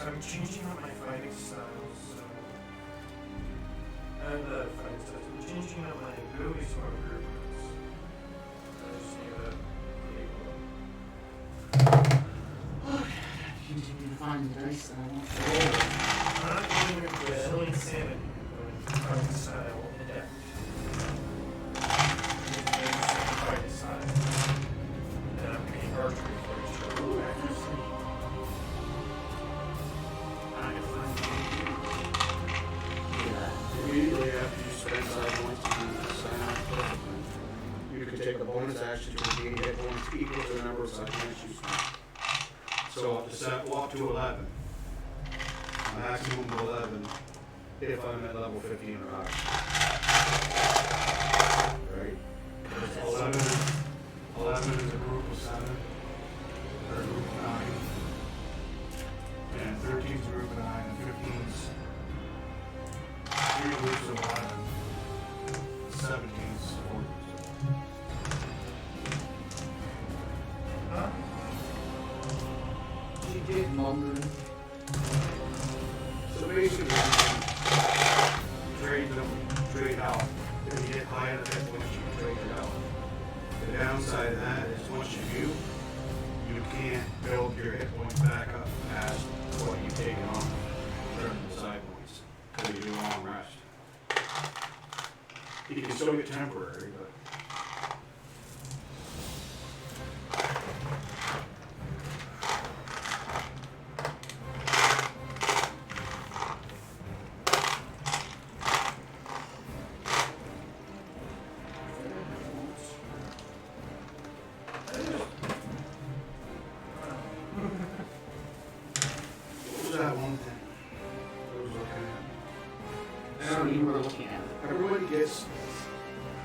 I'm changing up my fighting styles, so... And fighting styles. I'm changing up my abilities for improvements. I just need to continue to find the dice that I want to roll. I'm not going with the Alien Insanity, but fighting style adept. Fighting style. And I'm picking archery for each other. Ooh, accuracy. I can find Immediately after you spend side points to use the psionic discipline, you can take a bonus action to regain hit points equal to the number of side points you spend. So up to 11. A maximum of 11 if I'm at level 15 or higher. Right? 11 is a group of 7, or a group of 9. And 13 is a group of 9, and 15 is 3 groups of 11. 17 is 4 groups of 11. Huh? She did mumbling. So basically, you can trade out. If you get high enough hit points, you can trade it out. The downside of that is once you do, you can't build your hit points back up past what you've taken off during the side points because you do a long rest. You can still get temporary, but.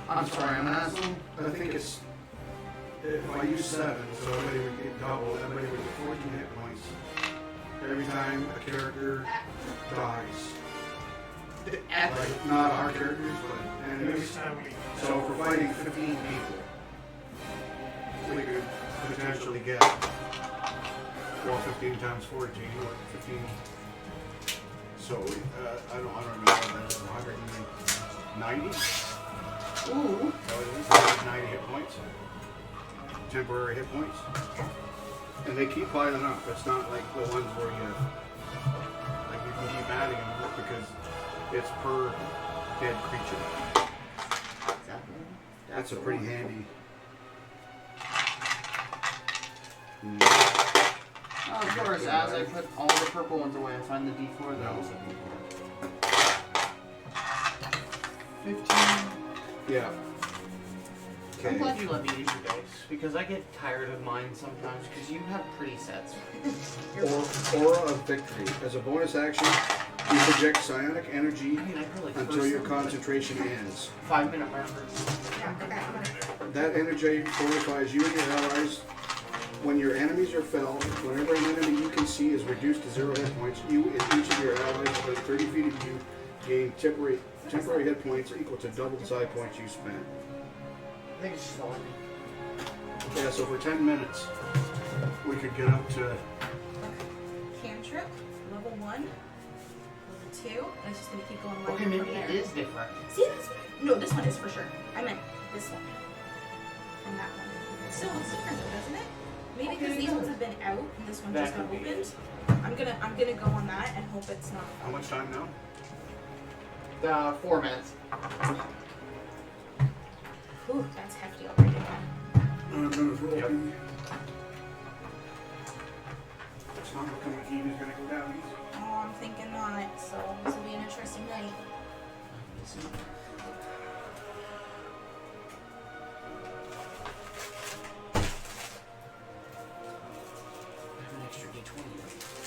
I'm sorry, I'm an asshole. I think it's, if I use 7, so everybody would get double, everybody would get 14 hit points every time a character dies. Like, not our characters, but enemies. So if we're fighting 15 people, we could potentially get, well, 15 times 14, or 15. So, I don't know, that is 190? Ooh. So at least 90 hit points. Temporary hit points. And they keep piling up. It's not like the ones where you can keep adding them because it's per dead creature. Exactly. That's a pretty handy. Of course, as I put all the purple ones away, I find the D4 that was a D4. 15. Yeah. Okay. I'm glad you let me use your dice, because I get tired of mine sometimes, because you have pretty sets. Aura of Victory. As a bonus action, you project psionic energy until your concentration ends. 5-minute markers. That energy fortifies you and your allies. When your enemies are felled, whenever an enemy you can see is reduced to 0 hit points, you and each of your allies within 30 feet of you gain temporary hit points equal to double the side points you spent. I think it's just all in. Yeah, so for 10 minutes, we could get up to... Cantrip, level 1, level 2, and it's just going to keep going like okay, maybe it is different. See, this one? No, this one is for sure. I meant this one. And that one. It still looks different though, doesn't it? Maybe because these ones have been out and this one just got opened. I'm gonna go on that and hope it's not. How much time now? 4 minutes. Ooh, that's hefty already. Yep. It's not looking like Eva's gonna go down easy. Oh, I'm thinking not. So this will be an interesting night.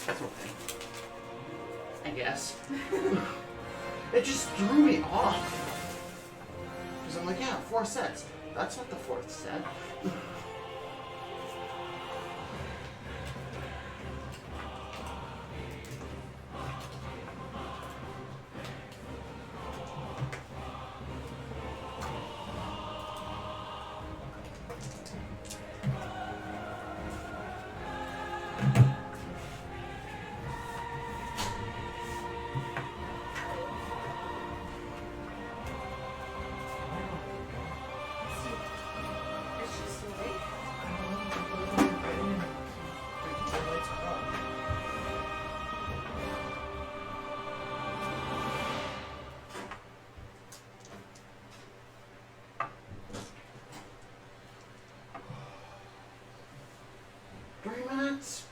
That's okay. I guess. It just threw me off. Because I'm like, yeah, 4 sets. That's not the 4th set. 3 minutes?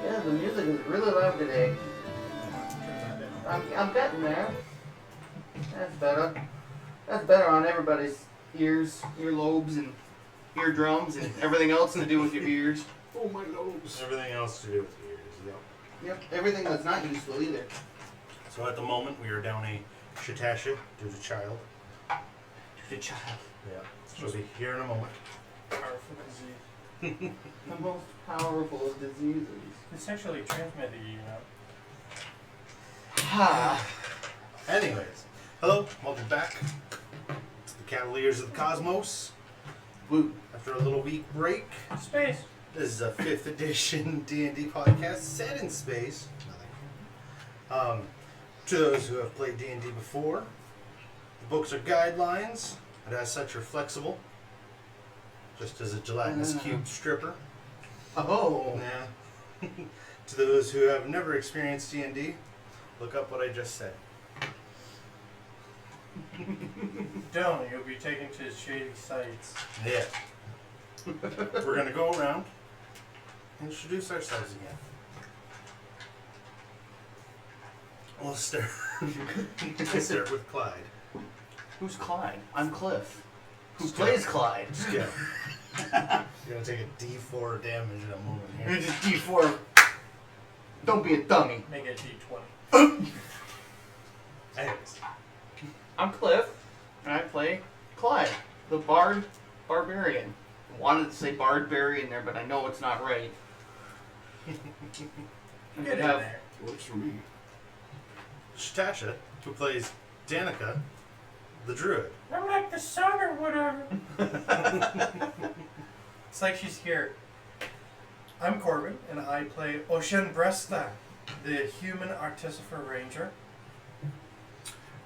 Yeah, the music is really loud today. I'm getting there. That's better. That's better on everybody's ears, earlobes, and eardrums, and everything else to do with your ears. Oh, my lobes. Everything else to do with the ears, yep. Yep, everything that's not useful either. So at the moment, we are down a Chetasia due to child. Good child. Yeah. She'll be here in a moment. Powerful disease. The most powerful of diseases. It's sexually transmitted, you know. Ha! Anyways, hello, welcome back to the Cavaliers of the Cosmos. Woo. After a little week break, Space. this is a 5th edition D&D podcast set in space. Nothing. To those who have played D&D before, the books are guidelines, and as such are flexible, just as a gelatinous cube stripper. Oh. Yeah. To those who have never experienced D&D, look up what I just said. Don't, you'll be taken to shady sites. Yeah. We're going to go around and introduce ourselves again. We'll start with Clyde. Who's Clyde? I'm Cliff. Who plays Clyde? Just kidding. You're going to take a D4 damage in a moment You're here. just D4. Don't be a dummy. Make it a D20. Anyways, I'm Cliff, and I play Clyde, the Barbarian. I wanted to say Barbarian there, but I know it's not right. Get in there. Works for me. Chetasia, who plays Danica, the Druid. I'm like the sun or whatever. It's like she's here. I'm Korben, and I play Oisin Briste, the human Artificer Ranger.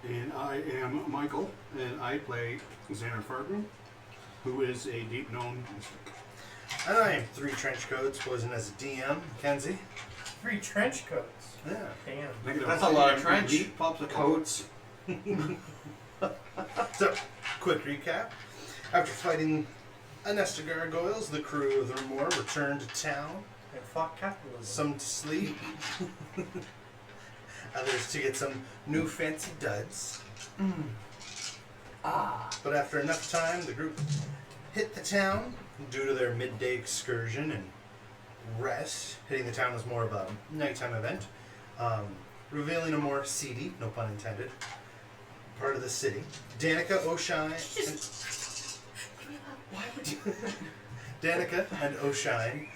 And I am Michael, and I play Zanner Fargrimm, who is a deep gnome mystic. And I am 3 trench coats, posing as a DM, MacKenzie. 3 trench coats. Yeah. Damn. That's a lot of trench Deep popsicle. coats. So, quick recap. After fighting a nest of gargoyles, the crew of the Remor returned to town. And fuck capitalism. Some to sleep, others to get some new fancy duds. But after enough time, the group hit the town due to their midday excursion and rest. Hitting the town was more of a nighttime event, revealing a more seedy, no pun intended, part of the city. Danica, Oisin, why would you? Danica and Oisin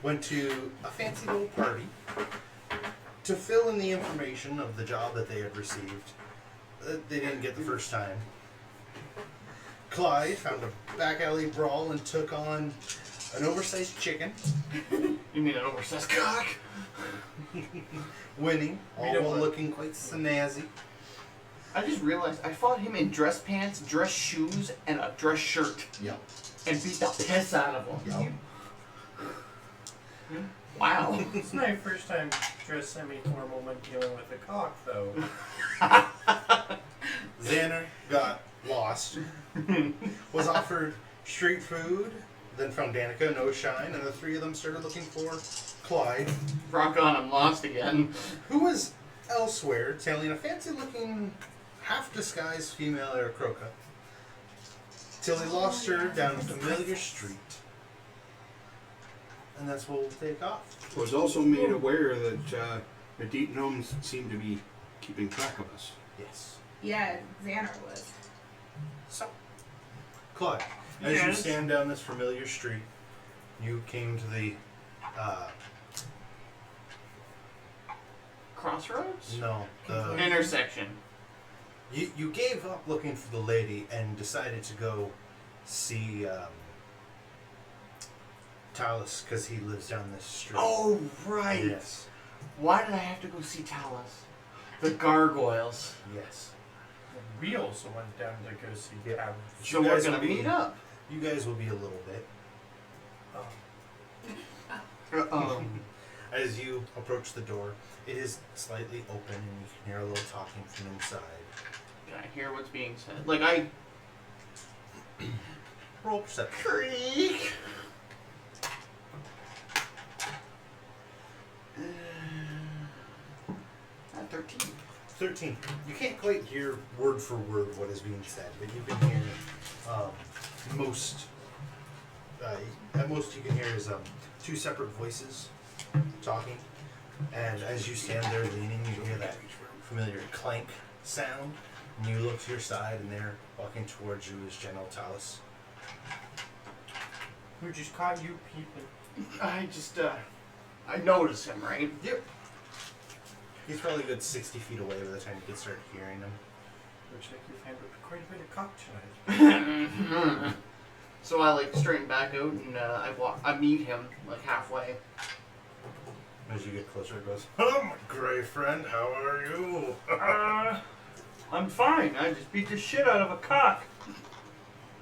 went to a fancy little party to fill in the information of the job that they had received that they didn't get the first time. Clyde found a back alley brawl and took on an oversized chicken, You mean an oversized cock? winning, all don't while want- looking quite snazzy. I just realized I fought him in dress pants, dress shoes, and a dress shirt, Yep. and beat the piss out of him. Yep. Wow. It's my first time dressed semi-formal when dealing with a cock, though. Zanner got lost, was offered street food, then found Danica and Oisin, and the 3 of them started looking for Clyde, Rock on, I'm lost again. who was elsewhere tailing a fancy-looking, half-disguised female Aarakocra, till he lost her down a familiar street. And that's where we'll take off. Was also made aware that the deep gnomes seem to be keeping track of us. Yes. Yeah, Zanner was. So, Clyde, as you Yes? stand down this familiar street, you came to the, Crossroads? no, the, Intersection. you gave up looking for the lady and decided to go see, Talus, because he lives down this street. Oh, right. Yes. Why did I have to go see Talus? The gargoyles. Yes. We also went down to go see Yeah. Tavern. So You we're guys gonna will be- meet up. You guys will be a little bit. As you approach the door, it is slightly open and you can hear a little talking from inside. Can I hear what's being said? Like I Roll perception. creak. 13. 13. You can't quite hear word for word what is being said, but you can hear most. At most, you can hear is 2 separate voices talking, and as you stand there leaning, you hear that familiar clank sound. And you look to your side, and there, walking towards you, is General Talus. Who just caught you peeping? I just I notice him, right? Yep. He's probably a good 60 feet away by the time you can start hearing him. Looks like you found quite a bit of cock tonight. So I like straighten back out and I meet him like halfway. As you get closer, it goes, "Hello, my gray friend. How are you?" I'm fine. I just beat the shit out of a cock.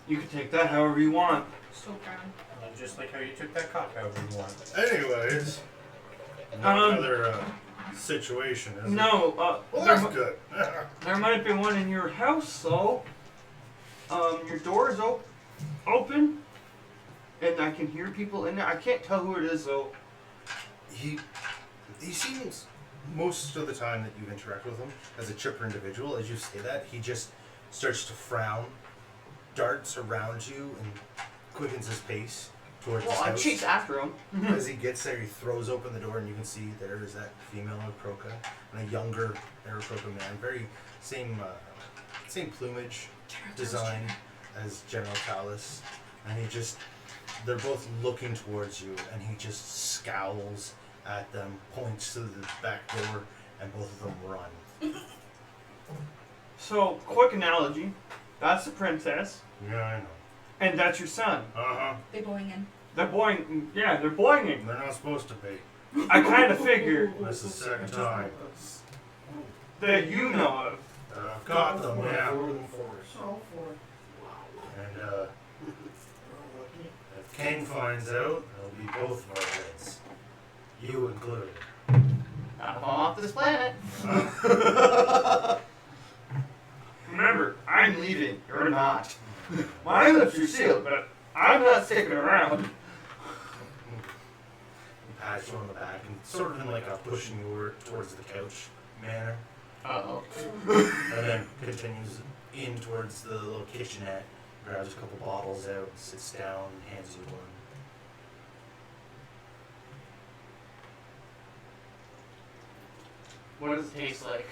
You can take that however you want. So proud. Just like how you took that cock however you want. Anyways, another situation, is it? No, Well, there, that's good. there might be one in your house, though. Your door is open, and I can hear people in there. I can't tell who it is, though. He seems most of the time that you interact with him as a chipper individual. As you say that, he just starts to frown, darts around you, and quickens his pace towards Well, his I house. chase after him. As he gets there, he throws open the door, and you can see there is that female Aarakocra and a younger Aarakocra man. Very same plumage, design as General Talus, and they're both looking towards you, and he just scowls at them, points to the back door, and both of them run. So, quick analogy. That's the princess, Yeah, I know. and that's your son. Uh-huh. They going in. They're boing. Yeah, they're boinging. They're not supposed to be. I kind of figured This is the second time. that you know of. I've got them, yeah. Oh, And if King finds out, it'll be both of our heads. You included. Not if I'm off this planet. Remember, I'm leaving. You're not. My lips are sealed, but I'm not sticking around. Pats you on the back and sort of in like a pushing you towards the couch manner. Uh-oh. And then continues in towards the little kitchenette, grabs a couple bottles out, sits down, hands you one. What does it taste like?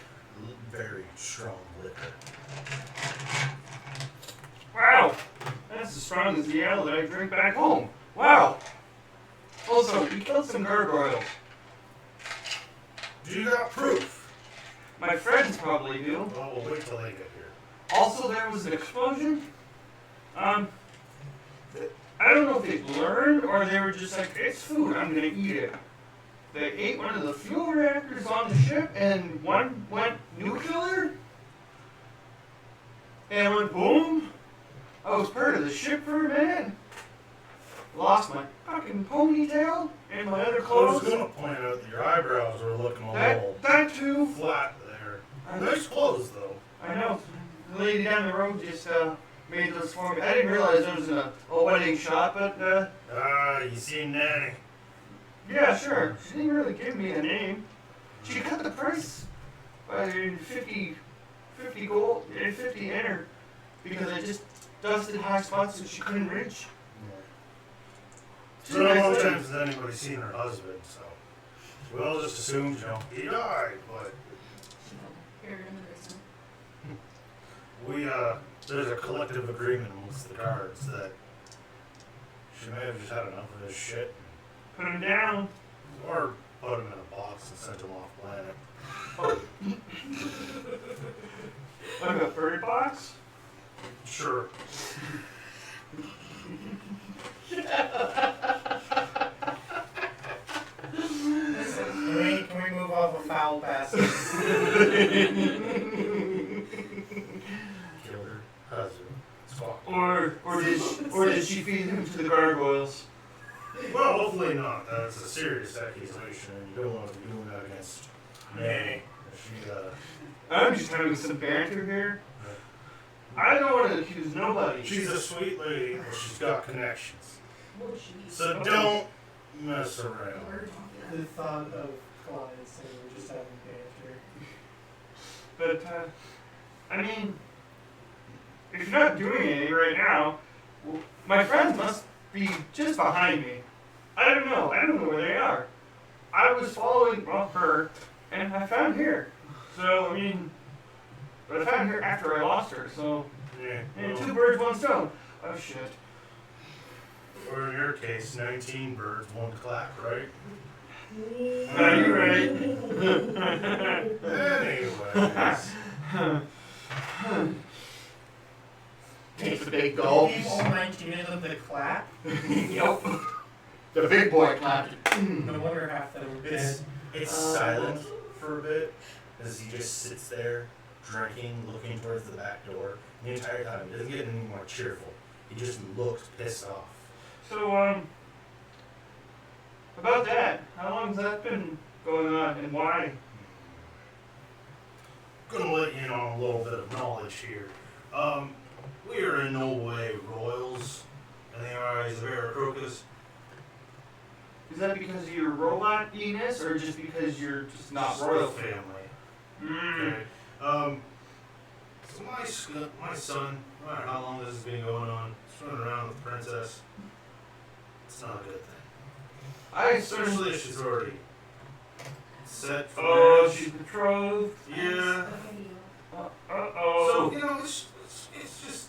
Very strong liquor. Wow, that's as strong as the ale that I drink back home. Wow. Also, we killed some gargoyles. Do you got proof? My friends probably do. Well, we'll wait till they get here. Also, there was an explosion. I don't know if they learned or they were just like, it's food, I'm gonna eat it. They ate one of the fuel reactors on the ship and one went nuclear. And went boom. I was part of the ship for a minute. Lost my fucking ponytail and my other I was clothes. gonna point out that your eyebrows were looking a little That too. flat there. Nice clothes though. I know. The lady down the road just made those for me. I didn't realize there was a wedding shop, but You seen Nanny? yeah, sure. She didn't really give me a name. She cut the price by 50 gold, 50 enter, because I just dusted high spots that she couldn't reach. So not a lot of times has anybody seen her husband, so we all just assumed, he died, but we there's a collective agreement amongst the guards that she may have just had enough of his shit, Put him down. or put him in a box and sent him off planet. Like a furry box? Sure. Can we move off of foul passes? Killed her husband. It's fucked. Or did she feed him to the gargoyles? Well, hopefully not. That's a serious accusation, and you don't want to be doing that against Nanny. She, I'm just having some banter here. I don't want to accuse nobody. she's a sweet lady, but she's got connections. Oh, So don't mess around. The thought of Clyde saying we're just having banter. But, I mean, if you're not doing anything right now, my friends must be just behind me. I don't know where they are. I was following her, and I found here. So, I mean, but I found her after I lost her, so, Yeah. and Well, 2 birds, 1 stone. Oh, shit. or in your case, 19 birds, 1 clap, right? Are you right? Anyways. Takes a big gulp. All 19 of them that clap? Yep. The big boy clapped. No wonder half them are dead. It's silent for a bit as he just sits there, drinking, looking towards the back door. The entire time, he doesn't get any more cheerful. He just looks pissed off. So, about that, how long has that been going on, and why? Gonna let you in on a little bit of knowledge here. We are in no way royals in the eyes of Aarakocras. Is that because of your robot-iness, or just because you're just not royal? family. Mm. Okay. So my son, no matter how long this has been going on, he's running around with the princess. It's not a good thing. Especially if she's already set for Oh, marriage. she's betrothed. Yeah. Uh-oh. So, it's just,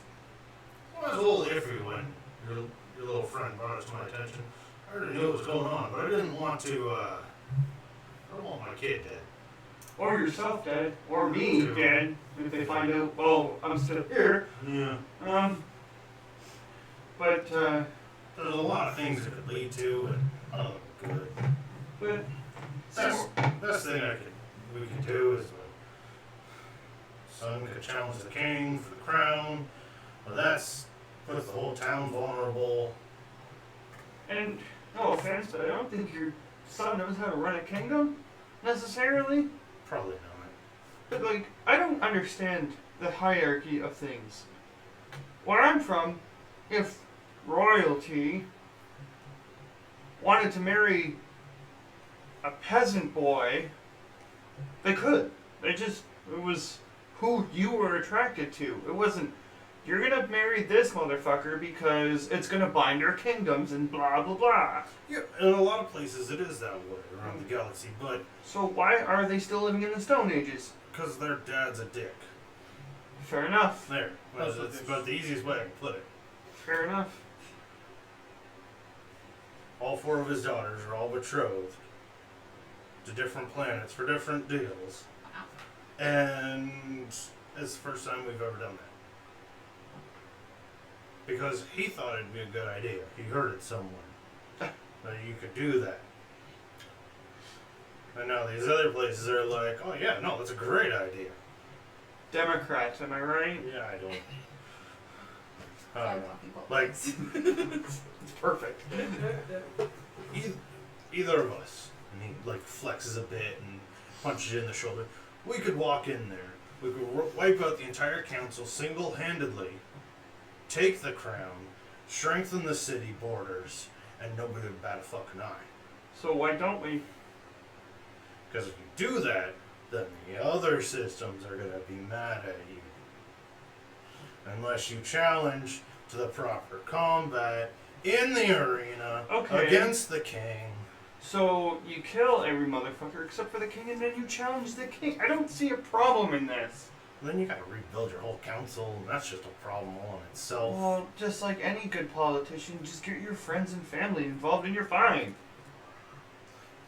well, it was a little iffy when your little friend brought it to my attention. I already knew what was going on, but I didn't want to, I don't want my kid dead. Or yourself dead, or me dead, if they find out, well, I'm still here. Yeah. But, there's a lot of things it could lead to, and I don't know, good. But Best thing we could do is son could challenge the king for the crown, but that's puts the whole town vulnerable. and no offense, but I don't think your son knows how to run a kingdom necessarily. Probably not. But like, I don't understand the hierarchy of things. Where I'm from, if royalty wanted to marry a peasant boy, they could. It was who you were attracted to. It wasn't, you're gonna marry this motherfucker because it's gonna bind our kingdoms and blah blah blah. Yeah, in a lot of places it is that way around the galaxy, but So why are they still living in the Stone Ages? because their dad's a dick. Fair enough. There. That's about the easiest way I can put it. Fair enough. All 4 of his daughters are all betrothed to different planets for different deals. And it's the first time we've ever done that. Because he thought it'd be a good idea. He heard it somewhere. That you could do that. And now these other places are like, oh yeah, no, that's a great idea. Democrats, am I right? Yeah, I don't. I I'm don't know. talking about Like, It's perfect. either of us, and he like flexes a bit and punches you in the shoulder. We could walk in there. We could wipe out the entire council single-handedly, take the crown, strengthen the city borders, and nobody would bat a fucking eye. So why don't we? Because if you do that, then the other systems are gonna be mad at you. Unless you challenge to the proper combat in the arena Okay. against the king. So you kill every motherfucker except for the king, and then you challenge the king. I don't see a problem in this. Then you gotta rebuild your whole council, and that's just a problem all in itself. Well, just like any good politician, just get your friends and family involved, and you're fine.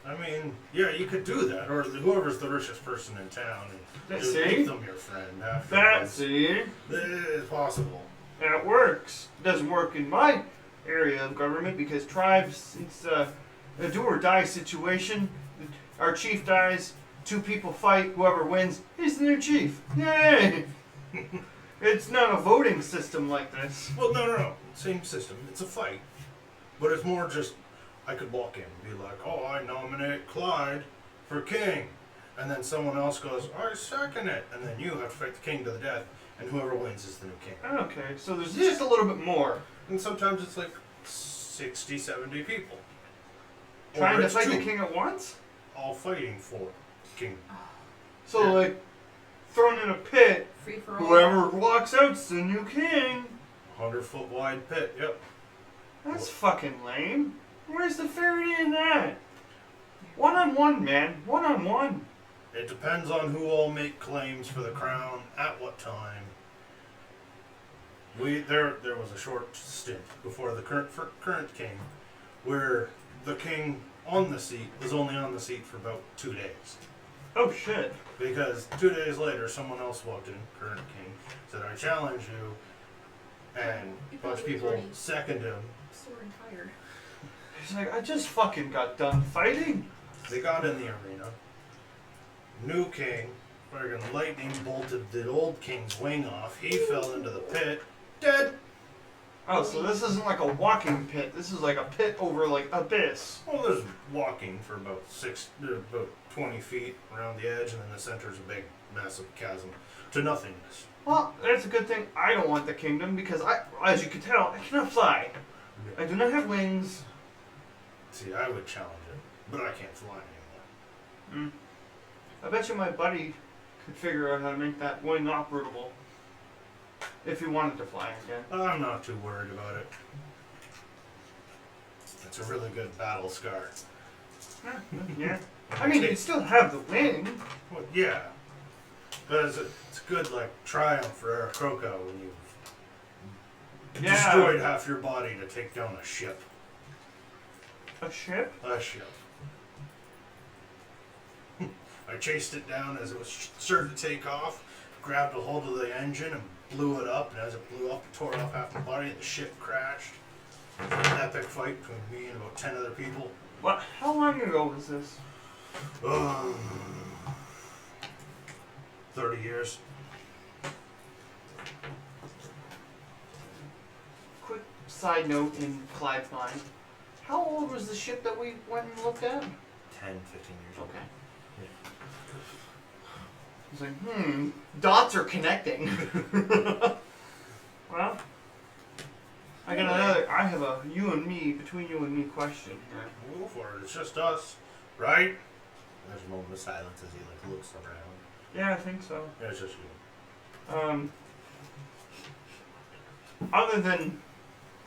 I mean, yeah, you could do that, or whoever's the richest person in town, and just See? make them your friend afterwards. That's it. It's possible. That works. Doesn't work in my area of government because tribes, it's a do or die situation. Our chief dies, 2 people fight, whoever wins is the new chief. Yay! It's not a voting system like this. Well, no. Same system. It's a fight. But it's more just, I could walk in and be like, oh, I nominate Clyde for king. And then someone else goes, I second it. And then you have to fight the king to the death. And whoever wins is the new king. Okay, so there's just a little bit more. And sometimes it's like 60, 70 people. Trying Or to it's fight the 2, king at once? all fighting for king. So, Yeah. like, thrown in a pit, free for all. whoever walks out's the new king. 100-foot wide pit, yep. That's fucking lame. Where's the fairness in that? One-on-one, man. One-on-one. It depends on who all make claims for the crown at what time. There was a short stint before the current king, where the king on the seat was only on the seat for about 2 days. Oh, shit. Because 2 days later, someone else walked in, current king, said, I challenge you, and a bunch of people seconded him. Sore and tired. He's like, I just fucking got done fighting. They got in the arena. New king, friggin' lightning bolted the old king's wing off. He fell into the pit, dead. Oh, so this isn't like a walking pit. This is like a pit over like abyss. Well, there's walking for about 20 feet around the edge, and then the center's a big, massive chasm to nothingness. Well, that's a good thing. I don't want the kingdom because as you can tell, I cannot fly. I do not have wings. See, I would challenge it, but I can't fly anymore. I bet you my buddy could figure out how to make that wing operable. If he wanted to fly again. I'm not too worried about it. It's a really good battle scar. Yeah. I mean, you still have the wing. Well, yeah. But it's a good, like, triumph for Aarakocra when you've destroyed half your body to take down a ship. A ship? A ship. I chased it down as it was starting to take off, grabbed a hold of the engine and blew it up, and as it blew up, it tore off half my body and the ship crashed. There's an epic fight between me and about 10 other people. What? How long ago was this? 30 years. Quick side note in Clyde's mind. How old was the ship that we went and looked at? 10, 15 years old. Okay. He's like, dots are connecting. Well, I have a between you and me question here. Go for it. It's just us, right? There's a moment of silence as he looks around. Yeah, I think so. Yeah, it's just you. Other than,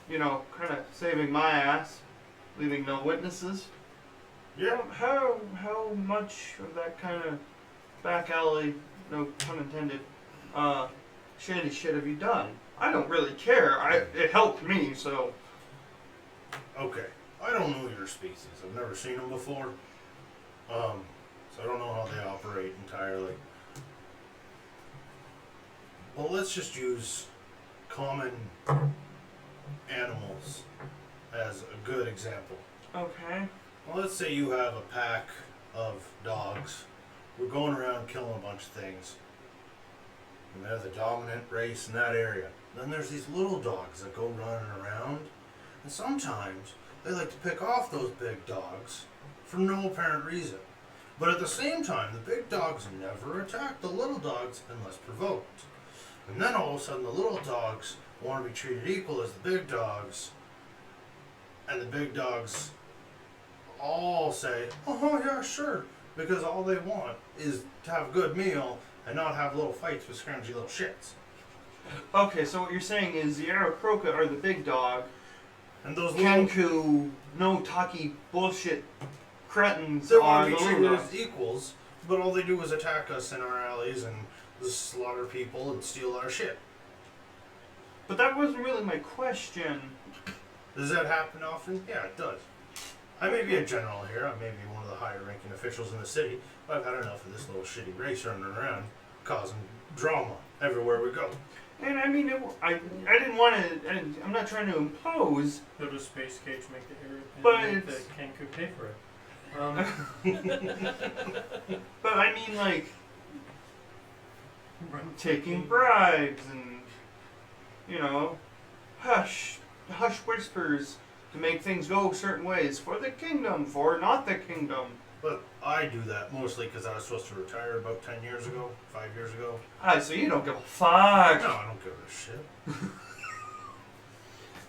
kind of saving my ass, leaving no witnesses. Yeah. How much of that kind of back alley, no pun intended, shady shit have you done? I don't really care. It helped me, so. Okay. I don't know your species. I've never seen them before. So I don't know how they operate entirely. Well, let's just use common animals as a good example. Okay. Well, let's say you have a pack of dogs. We're going around killing a bunch of things. And they're the dominant race in that area. Then there's these little dogs that go running around. And sometimes they like to pick off those big dogs for no apparent reason. But at the same time, the big dogs never attack the little dogs unless provoked. And then all of a sudden the little dogs want to be treated equal as the big dogs. And the big dogs all say, oh yeah, sure. Because all they want is to have a good meal and not have little fights with scroungy little shits. Okay, so what you're saying is the Aarakocra are the big dog. And those little... Kenku, no talky bullshit cretins They are want the to be little treated dogs. as equals, but all they do is attack us in our alleys and slaughter people and steal our shit. But that wasn't really my question. Does that happen often? Yeah, it does. I may be a general here, I may be one of the higher ranking officials in the city, but I've had enough of this little shitty race running around causing drama everywhere we go. And I mean, I didn't want to, and I'm not trying to impose. Go to Space Cage, make the area, But and make the it's- Kenku pay for it. But I mean, like, taking bribes and, hush whispers to make things go certain ways for the kingdom, for not the kingdom. But I do that mostly because I was supposed to retire about 10 years ago, 5 years ago. So you don't give a fuck. No, I don't give a shit.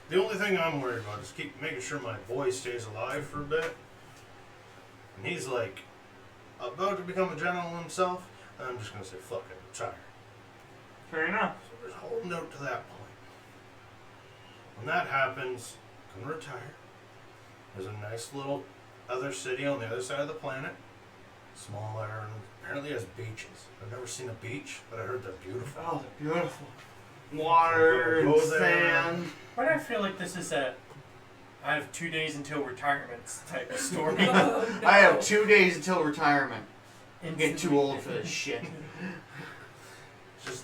The only thing I'm worried about is keep making sure my boy stays alive for a bit. And he's like about to become a general himself, and I'm just gonna say fuck it, retire. Fair enough. So we're just holding out to that point. When that happens, I'm gonna retire. There's a nice little other city on the other side of the planet. Smaller and apparently has beaches. I've never seen a beach, but I heard they're beautiful. Oh, they're beautiful. Water and Go there. sand. Why do I feel like this is a I have 2 days until retirement type of story? Oh, no. I have 2 days until retirement. I'm getting Instantly. too old for this shit. It's just,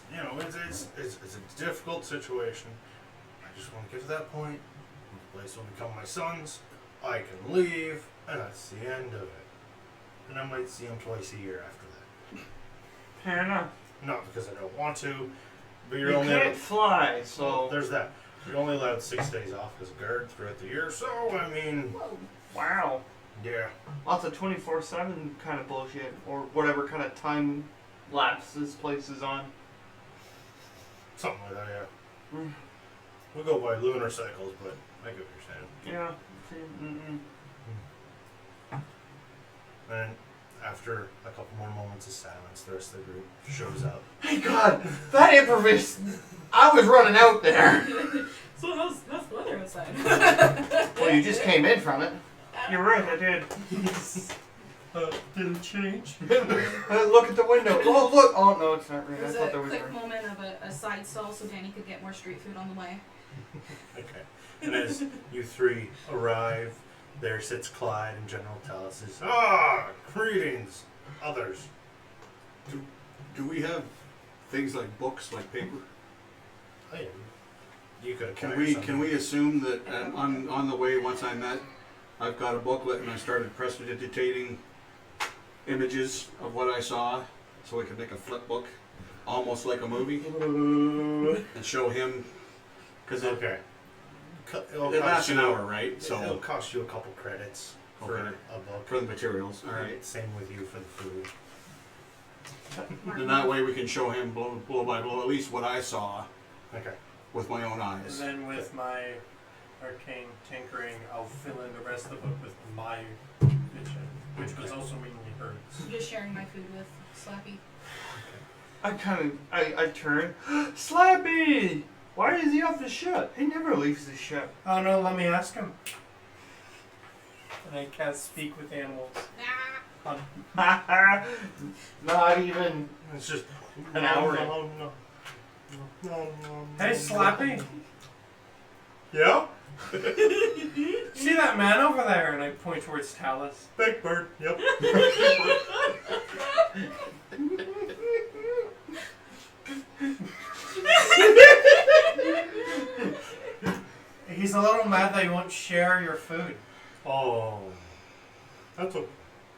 it's a difficult situation. I just want to get to that point. The place will become my son's. I can leave, and that's the end of it. And I might see him twice a year after that. Fair enough. Not because I don't want to, but You you're only can't fly, Well, so. there's that. You're only allowed 6 days off as a guard throughout the year, so I mean, Whoa. Wow. yeah. Lots of 24/7 kind of bullshit, or whatever kind of time lapse this place is on. Something like that, yeah. Mm. We go by lunar cycles, but I get what you're saying. Yeah. Mm-mm. And after a couple more moments of silence, the rest of the group shows up. Thank God, that improvised. I was running out there. So how's the weather outside? Well, you just came in from it. You're right, I did. Didn't change. Look at the window. Oh, look. Oh, no, it's not right. I There's thought a there was quick rain. moment of a side stall so Danny could get more street food on the way. Okay. And as you three arrive, there sits Clyde and General Tellis. Greetings, others. Do we have things like books, like paper? Oh, yeah. You could Can we assume that on the way once I met, I've got a booklet and I started prestidigitating images of what I saw, so we could make a flip book, almost like a movie, and show him. Because it lasts an hour, right? So it'll cost you a couple credits for Okay. a book. for the materials. All right. Same with you for the food. And that way we can show him blow by blow at least what I saw Okay. with my own And eyes. then with my arcane tinkering, I'll fill in the rest of the book with my vision, which was also mainly birds. I'm just sharing my food with Slappy. I turn. Slappy! Why is he off the ship? He never leaves the ship. Oh no, let me ask him. And I cast Speak with Animals. On Not even It's just an hour. Hey, Slappy! Yeah? See that man over there? And I point towards Talus. Big bird. Yep. He's a little mad that you won't share your food. Oh. That's okay.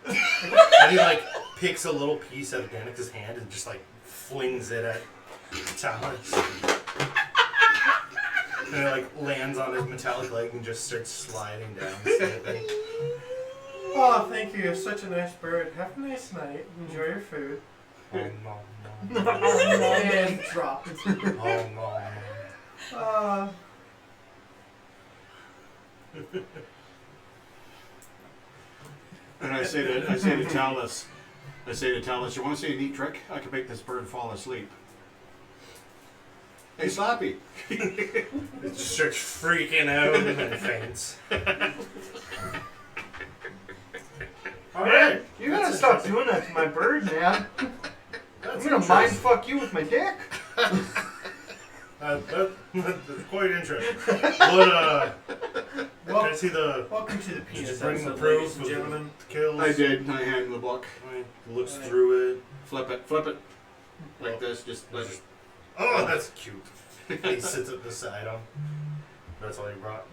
And he like picks a little piece out of Danica's hand and just like flings it at Talus. And it like lands on his metallic leg and just starts sliding down the thing. Oh, thank you. You're such a nice bird. Have a nice night. Enjoy your food. Oh no. And drop. Oh no. And I say to Talus, you want to see a neat trick? I can make this bird fall asleep. Hey, Slappy. It just starts freaking out and then faints. Alright, you gotta stop doing that to my bird, man. I'm gonna mind fuck you with my dick. That's quite interesting. But, can I see the... Welcome to the penis Just bring the episode, proof ladies and of gentlemen. the kills. I did. I hand him the book. Looks through it. Flip it. Like this, just like... Oh, that's cute. He sits at the side on. That's all you brought.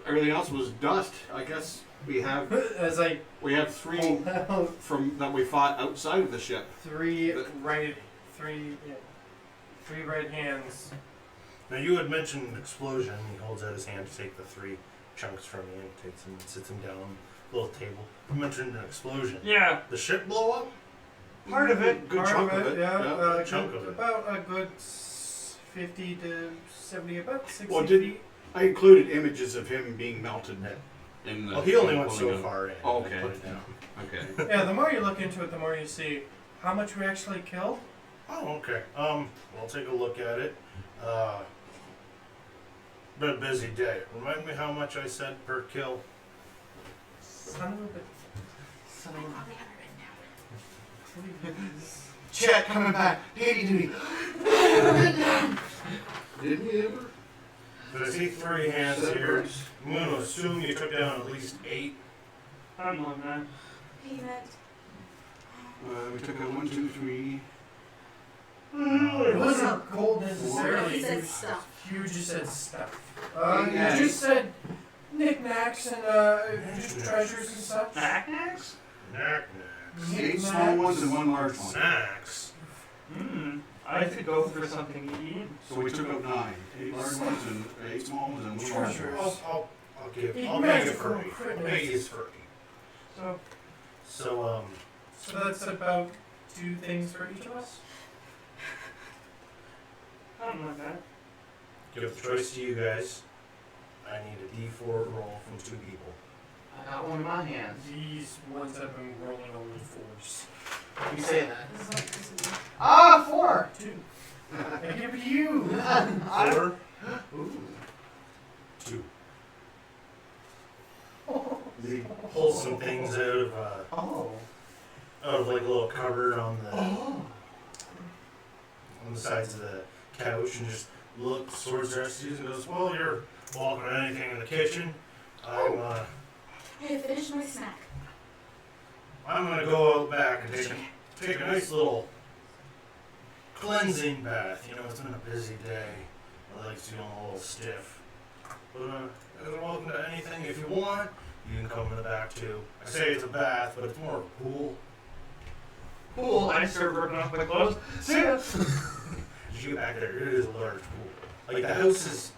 Everything else was dust. I guess we have As I three pull out from that we fought outside of the ship. three right hands. Now, you had mentioned explosion. He holds out his hand to take the 3 chunks from you and takes them and sits them down on a little table. You mentioned an explosion. Yeah, The ship blow up? part of it. Good Part chunk of it. yeah. chunk of it. About a good 50 to 70, about 60 Well, feet. I included images of him being melted in the... Well, he only went so pulling out. far in. Oh, okay. Put it down. Okay. Yeah, the more you look into it, the more you see how much we actually killed. Oh, okay. We'll take a look at it. Been a busy day. Remind me how much I said per kill. Son of a bitch. Chet coming back. Duty duty. Did we ever? But I see 3 hands here. I'm going to assume you took down at least 8. I don't know, man. Payment. We took out 1, 2, 3. It wasn't gold necessarily. He said You stuff. just said stuff. Yeah. You just said knickknacks and just treasures and such. Knickknacks? Knack-knacks. 8 small ones and 1 large one. Snacks. I could go for something to eat. So we took out 9. 8 large ones and 8 small ones and 1 large one. Treasures. I'll Eat make it magical free. I'll critters. make it free. So, So, So that's about 2 things for each of us. I don't know that. give the choice to you guys. I need a D4 roll from 2 people. I got one in my hands. These ones have been rolling only 4s. You say that. This is 4! 2. I give it to you. 4. Ooh. 2. He pulls some things out of like a little cupboard on the sides of the couch and just looks towards the rest of you and goes, "Well, you're welcome to anything in the kitchen. Hey, finish my snack. I'm gonna go out back and take a nice little cleansing bath. You know, it's been a busy day. My legs feeling a little stiff. But you guys are welcome to anything if you want. You can come in the back too. I say it's a bath, but it's more of a pool. Cool. I start ripping off my clothes. See ya. As you get back there, it is a large pool. Like the house is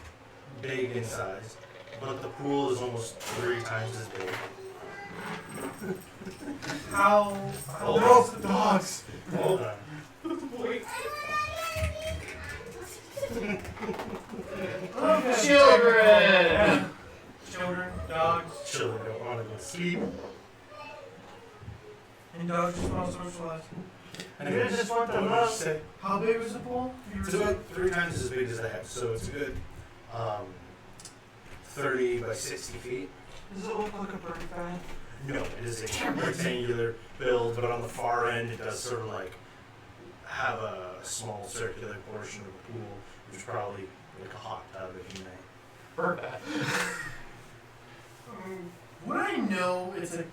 big in size, but the pool is almost 3 times as big. How Hold No, on. dogs! Hold on. Wait. Children! Children, dogs, Children don't want to go to sleep. and dogs just want to socialize. Anyways, just want to what did love. you say? How big was the pool? It's about 3 times as big as the house, so it's a good 30 by 60 feet. Does it look like a birdie bath? No, it is a rectangular build, but on the far end it does sort of like have a small circular portion of the pool, which is probably like a hot tub if you may. Bird bath. Would I know it's a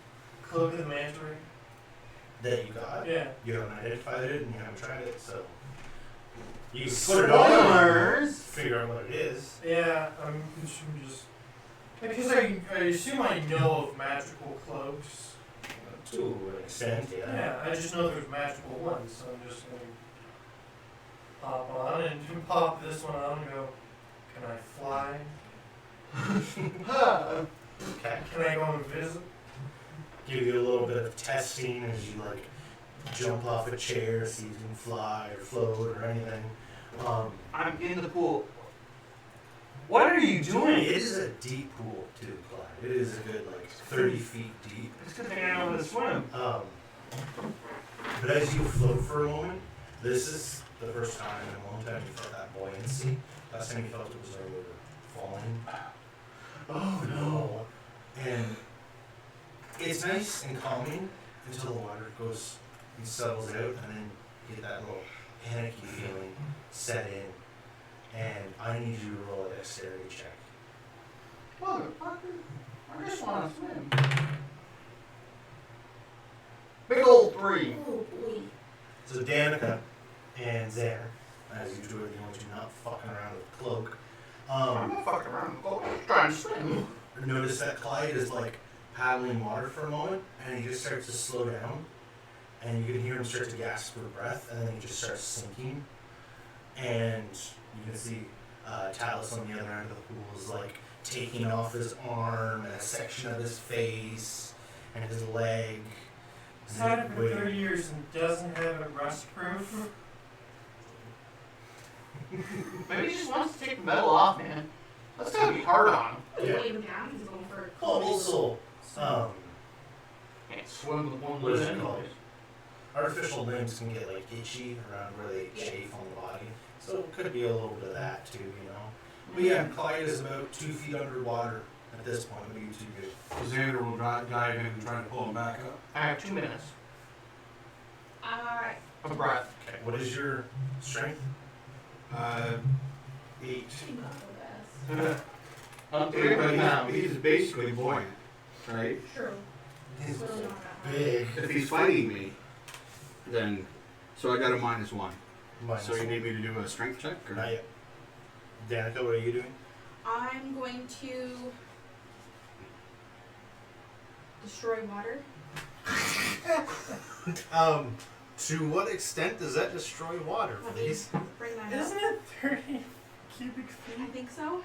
cloak of the manta ray? That you got. Yeah. You haven't identified it and you haven't tried it, so you can put Spoilers. it on, figure out what it is. Yeah, I'm just because I assume I know of magical cloaks. To an extent, yeah. Yeah, I just know there's magical ones, so I'm just gonna pop on and pop this one on and go, can I fly? Okay. Can I go and visit? Give you a little bit of testing as you like jump off a chair, see if you can fly or float or anything. I'm in the pool. What are you It doing? is a deep pool too, Clyde. It is a good like 30 feet deep. It's a good thing I know how to swim. But as you float for a moment, this is the first time in a long time you felt that buoyancy. Last time you felt it was when you were falling. Oh no! And it's nice and calming until the water goes and settles out, and then you get that little panicky feeling set in. And I need you to roll a dexterity check. Motherfucker, I just want to swim. Big old 3. Oh boy. So Danica and Zanner, as usual, the only two not fucking around with the cloak, I'm not fucking around. I'm trying to swim. notice that Clyde is like paddling water for a moment, and he just starts to slow down, and you can hear him start to gasp for breath, and then he just starts sinking, and you can see Talus on the other end of the pool is like taking off his arm and a section of his face and his leg. He's had it for 30 years and doesn't have it rust proof. Maybe he just wants to take the metal off, man. That's gotta be hard on him. Yeah. Wave him down. He's going for a Also, Can't swim with one what is leg it anyways. called? Artificial limbs can get like itchy around where they Yeah. chafe on the body, so it could be a little bit of that too, you know. But yeah, Clyde is about 2 feet underwater at this point. What do you two do? Xander will dive in and try to pull him back up. I have 2 minutes Alright. of breath. Okay, what is your strength? 8. He's basically buoyant, right? True. He's So not that hard. big. If he's fighting me, then so I got a -1. Minus So you one. need me to do a strength check? Or? Not yet. Danica, what are you doing? I'm going to destroy water. To what extent does that destroy water, Let me please? bring that Isn't up. it 30 cubic I feet? think so.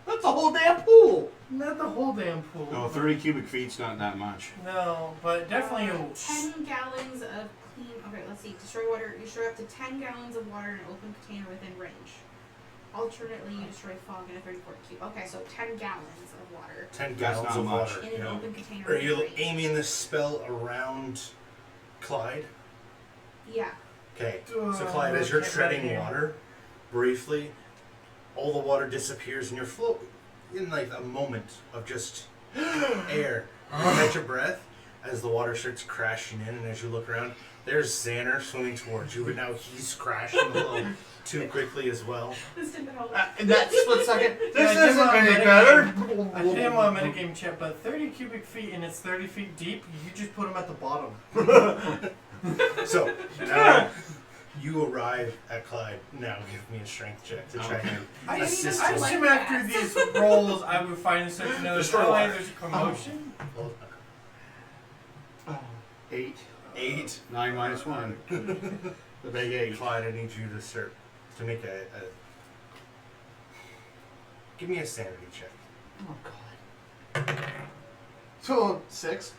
That's a whole damn pool. Not the whole damn pool. No, 30 cubic feet's not that much. No, but definitely a 10 gallons of clean. Okay, let's see. Destroy water. You destroy up to 10 gallons of water in an open container within range. Alternately, you destroy fog in a 34 cube. Okay, so 10 gallons of water 10 That's gallons not of much. water. in an Yeah. open container Are within you range. aiming this spell around Clyde? Yeah. Okay, so Clyde, as you're Can't treading hear. water, briefly, all the water disappears and you're floating in like a moment of just air. You catch your breath as the water starts crashing in, and as you look around, there's Zanner swimming towards you, but now he's crashing a little too quickly as well. This didn't help. In that split second, This this isn't any better. I didn't want a metagame check, but 30 cubic feet and it's 30 feet deep, you just put them at the bottom. So, you arrive at Clyde. Now give me a strength check to try and I assist I him. assume after these rolls, I would find such another Destroy ally. water. There's a promotion. 8. 8. 9 minus 1. The big 8. Clyde, I need you to start to make a give me a sanity check. Oh god. So 6.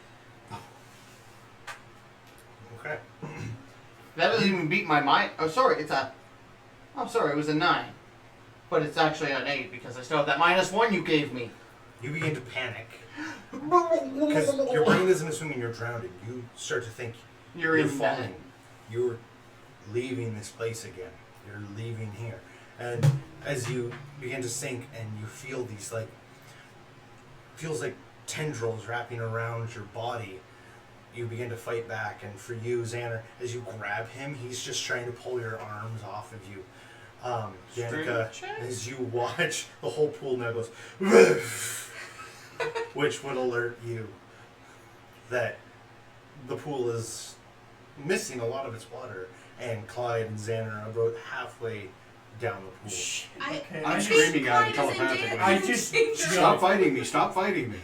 Okay. That doesn't even beat my mind. Oh, sorry, it was a 9. But it's actually an 8 because I still have that -1 you gave me. You begin to panic because your brain isn't assuming you're drowning. You start to think You're in falling. You're leaving this place again. You're leaving here, and as you begin to sink, and you feel these feels like tendrils wrapping around your body. You begin to fight back, and for you, Zanner, as you grab him, he's just trying to pull your arms off of you. Danica, as you watch, the whole pool now goes, which would alert you that the pool is missing a lot of its water, and Clyde and Zanner are about halfway down the pool. Okay. I'm I screaming think at him Clyde is in telepathically. danger. I just Stop fighting me. Stop fighting me.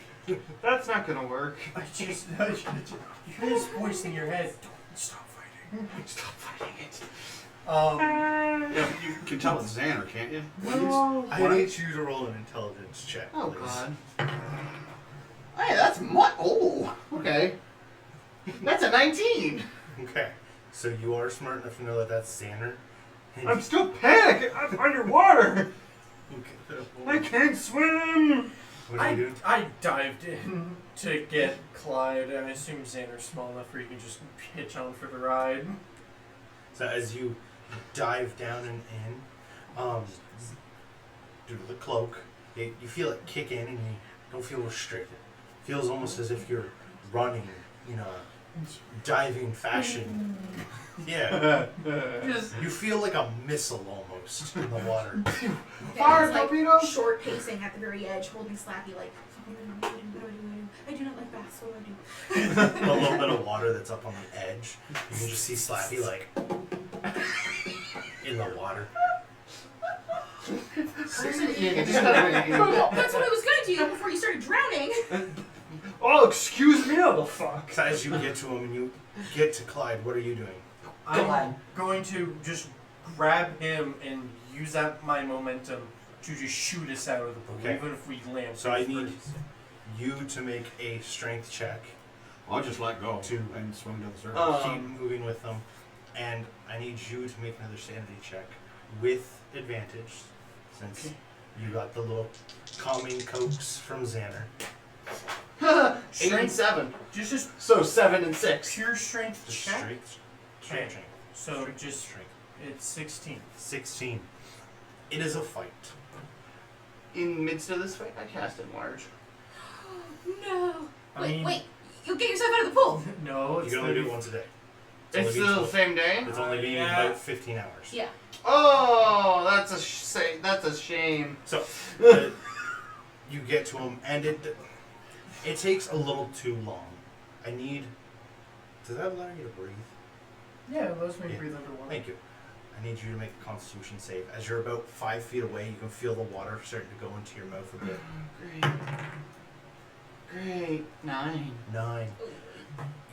That's not gonna work. you hear this voice in your head. Don't stop fighting. Stop fighting it. Yeah, but you can tell it's Zanner, can't you? I need you to roll an intelligence check, Oh please. god. Hey, that's okay. That's a 19. Okay, so you are smart enough to know that that's Zanner. And I'm still panicking. I'm underwater. Okay. I can't swim. What do you do? I dived in to get Clyde, and I assume Xander's small enough where you can just hitch on for the ride. So as you dive down and in, due to the cloak, you feel it kick in, and you don't feel restricted. It feels almost as if you're running in a diving fashion. Yeah. You feel like a missile almost in the water. Fire It's like torpedo! short pacing at the very edge, holding Slappy like, what do I do not like baths, what do I do? A little bit of water that's up on the edge. You can just see Slappy like in the water. That's what I was gonna do before you started drowning. Oh, excuse me, how the fuck? So as you get to him and you get to Clyde, what are you doing? I'm going to just grab him and use up my momentum to just shoot us out of the pool, Okay. even if we land. So I first. need you to make a strength check. I'll just let go 2. and swim to the surface. Keep moving with them. And I need you to make another sanity check with advantage, since you got the little calming coax from Zanner. 8 and 7. Just So 7 and 6. pure strength Just check. strength. Okay. Strength. So just Strength. it's 16. 16. It is a fight. In midst of this fight, I cast Enlarge. No. I Wait, mean- wait. You'll get yourself out of the pool. No, You it's can only do it 30. once a day. It's only still been the same day? It's only been Yeah. about 15 hours. Yeah. Oh, that's a shame. So you get to him, and it takes a little too long. I need. Does that allow you to breathe? Yeah, it allows me to Yeah. breathe underwater. Thank you. I need you to make a Constitution save. As you're about 5 feet away, you can feel the water starting to go into your mouth a bit. Great. 9. 9.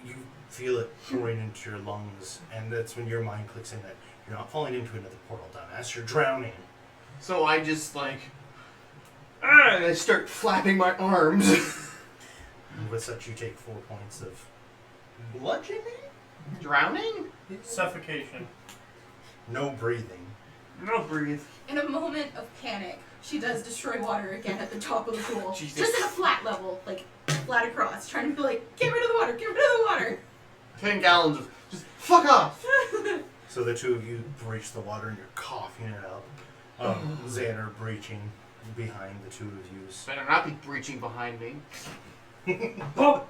You feel it pouring into your lungs, and that's when your mind clicks in that you're not falling into another portal, dumbass. You're drowning. So I just and I start flapping my arms. And with such, you take 4 points of bludgeoning. Drowning? Suffocation. No breathing. No breathe. In a moment of panic, she does destroy water again at the top of the pool. Jesus. Just at a flat level, like flat across, trying to be like, get rid of the water, get rid of the water. 10 gallons of just fuck off. So the two of you breach the water, and you're coughing it up. Xander breaching behind the two of you. Better not be breaching behind me. Oh,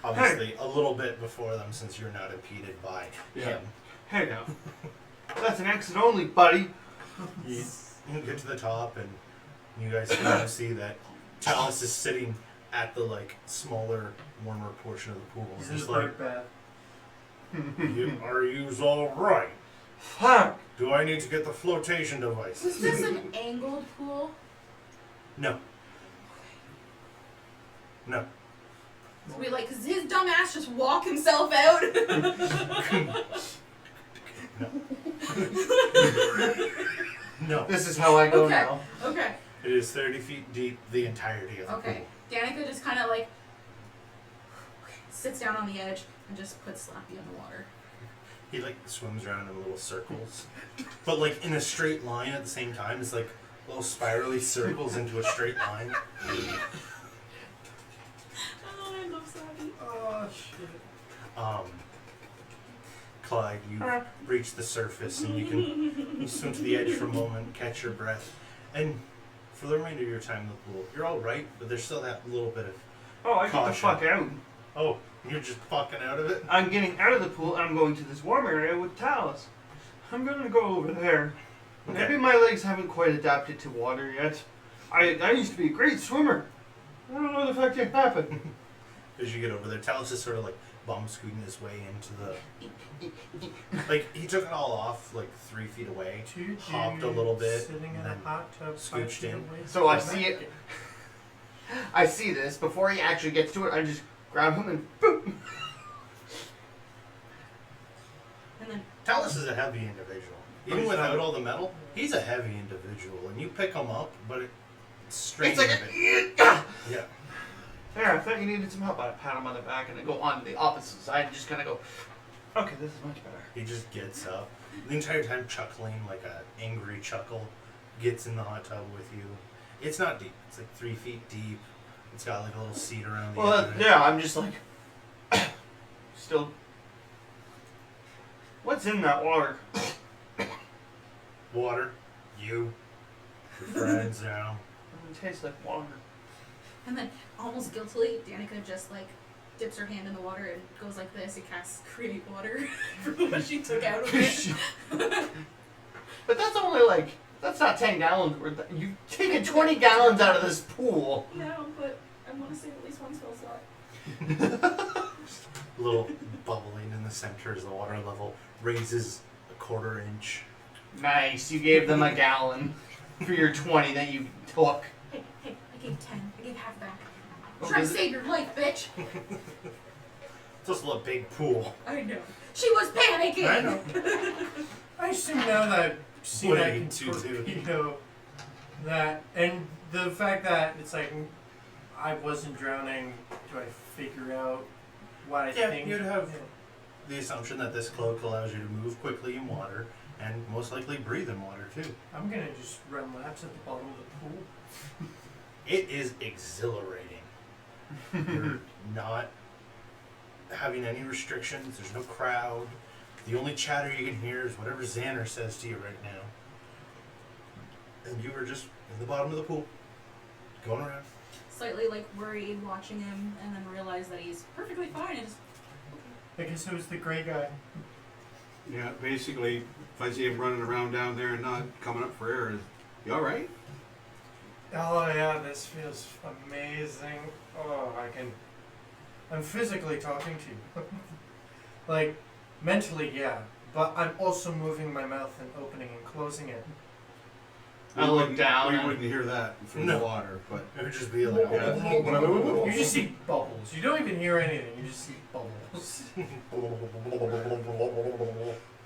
Obviously, a little bit before them, since you're not impeded by him. hey now. That's an exit only, buddy. You get to the top, and you guys can see that Talus is sitting at the smaller, warmer portion of the pool. This Just is like, bird bath. Are you all right? Fuck. Do I need to get the flotation device? Was this an angled pool? No. No. We like, cause his dumb ass just walk himself out. No. This is how I go Okay. now. Okay. It is 30 feet deep, the entirety of the Okay. Danica just kind of like sits down on the edge and just puts Slappy in the water. He like swims around in little circles, but like in a straight line at the same time. It's like little spirally circles into a straight line. Oh, I love Slappy. Oh shit. Clyde, you reach the surface and you swim to the edge for a moment, catch your breath, and for the remainder of your time in the pool, you're all right, but there's still that little bit of Oh, I get the Caution. fuck out. oh, you're just fucking out of it. I'm getting out of the pool and I'm going to this warm area with Talus. I'm gonna go over there. Okay. Maybe my legs haven't quite adapted to water yet. I used to be a great swimmer. I don't know the fuck it happened. As you get over there, Talus is sort of like bum scooting his way into the. Like he took it all off like 3 feet away, Two hopped a little bit, sitting in and a then hot tub, scooched in. So I see it. I see this. Before he actually gets to it, I just grab him and boom. And then Talus is a heavy individual. Even without all the metal, he's a heavy individual, and you pick him up, but it's strange. It's like a bit. Yeah. There, I thought you needed some help. I pat him on the back and I go on the opposite side and just kind of go, okay, this is much better. He just gets up, the entire time chuckling like a angry chuckle, gets in the hot tub with you. It's not deep. It's like 3 feet deep. It's got like a little seat around the edge Well, of it. yeah, I'm just like, still. What's in that water? Water. You. Your friends now. It tastes like water. And then, almost guiltily, Danica just like dips her hand in the water and goes like this and casts create water from what she took out of it. But that's only like, that's not 10 gallons worth. You've taken 20 gallons out of this pool. No, but I want to save at least one spell slot. A little bubbling in the center as the water level raises a 1/4 inch. Nice, you gave them a gallon for your 20 that you took. Hey, I gave 10. I gave half back. Oh, Try to does it- save your life, bitch. It's also a big pool. I know. She was panicking. I know. I assume now that see What that a can two-two. torpedo that, and the fact that it's like I wasn't drowning. Do I figure out what I Yeah, think? you'd have the assumption that this cloak allows you to move quickly in water and most likely breathe in water too. I'm gonna just run laps at the bottom of the pool. It is exhilarating. You're not having any restrictions. There's no crowd. The only chatter you can hear is whatever Zanner says to you right now. And you are just in the bottom of the pool, going around. Slightly like worried watching him and then realize that he's perfectly fine and just I guess it was the gray guy. Yeah, basically, if I see him running around down there and not coming up for air, you all right? Oh yeah, this feels amazing. Oh, I'm physically talking to you. Like, mentally, yeah. But I'm also moving my mouth and opening and closing it. I look down We and- wouldn't hear that from No. the water, but It would just be like, You just see bubbles. You don't even hear anything. You just see bubbles.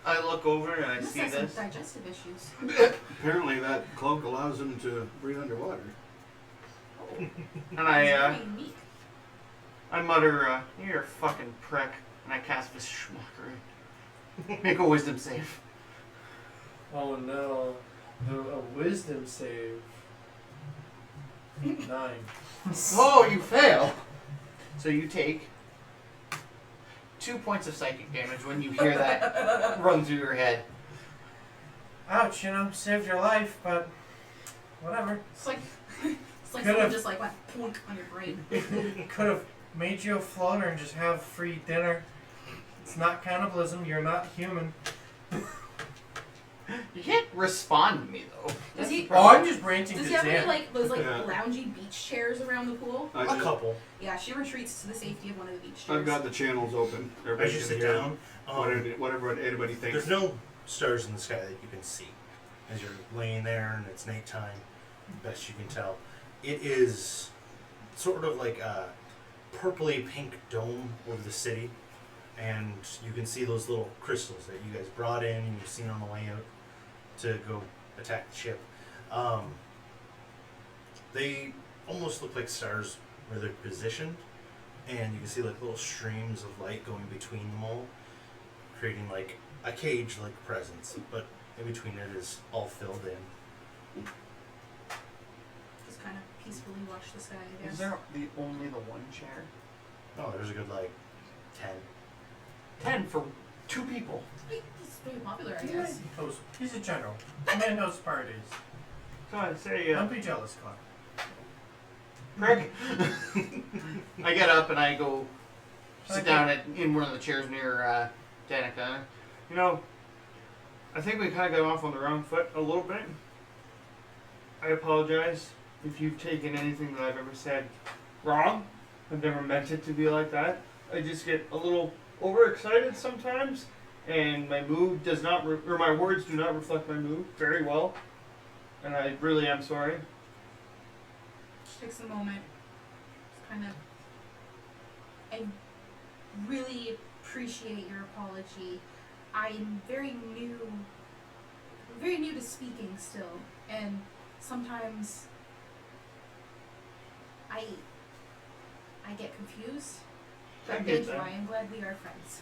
I look over and I must see have some this. digestive issues. apparently that cloak allows him to breathe underwater. And It's very unique. I mutter, you're a fucking prick. And I cast this schmuckery. Make a wisdom save. Oh no. A wisdom save. 9. Oh, you fail! So you take 2 points of psychic damage when you hear that run through your head. Ouch, saved your life, but whatever. It's like Could've- someone just like went plunk on your brain. Could have made you a floater and just have free dinner. It's not cannibalism, you're not human. You can't respond to me though. Does he? Oh, I'm just ranting Does to he have any Zanner. like those like Yeah. loungy beach chairs around the pool? I A just- couple. Yeah, she retreats to the safety of one of the beach chairs. I've got the channels open. As Everybody you can sit hear down, whatever anybody thinks. there's no stars in the sky that you can see as you're laying there and it's nighttime, best you can tell. It is sort of like a purpley pink dome over the city, and you can see those little crystals that you guys brought in and you've seen on the way out to go attack the ship. They almost look like stars where they're positioned, and you can see like little streams of light going between them all, creating like a cage-like presence, but in between it is all filled in. Just kind of peacefully watch the sky, I guess. Is there only the one chair? Oh, there's a good like 10. 10 for 2 people. He's very popular, I guess. He's a general. The man knows parties. So I say, Don't be jealous, Clyde. Prick. I get up and I go sit Okay. down in one of the chairs near Danica. you know, I think we kind of got off on the wrong foot a little bit. I apologize if you've taken anything that I've ever said wrong. I've never meant it to be like that. I just get a little overexcited sometimes, and my mood does not, or my words do not reflect my mood very well. And I really am sorry. She takes a moment. Just kind of. I really appreciate your apology. I'm very new to speaking still, and sometimes I get confused. I But get thank you. that. I am glad we are friends.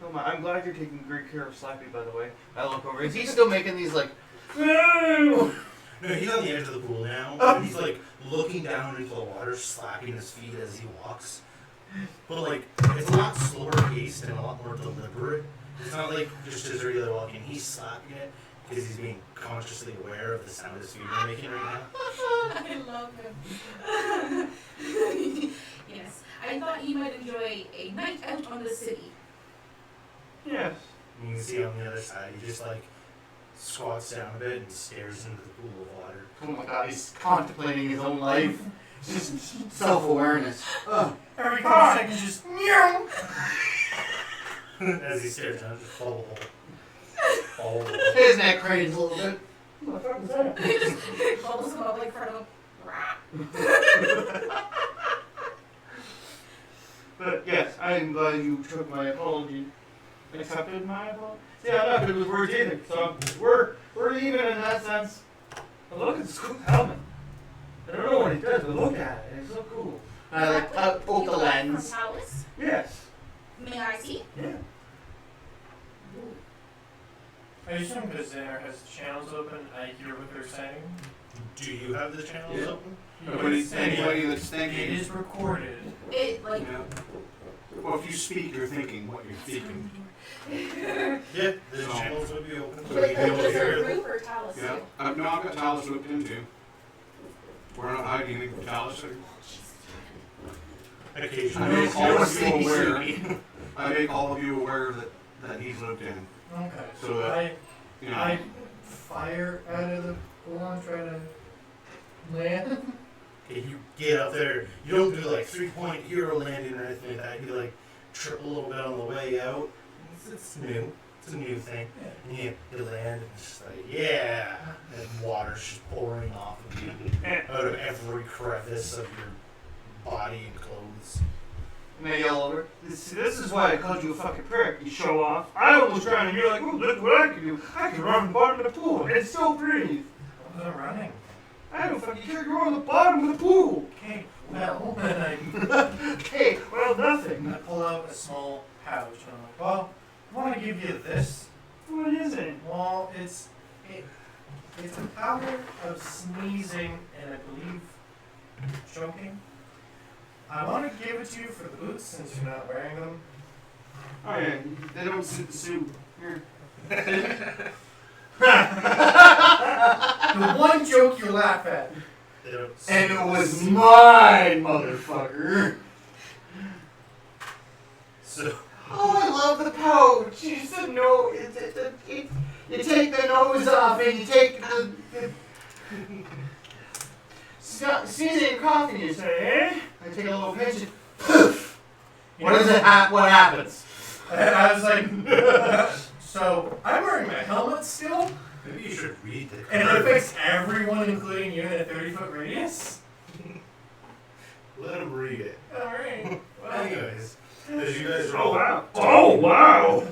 So I'm glad you're taking great care of Slappy, by the way. I look over. Is he still making these like? No! No, he's on the edge of the pool now, and he's like looking down into the water, slapping his feet as he walks. But like, it's a lot slower paced and a lot more deliberate. It's not like just his regular walking. He's slapping it because he's being consciously aware of the sound his feet are making right now. I love him. Yes, I thought you might enjoy a night out on the city. Yes. And you can see on the other side, he just like squats down a bit and stares into the pool of water. Oh my God, he's contemplating his own life. Just self-awareness. Every couple seconds, just meow. As he stares down, just fall hole. His neck cranes a little bit. What the fuck was that? He just bubbles him up like in front of him. But yes, I'm glad you took my apology. Accepted my apology? Yeah, I'm not good with words either. So we're even in that sense. But look at this cool helmet. I don't know what he does, but look at it. It's so cool. I like poke the lens. From Palace? Yes. May I see? Yeah. I assume because Zanner has channels open, I hear what they're saying. Do you have the channels Yeah. open? Anybody that's It thinking. is recorded. It like Yeah. Well, if you speak, you're thinking what you're thinking. Yeah, the channels would be open. So Wait, you'd be able to just hear a it. group or Talus Yeah. too? No, I've got Talus looked into. We're not hiding anything from Talus. I Occasionally. make all of you aware. Sleepy. I make all of you aware that he's looked in. Okay, So, so You know. I fire out of the pool and try to land. Okay, you get up there, you don't do like 3-point hero landing or anything like that. You like trip a little bit on the way out. It's new. It's a new thing. And you land and it's just like, yeah. And water's just pouring off of you out of every crevice of your body and clothes. And I yell over. This is why I called you a fucking prick, you show off. I almost drowned and you're like, oh, look what I can do. I can run on the bottom of the pool and still breathe. I wasn't running. I don't fucking care, you're on the bottom of the pool. Okay, well, and I Okay, well, nothing. pull out a small pouch and I'm like, well, I want to give you this. What is it? Well, it's a powder of sneezing and I believe choking. I want to give it to you for the boots since you're not wearing them. Oh yeah, they don't suit the suit. Here. The one joke you laugh at. They don't And it was mine, motherfucker. So, Oh, I love the pouch. You said no. You take the nose off and you take the sneeze in your coffee and you say, eh? I take a little pinch and poof! What happens? I was like, so I'm wearing my helmet still? Maybe you should read the And it card. affects everyone, including you, in a 30-foot radius? Let him read it. Alright. Well, Anyways, as you guys Oh roll, wow! Oh wow!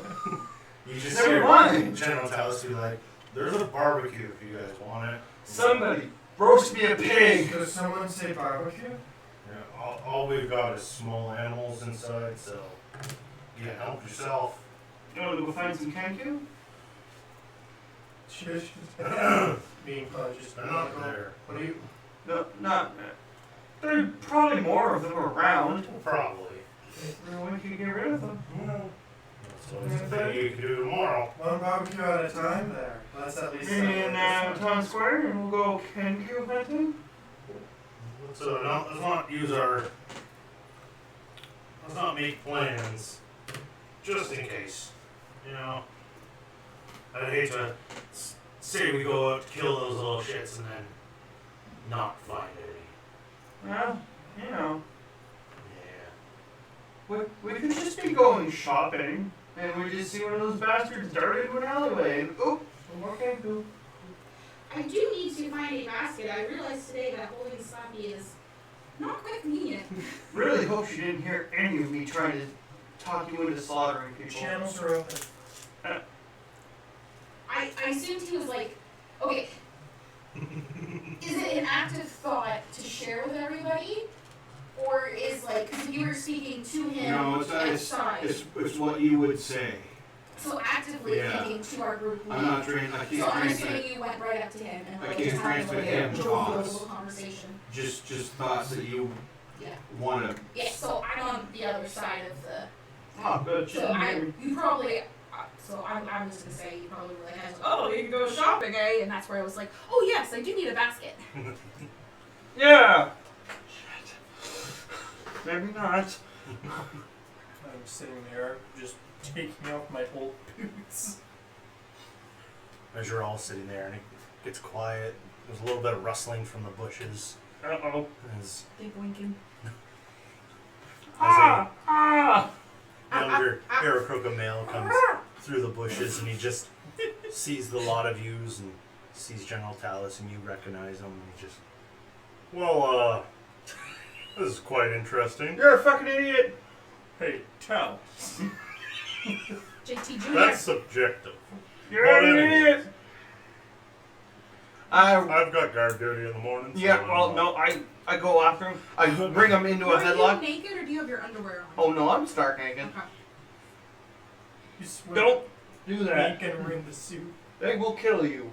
you just Never hear mind. General Talos be like, "There's a barbecue if you guys want it." Somebody. Roast me a pig! does someone say barbecue? Yeah, all we've got is small animals inside, so yeah, help yourself. You want to go find some kanku? Sure. Being cautious. They're not there. What do you... No, not. There are probably more of them around. Probably. Everyone could get rid of them. Well, so it's a thing you can do tomorrow. One barbecue at a time there. That's at least something. In Town Square, and we'll go kanku hunting. So let's not make plans just in case. You know, I'd hate to say we go out to kill those little shits and then not find any. Well, you know, Yeah. we could just be going shopping, and we just see one of those bastards dart into an alleyway, and oop, more kanku. I do need to find a basket. I realized today that holding Slappy is not quite convenient. Really hope she didn't hear any of me trying to talk you into slaughtering people. Channels are open. I assumed he was like, okay, is it an active thought to share with everybody? Or is like, because you were speaking to him No, it's not. outside. It's what you would say. So actively Yeah. thinking to our group. I'm not trained. I So can't I'm translate. assuming you went right up to him and I like can't just having translate like a him thoughts. little conversation. Just thoughts that you Yeah. want to. Yeah, so I'm on the other side of the. Oh, good. So you probably. So I'm just gonna say you probably were like, oh, you can go shopping, eh? And that's where I was like, oh yes, I do need a basket. Yeah. Maybe not. I'm sitting there just taking off my old boots. As you're all sitting there and it gets quiet, there's a little bit of rustling from the bushes. Uh-oh. As Big winking. Ah! Ah! younger Aarakocra male comes through the bushes and he just sees the lot of yous and sees General Talos and you recognize him and he just, well, this is quite interesting. You're a fucking idiot. Hey, tell. JT Jr. That's subjective. You're But an anyway. idiot. I've got guard duty in the morning. So Yeah, well, no, I go after him. I bring him into a Are you headlock. naked or do you have your underwear on? Oh no, I'm stark naked. Okay. You swear. Don't do that. Make and ring the suit. They will kill you.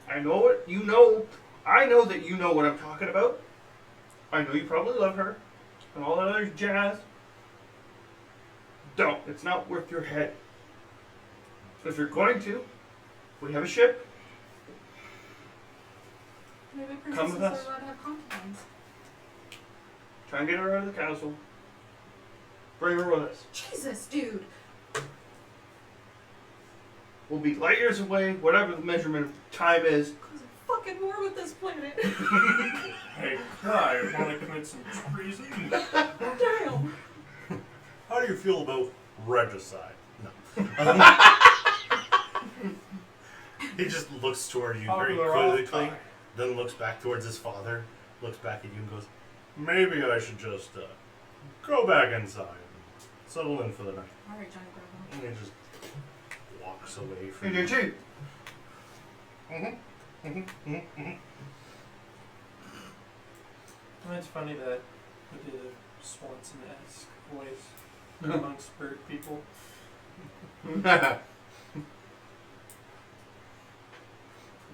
I know it. You know. I know that you know what I'm talking about. I know you probably love her. And all that other jazz. Don't. It's not worth your head. If you're going to, we have a ship. Maybe Come with princesses us. are allowed to have concubines. Try and get her out of the castle. Bring her with us. Jesus, dude. We'll be light years away, whatever the measurement of time is. Cause I'm fucking war with this planet. Hey, Clyde, want to commit some treason? Damn. How do you feel about regicide? No. He just looks toward you very Popular quickly, off-time. then looks back towards his father, looks back at you and goes, maybe I should just go back inside and settle in for the night. Alright, Johnny Bravo. And he just walks away from You you. do too. Well, it's funny that we did a Swanson-esque voice amongst bird people.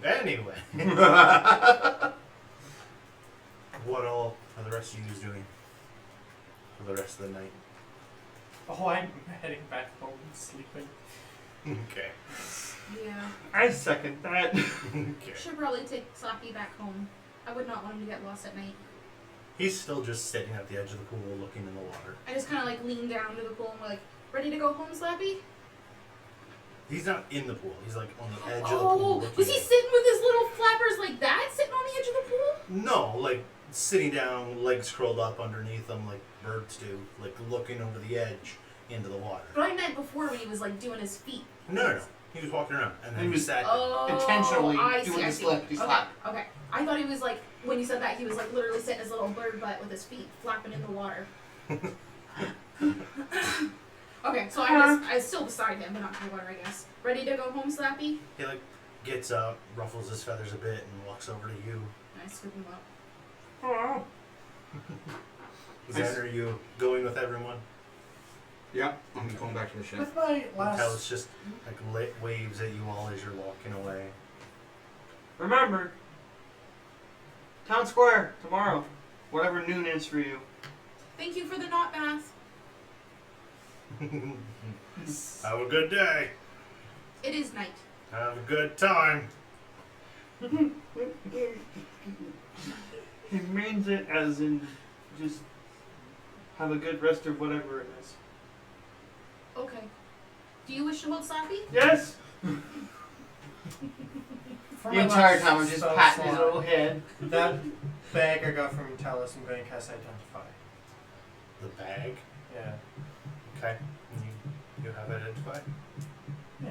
Anyway. What all are the rest of you doing for the rest of the night? Oh, I'm heading back home and sleeping. Okay. Yeah. I second that. Okay. Should probably take Slappy back home. I would not want him to get lost at night. He's still just sitting at the edge of the pool looking in the water. I just kind of like lean down to the pool and we're like, ready to go home, Slappy? He's not in the pool. He's like on the edge of the pool. Oh, looking was he at- sitting with his little flappers like that, sitting on the edge of the pool? No, like sitting down, legs curled up underneath him, like birds do, like looking over the edge into the water. But I meant before when he was like doing his feet. No. He was walking around, and then He he was- sat. Oh, Intentionally I doing see, I the see. slippy slap. Okay. I thought he was like, when you said that, he was like literally sitting his little bird butt with his feet flapping in the water. Okay, so I'm still beside him, but not in the water, I guess. Ready to go home, Slappy? He like gets up, ruffles his feathers a bit, and walks over to you. I scoop him up. Oh. Zanner, are you going with everyone? Yeah, I'm going back to the ship. With my Until last... it's just like lit waves at you all as you're walking away. Remember, town square tomorrow, whatever noon is for you. Thank you for the knot bath. Have a good day. It is night. Have a good time. He means it as in just have a good rest of whatever it is. Okay. Do you wish to hold Slappy? Yes? For The my entire last time I'm just spell patting his slot, little head. That bag I got from Talos, I'm going to cast Identify. The bag. Yeah. Okay. You have identified. Yeah.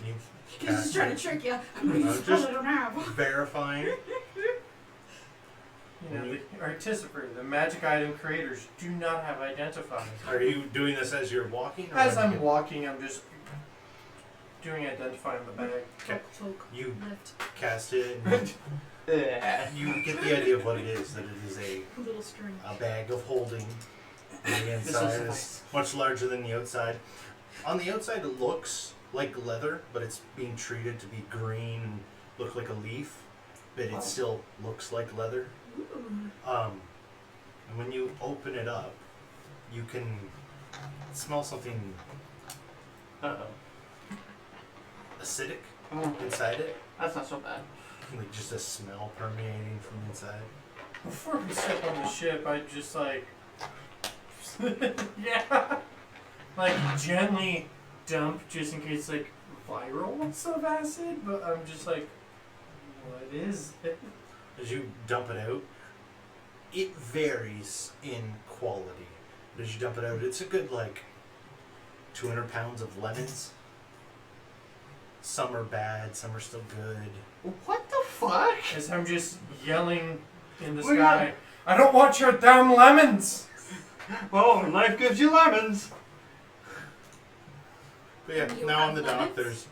You He's just trying to trick you. I'm going to use a spell I don't have. verifying. You know, the Artificer, the magic item creators, do not have identifiers. Are you doing this as you're walking? Or As when I'm you walking, I'm just doing Identify in the bag. Okay. Choke. You Lift. cast it, and you get the idea of what it is. That it is A little string. a bag of holding. And the inside is much larger than the outside. On the outside, it looks like leather, but it's being treated to be green and look like a leaf. But it still looks like leather. And when you open it up, you can smell something Uh-oh. acidic Oh, inside it. that's not so bad. Like just a smell permeating from inside. Before we step on the ship, I just like... yeah! Like, gently dump just in case, like, viral of acid, but I'm just like, what is it? As you dump it out, it varies in quality. As you dump it out, it's a good like 200 pounds of lemons. Some are bad, some are still good. What the fuck? As I'm just yelling in the We're sky, I don't want your damn lemons! Well, when life gives you lemons. But yeah, Do you now have on the dock lemons? there's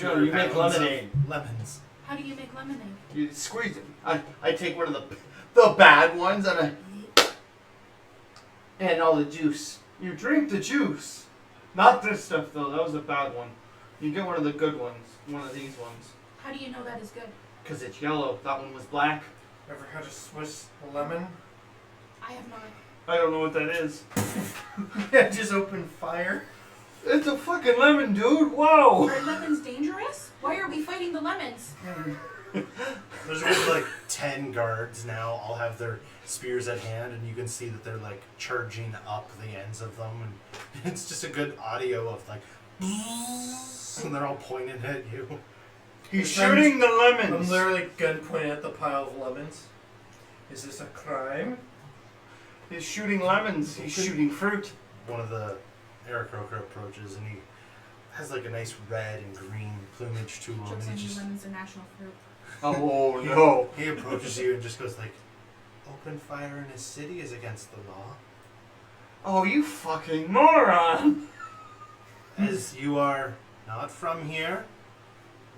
No, 200 you make pounds lemonade. of lemons. How do you make lemonade? You squeeze it. I take one of the bad ones and all the juice. You drink the juice. Not this stuff though, that was a bad one. You get one of the good ones. One of these ones. How do you know that is good? Because it's yellow. That one was black. Ever had a Swiss lemon? I have not. I don't know what that is. Yeah, just open fire. It's a fucking lemon, dude. Whoa! Are lemons dangerous? Why are we fighting the lemons? There's a good like 10 guards now, all have their spears at hand, and you can see that they're like charging up the ends of them, and it's just a good audio of like, and they're all pointing at you. He's shooting the I'm lemons. literally gun pointing at the pile of lemons. Is this a crime? He's shooting lemons. He's shooting fruit. One of the Eric Roker approaches, and he has like a nice red and green plumage to him, Jokes and on he you, just lemons are national fruit. Oh no. he approaches you and just goes like, open fire in a city is against the law. Oh, you fucking moron. As you are not from here,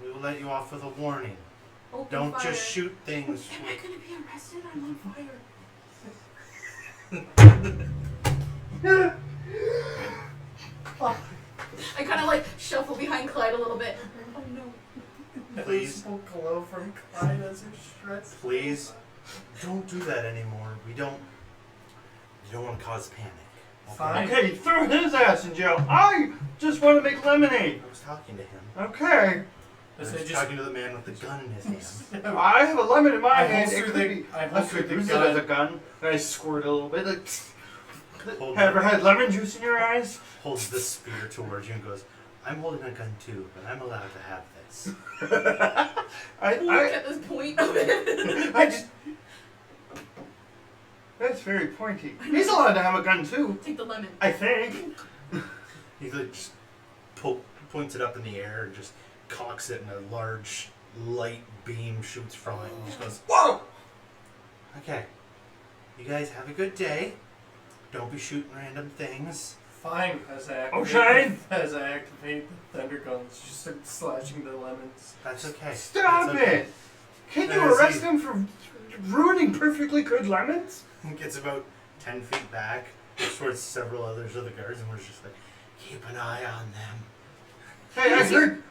we will let you off with a warning. Open Don't fire. just shoot things. Am I gonna be arrested? I'm on fire. I kind of like shuffle behind Clyde a little bit. Oh no. Please. Will glow from Clyde as her stress. Please, don't do that anymore. You don't want to cause panic. Okay? Fine. Okay, throw his ass in jail. I just want to make lemonade. I was talking to him. Okay. I was So just talking to the man with the gun in his hand. I have a lemon in my I hand. holster It could the- be. I I holster could the use it gun. as a gun. And I squirt a little bit. Like, Hold ever it. had lemon juice in your eyes? Holds the spear towards you and goes, I'm holding a gun too, but I'm allowed to have this. Look at this point of it. I just. That's very pointy. He's allowed to have a gun too. Take the lemon. I think. He like just points it up in the air and just cocks it, and a large light beam shoots from it, and just goes, Whoa! "Okay, you guys have a good day. Don't be shooting random things." Fine, as I activate the thunder guns, just start slashing the lemons. That's okay. Stop That's okay. it! Can you As arrest he- him for ruining perfectly good lemons? He gets about 10 feet back towards several others of the guards, and we're just like, "Keep an eye on them." Hey, I heard.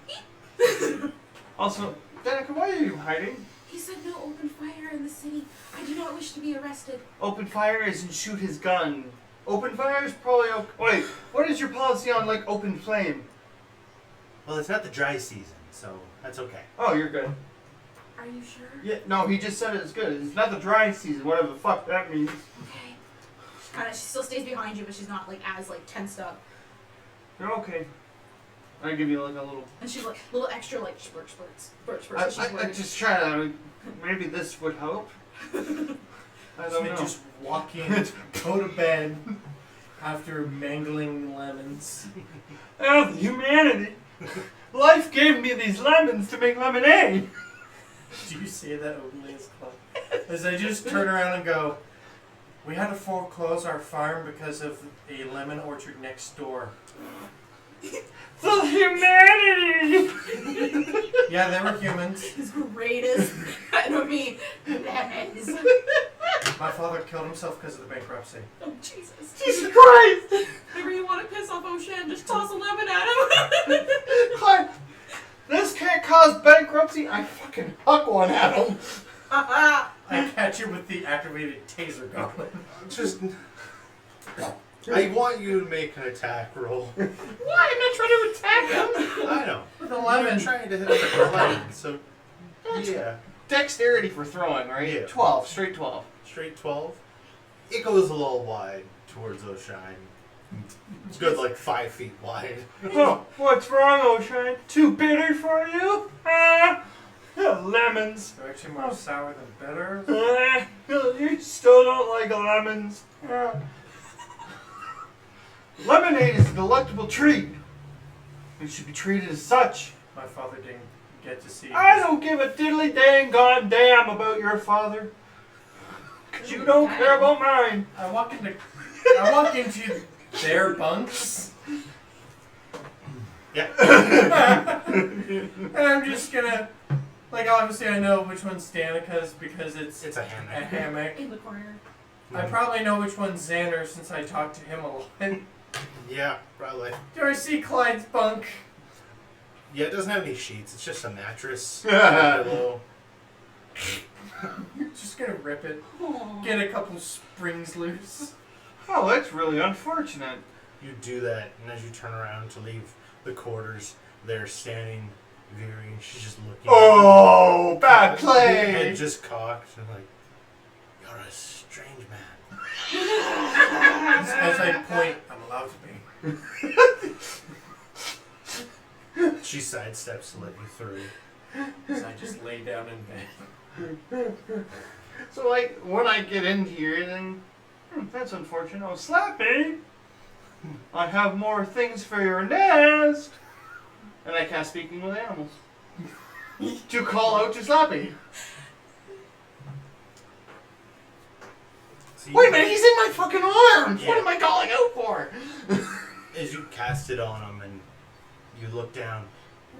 Also, Danica, why are you hiding? He said no open fire in the city. I do not wish to be arrested. Open fire isn't shoot his gun. Open fire is probably okay. Wait, what is your policy on like open flame? Well, it's not the dry season, so that's okay. Oh, you're good. Are you sure? Yeah, no, he just said it's good. It's not the dry season, whatever the fuck that means. Okay. She still stays behind you, but she's not like as like tensed up. You're okay. I give you like a little. And she's like little extra like spurts. I She's worried. just try to. Maybe this would help. I don't know. Just walk in, go to bed after mangling lemons. Oh, humanity! Life gave me these lemons to make lemonade. Do you say that openly as Clyde? As I just turn around and go, we had to foreclose our farm because of a lemon orchard next door. The humanity! Yeah, they were humans. His greatest enemy, lemons. My father killed himself because of the bankruptcy. Oh Jesus! Jesus Christ! Whenever you want to piss off O'Shan, just toss a lemon at him. Clyde, this can't cause bankruptcy. I fucking huck one at him. I catch it with the activated taser gun. Just, I want you to make an attack roll. Why? I'm not trying to attack him. I know. With a I'm lemon. trying to hit him with a lemon, so yeah. Dexterity for throwing, right? Yeah. 12, straight 12. Straight 12. It goes a little wide towards O'Shine. It's good, like 5 feet wide. Oh, what's wrong, O'Shine? Too bitter for you? Lemons. They're actually more sour than bitter. You still don't like lemons. Lemonade is a delectable treat. It should be treated as such. My father didn't get to see. I don't give a diddly dang goddamn about your father. Cause you don't care about mine. I walk into their bunks. Yeah. And I'm just gonna, like, obviously I know which one's Danica's because it's It's a a hammock. hammock. In the corner. I probably know which one's Zanner since I talked to him a lot. Yeah, probably. Do I see Clyde's bunk? Yeah, it doesn't have any sheets. It's just a mattress, a pillow. Just gonna rip it. Aww. Get a couple springs loose. Oh, that's really unfortunate. You do that, and as you turn around to leave the quarters, they're standing Veery, and she's just looking. Oh, bad Head play. just cocked, and like, you're a strange man. As I point, I'm allowed to be. She sidesteps to let you through. As I just lay down in bed. So, like, when I get in here, then that's unfortunate. Oh, Slappy! I have more things for your nest. And I cast Speaking with Animals to call out to Slappy. So Wait a minute, he's in my fucking arms. Yeah. What am I calling out for? As you cast it on him and you look down,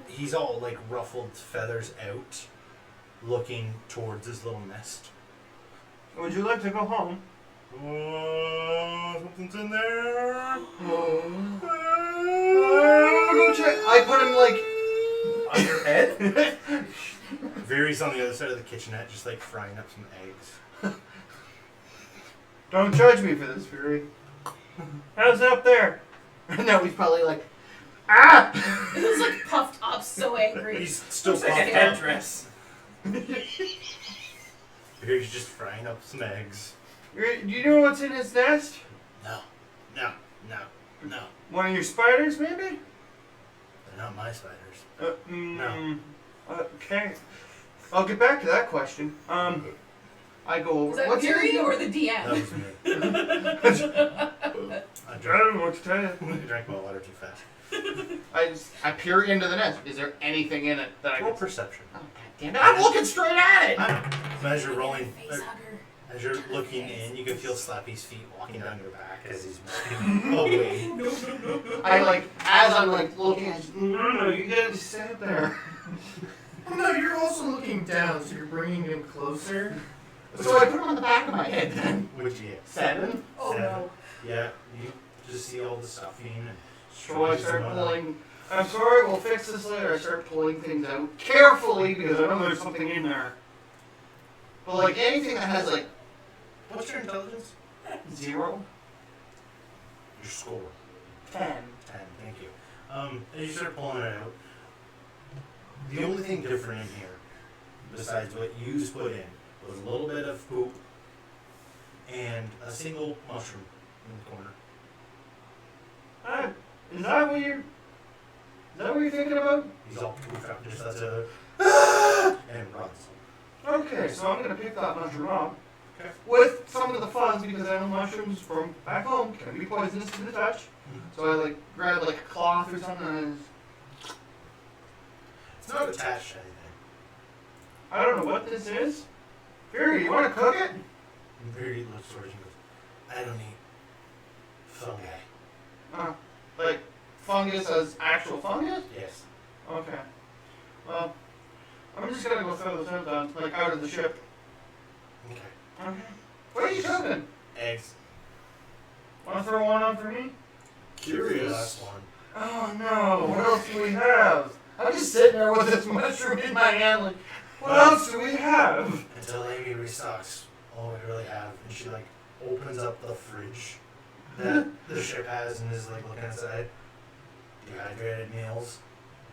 he's all like ruffled feathers out, looking towards his little nest. Would you like to go home? Something's in there. Go check. I put him like On your head? Veery's on the other side of the kitchenette, just like frying up some eggs. Don't judge me for this, Fury. How's it up there? No, he's probably like, ah! He was like puffed up, so angry. He's still Looks like a puffed up. headdress. Veery's just frying up some eggs. Do you know what's in his nest? No. One of your spiders, maybe? Not my spiders. No. Okay. I'll get back to that question. I go over. Is that What's your Fury name? or the DM? That was me. I I drank, don't know what to tell you. I drank my water too fast. I peer into the nest. Is there anything in it that I Roll can... perception. Oh, damn it. I'm looking straight at it! As you're rolling, Facehugger. as you're looking in, you can feel Slappy's feet walking down your back as he's moving away. I like, as I'm like looking at No, you gotta stand there. No, you're also looking down, so you're bringing him closer. So I put him on the back of my head then. Which you 7. Oh Seven. no. Yeah, you just see all the stuffing and So I start pulling. I'm sorry, we'll fix this later. I start pulling things out carefully because I know there's something in there. But like anything that has like What's your intelligence? 0, Your score. 10. 10, thank you. As you start pulling it out, the only thing different in here, besides what you just put in, was a little bit of poop and a single mushroom in the corner. Is that what you're thinking about? He's all poofed out, just that's a and runs. Okay, so I'm gonna pick that mushroom up. Okay. With some of the funds because I know mushrooms from back home can be poisonous to the touch. So I like grab like a cloth or something and It's not attached to anything. I don't know what this is. Fury, you wanna cook it? And Verity looks towards you and goes, I don't eat fungi. Like fungus as actual fungus? Yes. Okay. Well, I'm just gonna go throw this out on, like out of the ship. Okay. Okay. What are you cooking? Eggs. Wanna throw one on for me? The Curious. last one. Oh no, what else do we have? I'm just sitting there with this mushroom in my hand like, what else do we have? Until Amy restocks all we really have, and she like opens up the fridge that the ship has and is like looking inside. Dehydrated meals.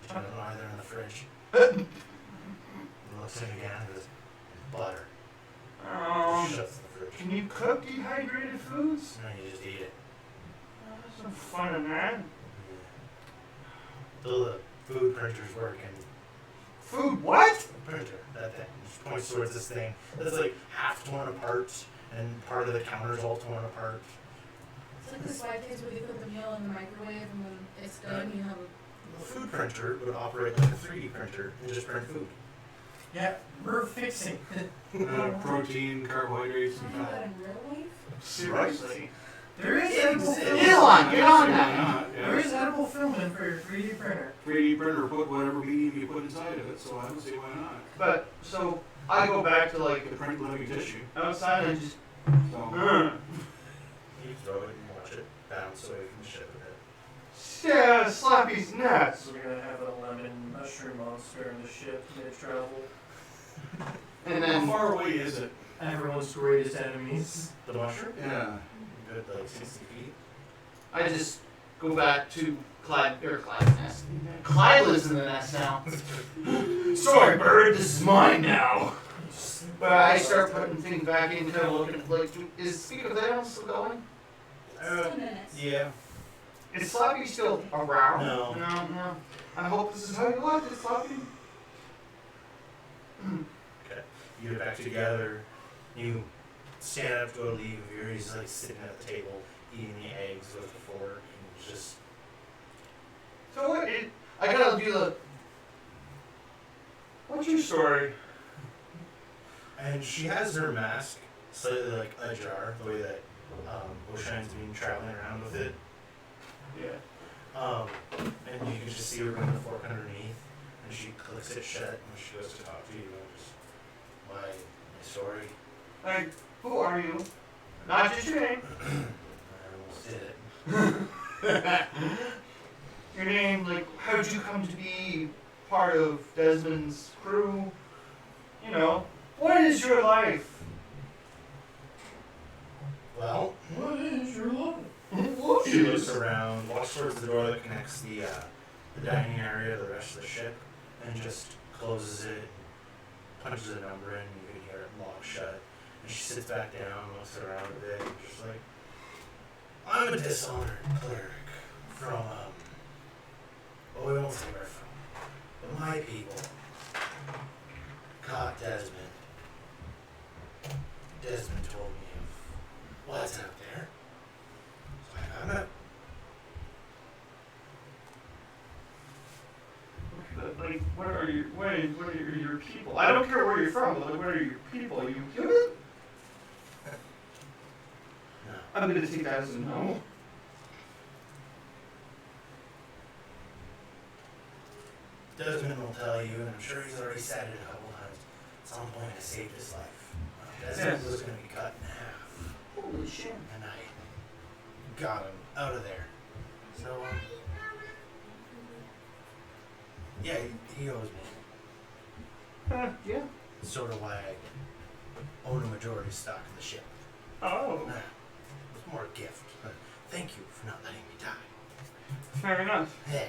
Which I don't know why they're in the fridge. And looks in again and goes, butter. Shuts the fridge. Can you cook dehydrated foods? And then you just eat it. That's some fun in that. Till the food printer's working. Food what? Printer, that thing. Just points towards this thing that's like half torn apart and part of the counter's all torn apart. It's like the slide case where you put the meal in the microwave and when it's done you have a... The food printer would operate like a 3D printer and just print food. Yeah, we're fixing it. Protein, carbohydrates, Can and I do that fat. in real life? Seriously. There is edible Elon, filament. get on Why that. not? There Yeah. is edible filament for your 3D printer. 3D printer, put whatever medium you put inside of it, so I don't see why not. But, so, I go back to like To print living tissue. outside and just, So, You throw it and watch it bounce away from the ship a bit. yeah, Slappy's nuts. So we're gonna have a lemon mushroom monster in the ship mid-travel. And how then far away is it? Everyone's greatest enemies. The mushroom? Yeah. Good, like 60 feet. I just go back to Clyde's nest. Clyde lives in the nest now. Sorry, bird, this is mine now. But I start putting things back in, kind of looking like, is Speak of the Animals still going? Still minutes. Yeah. Is Slappy still around? No. No. I hope this is how you like it, Slappy. Okay. You get back together. You stand up to go leave. Yuri's like sitting at the table eating the eggs with the fork. And it's just. So what? I gotta do the. What's your story? And she has her mask slightly like ajar, the way that Oissin's been traveling around with it. Yeah. And you can just see her bring the fork underneath, and she clicks it shut when she goes to talk to you. And just, my story. Like, who are you? Not just your name. I almost did it. Your name, like, how'd you come to be part of Desmond's crew? You know, what is your life? Well, What is your life? she looks around, walks towards the door that connects the dining area to the rest of the ship, and just closes it, punches a number in, and you can hear it lock shut. And she sits back down, looks around a bit, and just like, I'm a dishonored cleric from, well, we won't say where my people caught Desmond. Desmond told me of what's out there. So I found out. But, like, what are your people? I don't care where you're from, but like, what are your people? Are you human? No. I'm gonna take that as a no. Desmond will tell you, and I'm sure he's already said it a couple times, at some point I saved his life. Desmond was going to be cut in half. Holy shit. And I got him out of there. So, yeah, he owes me. Yeah. Sort of why I own a majority stock in the ship. Oh. Nah, it was more a gift, but thank you for not letting me die. Fair enough. Yeah.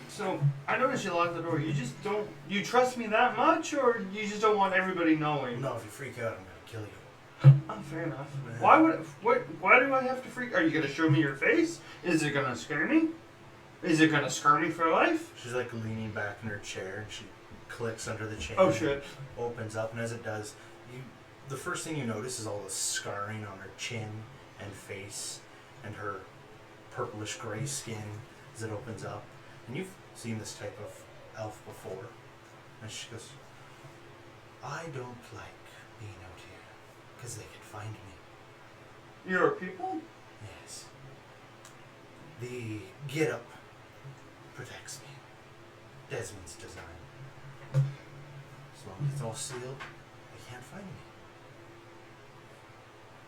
So I noticed you locked the door. You just don't. You trust me that much, or you just don't want everybody knowing? No, if you freak out, I'm going to kill you. Oh, fair enough. Yeah. Why do I have to freak? Are you gonna show me your face? Is it gonna scare me? Is it gonna scar me for life? She's like leaning back in her chair, and she clicks under the chain. Oh shit. Opens up, and as it does, the first thing you notice is all the scarring on her chin and face, and her purplish gray skin as it opens up. And you've seen this type of elf before. And she goes, I don't like being out here, because they can find me. Your people? Yes. The get-up protects me. Desmond's design. As long as it's all sealed, they can't find me.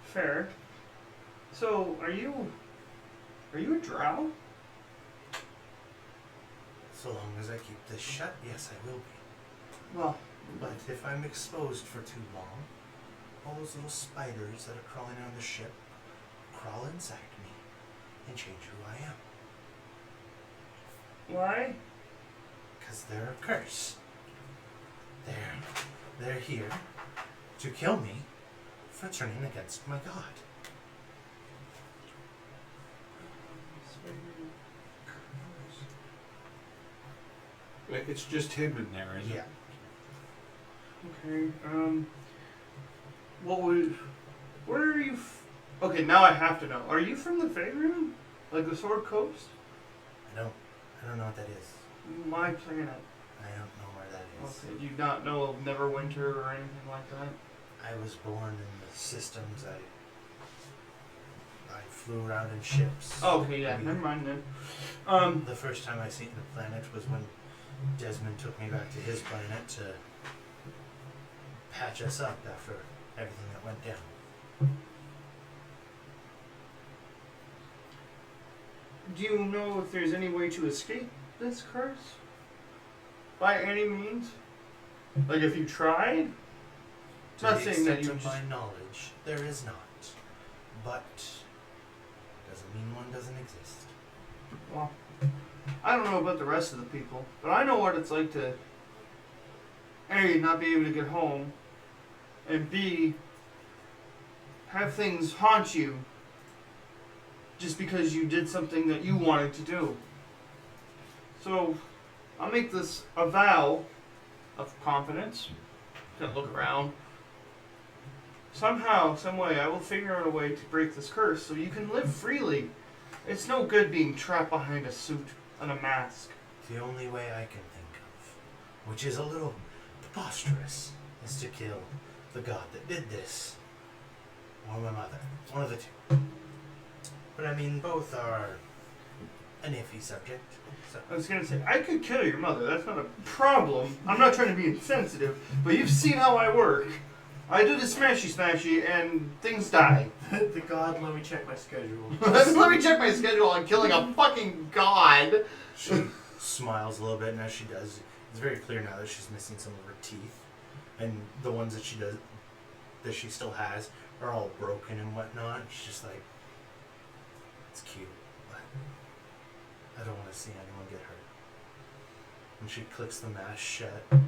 Fair. So, are you a drow? So long as I keep this shut, yes, I will be. Well, But if I'm exposed for too long, all those little spiders that are crawling on the ship crawl inside me and change who I am. why? Because they're a curse. They're here to kill me for turning against my god. It's just him in there, isn't Yeah. Okay. Where are you? Okay, now I have to know. Are you from the Fargrimm? Like the Sword Coast? I don't know what that is. My planet. I don't know where that is. Okay. Do you not know of Neverwinter or anything like that? I was born in the systems. I flew around in ships. Oh, okay, yeah. Never mind then. The first time I seen the planet was when Desmond took me back to his planet to patch us up after everything that went down. Do you know if there's any way to escape this curse? By any means? Like if you tried? To Not the saying that extent you of just... my knowledge, there is not. But doesn't mean one doesn't exist. Well, I don't know about the rest of the people, but I know what it's like to A, not be able to get home, and B, have things haunt you just because you did something that you wanted to do. So, I'll make this a vow of confidence. Gonna look around. Somehow, some way, I will figure out a way to break this curse so you can live freely. It's no good being trapped behind a suit and a mask. The only way I can think of, which is a little preposterous, is to kill the god that did this, or my mother. One of the two. But I mean, both are an iffy subject. So. I was gonna say, I could kill your mother, that's not a problem. I'm not trying to be insensitive, but you've seen how I work. I do the smashy and things die. The god, let me check my schedule. Let me check my schedule on killing a fucking god. She smiles a little bit, and as she does, it's very clear now that she's missing some of her teeth, and the ones that she still has, are all broken and whatnot. She's just like, it's cute, but I don't want to see anyone get hurt. And she clicks the mask shut, and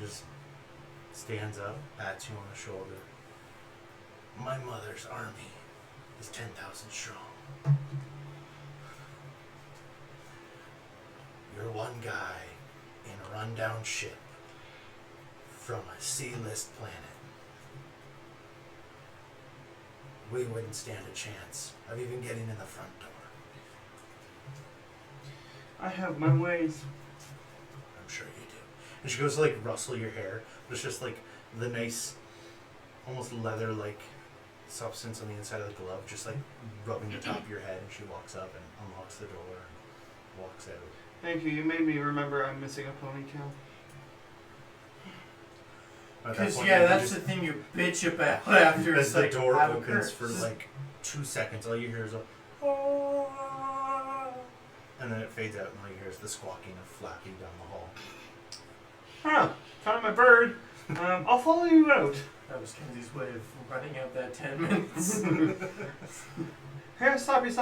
just stands up, pats you on the shoulder. My mother's army is 10,000 strong. You're rundown ship from a sea-list planet, we wouldn't stand a chance of even getting in the front door. I have my ways. I'm sure you do. And she goes to like rustle your hair, but it's just like the nice, almost leather-like substance on the inside of the glove, just like rubbing the top of your head, and she walks up and unlocks the door and walks out. Thank you. You made me remember I'm missing a ponytail. At that Because point, yeah, you that's just- the thing you bitch about after as it's the like door have opens occurred. for like 2 seconds, all you hear is a and then it fades out, and all you hear is the squawking of Flappy down the hall. Huh. Found my bird. I'll follow you out. That was Kenzie's way of running out that 10 minutes. Here, stop you.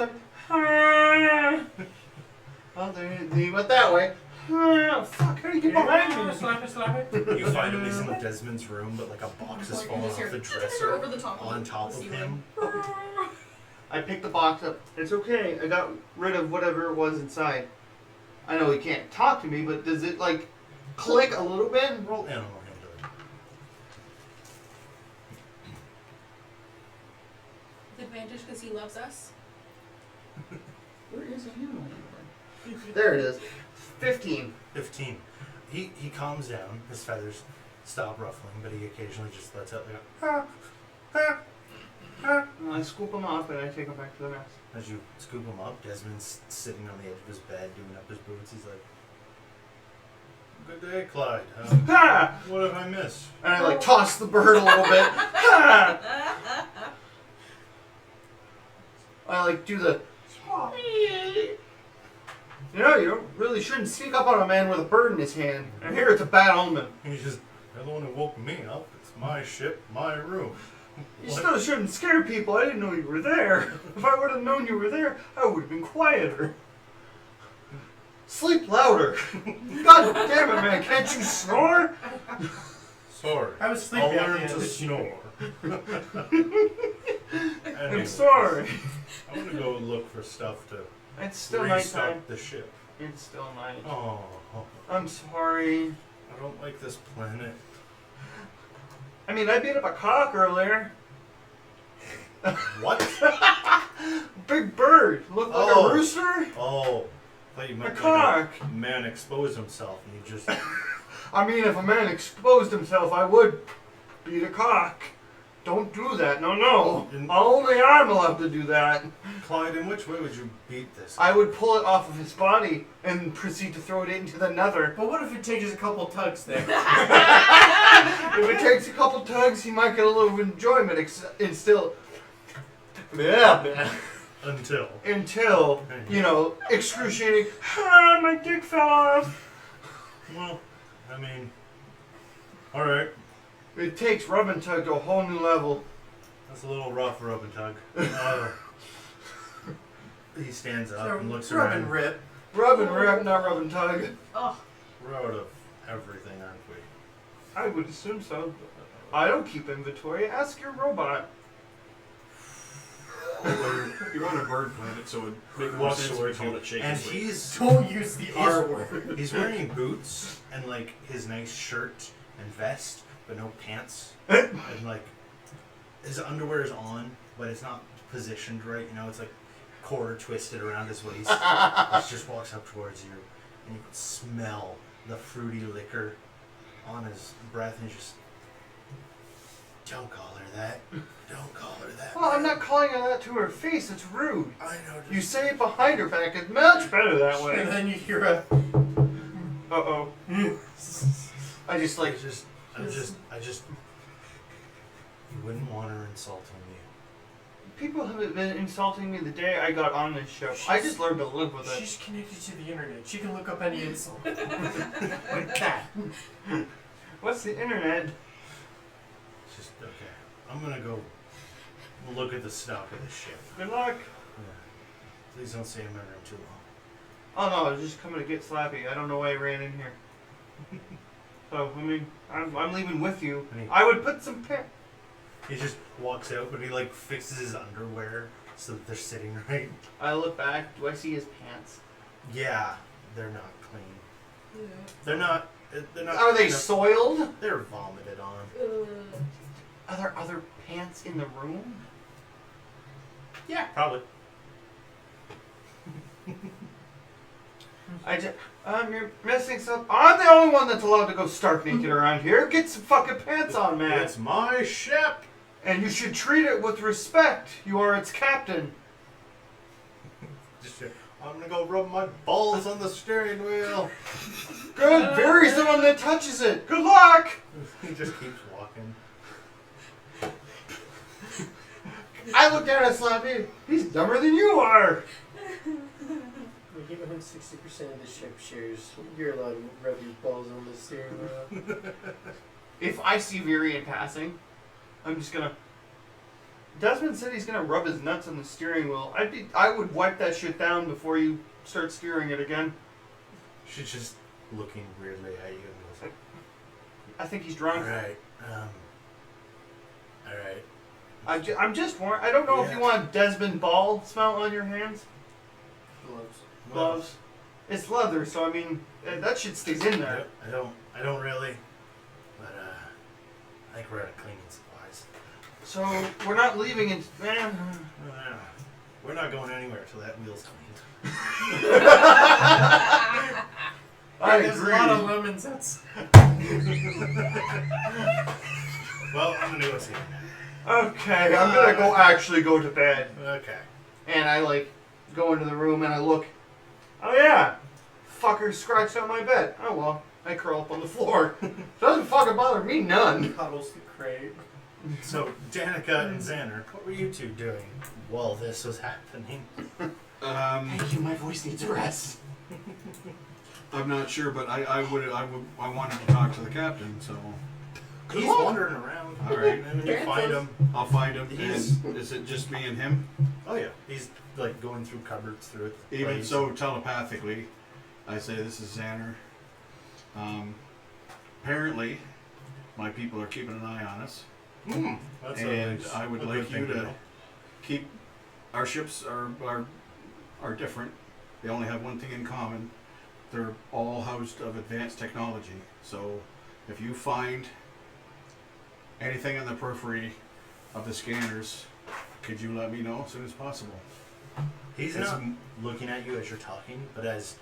Ah. Well, then you went that way. Ah, fuck, how do you get behind me? Slap it. You find him, he's in Desmond's room, but like a box is falling off the dresser over the top on top of him. I picked the box up. It's okay. I got rid of whatever it was inside. I know he can't talk to me, but does it like click a little bit? Roll animal handling. With advantage because he loves us. Where is it? There it is. 15. 15. He calms down. His feathers stop ruffling, but he occasionally just lets out like a And I scoop him up and I take him back to the nest. As you scoop him up, Desmond's sitting on the edge of his bed doing up his boots. He's like, "Good day, Clyde. Ha! What have I missed?" And I like toss the bird a little bit. Ha! I like do the. You know, you really shouldn't sneak up on a man with a bird in his hand. I hear it's a bad omen. And he's just, "You're the one who woke me up. It's my ship, my room." You What? still shouldn't scare people. I didn't know you were there. If I would have known you were there, I would have been quieter. Sleep louder. God damn it, man. Can't you snore? Sorry. I was sleepy I'll at the learn end to of the snore. I'm Anyways, sorry. I'm gonna go look for stuff to It's still restock nighttime. the ship. It's still night. Oh, I'm sorry. I don't like this planet. I mean, I beat up a cock earlier. What? Big bird. Looked like Oh. a rooster. Oh, I thought you meant A like cock. a man exposed himself and he just. I mean, if a man exposed himself, I would beat a cock. Don't do that. No. Didn't- Only I'm allowed to do that. Clyde, in which way would you beat this? I would pull it off of his body and proceed to throw it into the nether. But what if it takes a couple tugs there? If it takes a couple tugs, he might get a little enjoyment and still. Yeah, man. Until. You know, excruciating. Ah, my dick fell off. Well, I mean. Alright. It takes rub and tug to a whole new level. That's a little rough, rub and tug. He stands up and looks Rub around. and rip. Rub and rip, not rub and tug. Oh, We're out of everything, aren't we? I would assume so. I don't keep inventory. Ask your robot. You're on a bird planet, so it'd make more Walks sense if you towards called you. it shake And and sleep. he's Don't use the R word. he's wearing boots and like his nice shirt and vest, but no pants. And like his underwear is on, but it's not positioned right. You know, it's like quarter twisted around his waist. He just walks up towards you, and you can smell the fruity liquor on his breath, and you just don't call her that. Don't call her that. Well, I'm not calling her that to her face. It's rude. I know. You say it behind her back. It's much better that And way. then you hear a. Uh-oh. I just like... I just. You wouldn't want her insulting you. People have been insulting me the day I got on this show. I just learned to live with it. She's connected to the internet. She can look up any insult. Like that. What's the internet? Just okay. I'm gonna go look at the stock of the ship. Good luck. Yeah. Please don't stay in my room too long. Oh no, I was just coming to get Slappy. I don't know why I ran in here. So, I mean, I'm leaving with you. I would put some pants. He just walks out, but he like fixes his underwear so that they're sitting right. I look back. Do I see his pants? Yeah, they're not clean. They're not. They're not. Are they you know, soiled? They're vomited on. Are there other pants in the room? Yeah, probably. You're missing some. I'm the only one that's allowed to go stark naked around here. Get some fucking pants on, man. It's my ship. And you should treat it with respect. You are its captain. I'm gonna go rub my balls on the steering wheel. Good. Barry's the one that touches it. Good luck. He just keeps walking. I look down at Slappy. He's dumber than you are. We give him 60% of the ship shares. You're allowed to rub your balls on the steering wheel. If I see Viri in passing, I'm just gonna. Desmond said he's gonna rub his nuts on the steering wheel. I would wipe that shit down before you start steering it again. She's just looking weirdly at you and goes, I think he's drunk. alright, alright. I'm just worried. I don't know if you want Desmond Ball smell on your hands. Gloves. It's leather, so I mean that shit stays in there. I don't really, but I think we're out of cleaning supplies. So we're not leaving it. We're not going anywhere till that wheel's cleaned. I There's agree. a lot of lemons. That's. Well, I'm gonna go see him. Okay, I'm gonna actually go to bed. Okay. And I go into the room and I look. Oh yeah, fucker scratched on my bed. Oh well, I curl up on the floor. Doesn't fucking bother me none. Cuddles the crate. So, Danica and Zanner, what were you two doing while this was happening? Thank you, my voice needs rest. I'm not sure, but I wanted to talk to the captain, so He's wandering around. all right. And when you find him, I'll find him. He's- And is it just me and him? oh yeah, he's going through cupboards through it. Even so, telepathically, I say, this is Zanner. Apparently, my people are keeping an eye on us, That's and a I would good like you thing to know. keep. Our ships are different. They only have one thing in common. They're all housed of advanced technology. So, if you find anything on the periphery of the scanners, could you let me know as soon as possible? He's It's not looking at you as you're talking, but as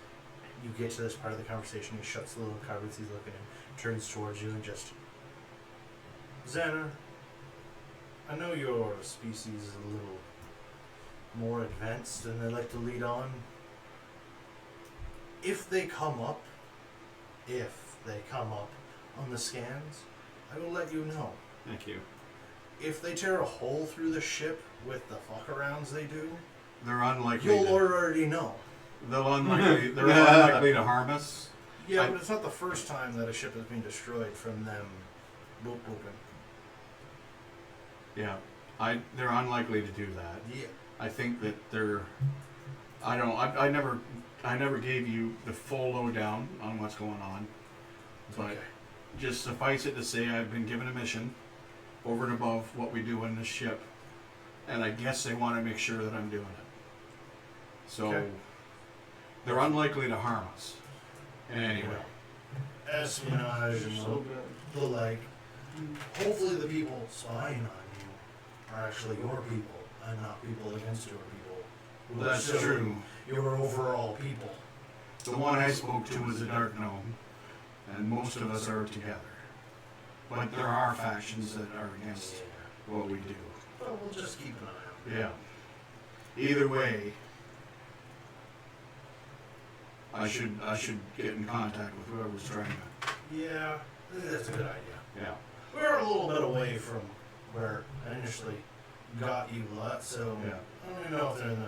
you get to this part of the conversation, he shuts the little cupboards he's looking in, turns towards you and just... Zanner, I know your species is a little more advanced and they like to lead on. If they come up on the scans, I will let you know. Thank you. If they tear a hole through the ship with the fuck-arounds they do, They're unlikely. you'll to, already know. they're unlikely to harm us. Yeah, but it's not the first time that a ship has been destroyed from them boop booping. Yeah, they're unlikely to do that. Yeah. I think that they're. I never gave you the full lowdown on what's going on, but Okay. just suffice it to say I've been given a mission over and above what we do in this ship, and I guess they want to make sure that I'm doing it. So Okay. they're unlikely to harm us. Anyway, Espionage and the like. Hopefully the people spying on you are actually your people and not people against your people. Who that's are still true. Your overall people. The one I spoke to was a dark gnome, and most of us are together. But there are factions that are against what we do. Well, we'll just keep an eye on Yeah. Either way, I should get in contact with whoever's trying to. it. Yeah, I think that's a good idea. Yeah. We're a little bit away from where I initially got you lot, so Yeah. I don't even know if they're in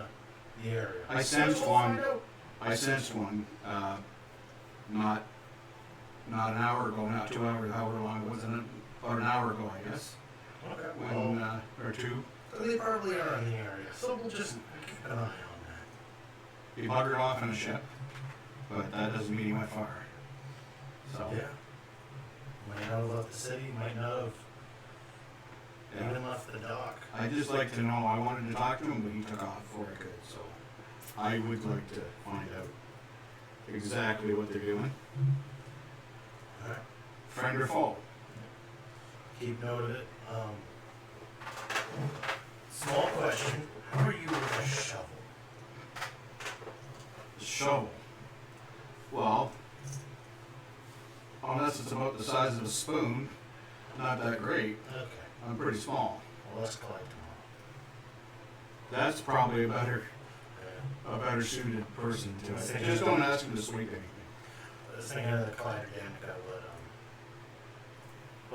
the area. I sensed We'll one. find out. I sensed one. Not an hour ago, not 2 hours. However long it was, about an hour ago, I guess. Okay. When or two. They probably are in the area, so we'll just keep an eye on that. He buggered off in a ship, but that doesn't mean he went far. So Yeah. Might not have left the city, might not have yeah. even left the dock. I'd just like to know. I wanted to talk to him, but he took off before I could. So I would like to find out. exactly what they're doing. Alright. Friend or foe? Keep note of it. Small question. How are you with a shovel? The shovel. Well, unless it's about the size of a spoon, not that great. Okay. I'm pretty small. Well, let's Clyde That's probably a better tomorrow. suited person to it. Okay. Just don't ask him to sweep anything. I was thinking of the Clyde or Danica, but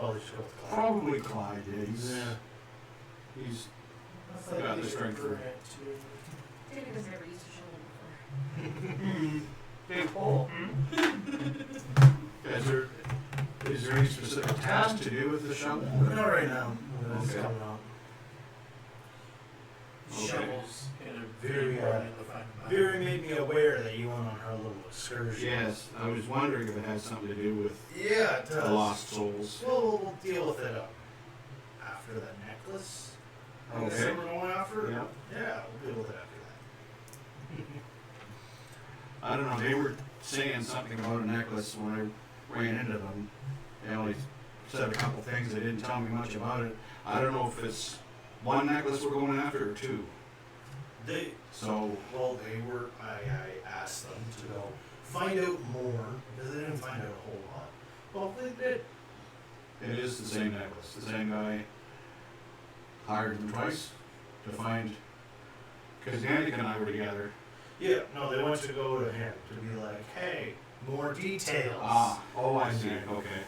well, let's just go with Clyde. Probably Clyde. Yeah, he's I got thought the you strength were for it. it too. Danica's never used a shovel before. Big hole. Is there any specific task to do with the shovel? Not right now. It's Okay. coming up. Okay. Shovels in a Very, Vera made me aware that you went on her little excursion. Yes, I was wondering if it had something to do with Yeah, it does. the lost souls. We'll deal with it after that necklace. I guess Okay. that we're going after? Yeah. Yeah, we'll deal with it after that. I don't know. They were saying something about a necklace when I ran into them. They only said a couple things. They didn't tell me much about it. I don't know if it's one necklace we're going after or two. So, well, I asked them to go find out more because they didn't find out a whole lot. Well, they did. It is the same necklace. The same guy hired them twice to find. Because Danica and I were together. Yeah, no, they went to go to him to be like, hey, more details. Oh, I see. Okay.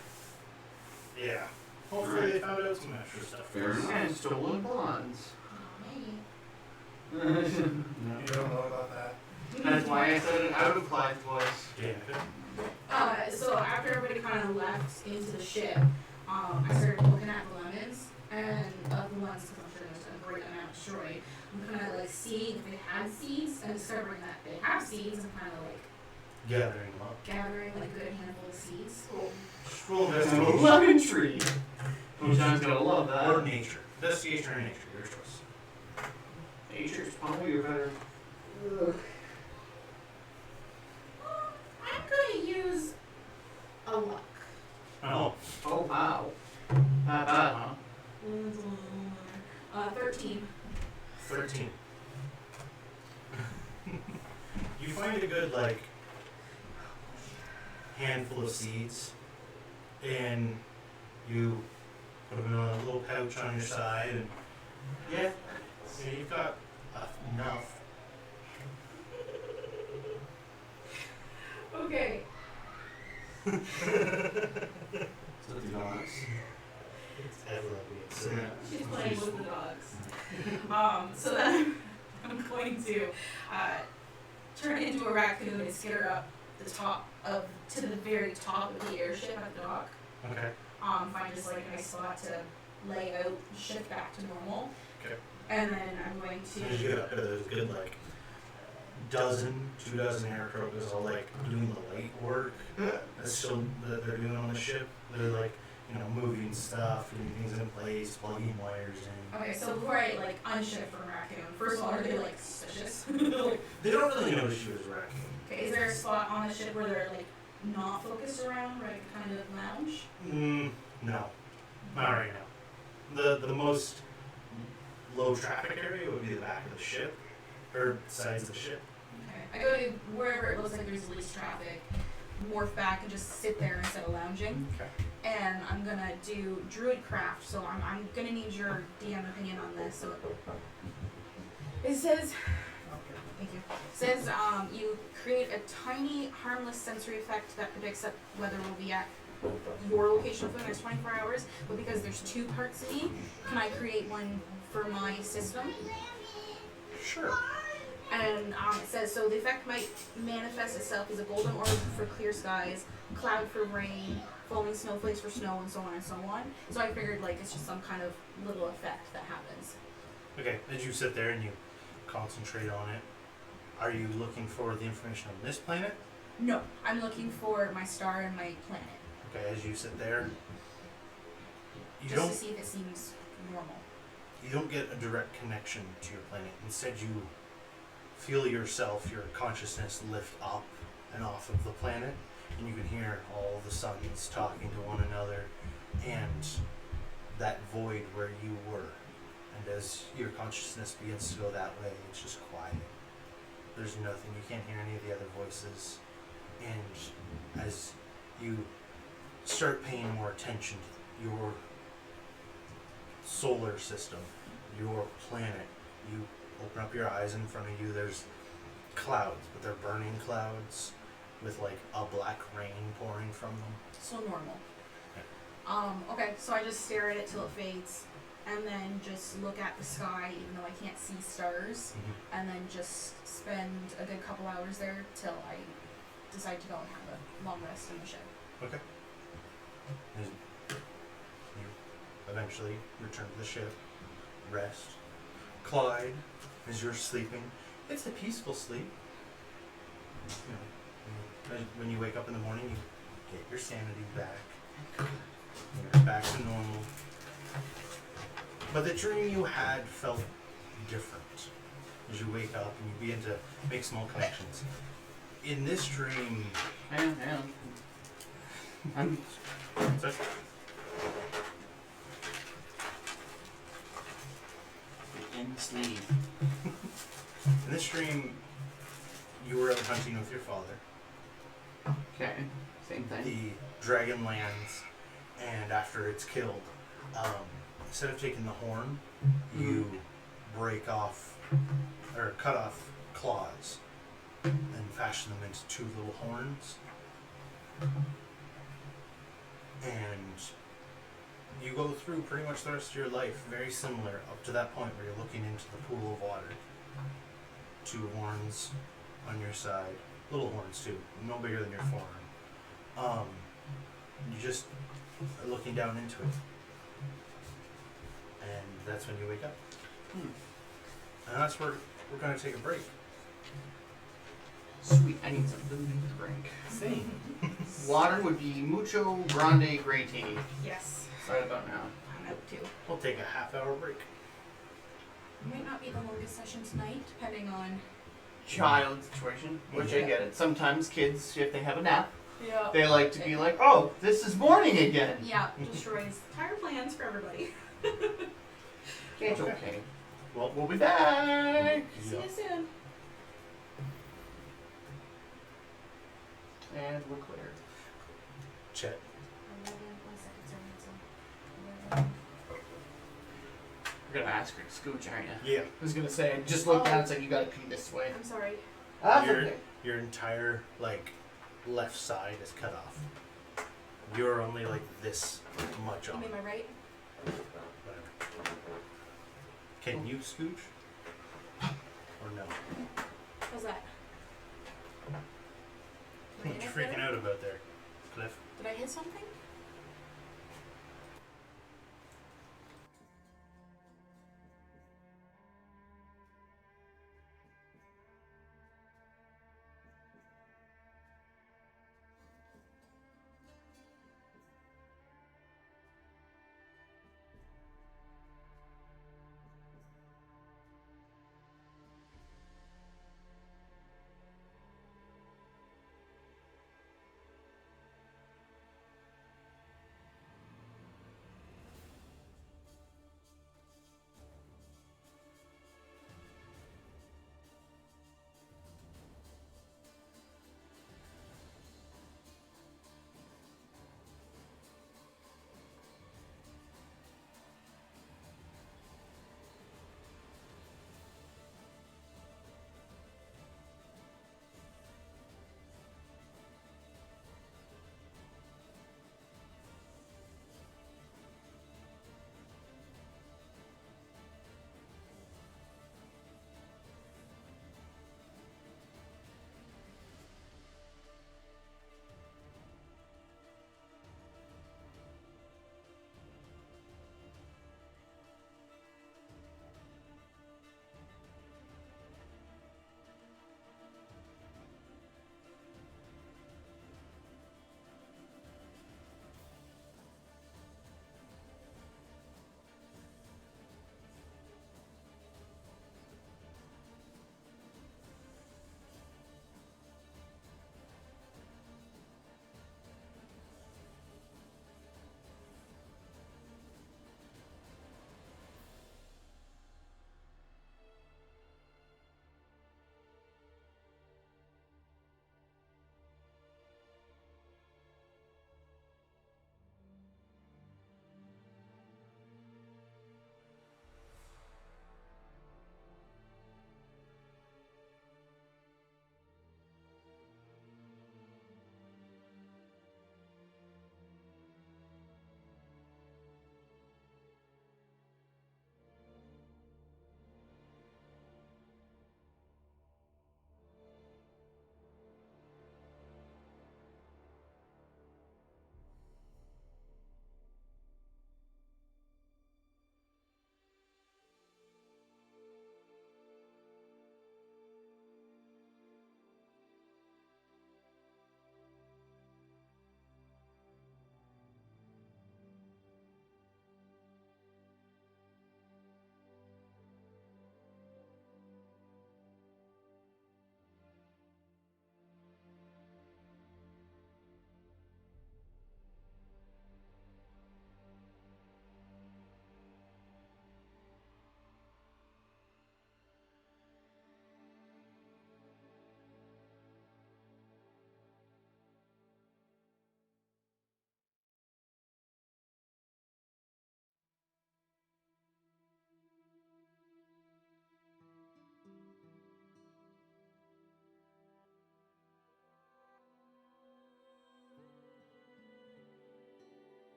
Yeah. Hopefully they found out some extra stuff. Fair enough. And stolen bonds. Oh, You don't know about that. That's why I said it out of Clyde's voice. Danica. So after everybody kind of left into the ship, I started looking at the lemons, and of the ones, because I'm sure there's a great amount destroyed, I'm kind of like seeing if they had seeds, and discovering that they have seeds, and kind of like Gathering them up. gathering like a good handful of seeds. Roll An investigation. lemon tree. John's gonna love Or that. nature. Investigation or nature, your choice. Nature's probably your better. I'm gonna use a luck. Oh. Oh wow. Not bad, huh? 13. 13. You find a good, handful of seeds, and you put them in a little pouch on your side, and yeah, you've got enough. Okay. Is that the dogs? It's ever Yeah. She's playing with the dogs. So then I'm going to turn it into a raccoon and skitter up the top to the very top of the airship at the dock. Okay. Find just like a nice spot to lay out, shift back to normal. Okay. And then I'm going There's a good, 2 dozen aircrafters all doing the light work that's still that they're doing on the ship. They're moving stuff, getting things in place, plugging wires in. Okay, so before I unshift from raccoon, first of all, are they suspicious? They don't really notice she was a raccoon. Okay, is there a spot on the ship where they're not focused around, where I can kind of lounge? No, not right now. The most low traffic area would be the back of the ship, or sides of the ship. Okay. I go to wherever it looks like there's the least traffic, morph back and just sit there instead of lounging. Okay. And I'm gonna do Druid craft, so I'm gonna need your DM opinion on this. So it says, thank you. It says you create a tiny, harmless sensory effect that predicts that weather will be at your location for the next 24 hours. But because there's 2 parts of me, can I create one for my system? Sure. And it says, so the effect might manifest itself as a golden orb for clear skies, cloud for rain, falling snowflakes for snow, and so on and so on. So I figured it's just some kind of little effect that happens. Okay, as you sit there and you concentrate on it, are you looking for the information on this planet? No, I'm looking for my star and my planet. Okay, as you sit there, you Just don't to see if it seems normal. you don't get a direct connection to your planet. Instead, you feel yourself, your consciousness lift up and off of the planet, and you can hear all the suns talking to one another, and that void where you were. And as your consciousness begins to go that way, it's just quiet. There's nothing. You can't hear any of the other voices. And as you start paying more attention to your solar system, your planet, you open up your eyes, in front of you there's clouds, but they're burning clouds with like a black rain pouring from them. So normal. Okay, so I just stare at it till it fades, and then just look at the sky, even though I can't see stars, and then just spend a good couple hours there till I decide to go and have a long rest in the ship. Okay. You eventually return to the ship, rest. Clyde, as you're sleeping, it's a peaceful sleep. You know, when you wake up in the morning, you get your sanity back. You're back to normal. But the dream you had felt different as you wake up and you begin to make small connections. In this dream, I'm sorry? in sleeve. In this dream, you were out hunting with your father. Okay, same thing. The dragon lands, and after it's killed, instead of taking the horn, you break off or cut off claws and fashion them into two little horns. And you go through pretty much the rest of your life very similar up to that point where you're looking into the pool of water. Two horns on your side, little horns too, no bigger than your forearm. You just are looking down into it. And that's when you wake up. And that's where we're going to take a break. Sweet, I need something to drink. Same. Water would be mucho grande grey tea. Yes, Right about now. I'm out too. We'll take a half-hour break. Might not be the longest session tonight, depending on. Child situation, which I get it. Sometimes kids, if they have a nap, Yeah. they like to be like, oh, this is morning again. Yeah, destroys entire plans for everybody. It's okay. Well, we'll be back. See you soon. And we're clear. Chet. 11, 1 second, You're gonna ask her to scooch, aren't you? Yeah. I was gonna say, just look down. It's like you gotta pee this way. I'm sorry. That's Your, okay. your entire, left side is cut off. You're only, this much You on. mean my right? Whatever. Can you scooch? Or no? How's that? What you freaking out about there, Cliff? Did I hit something?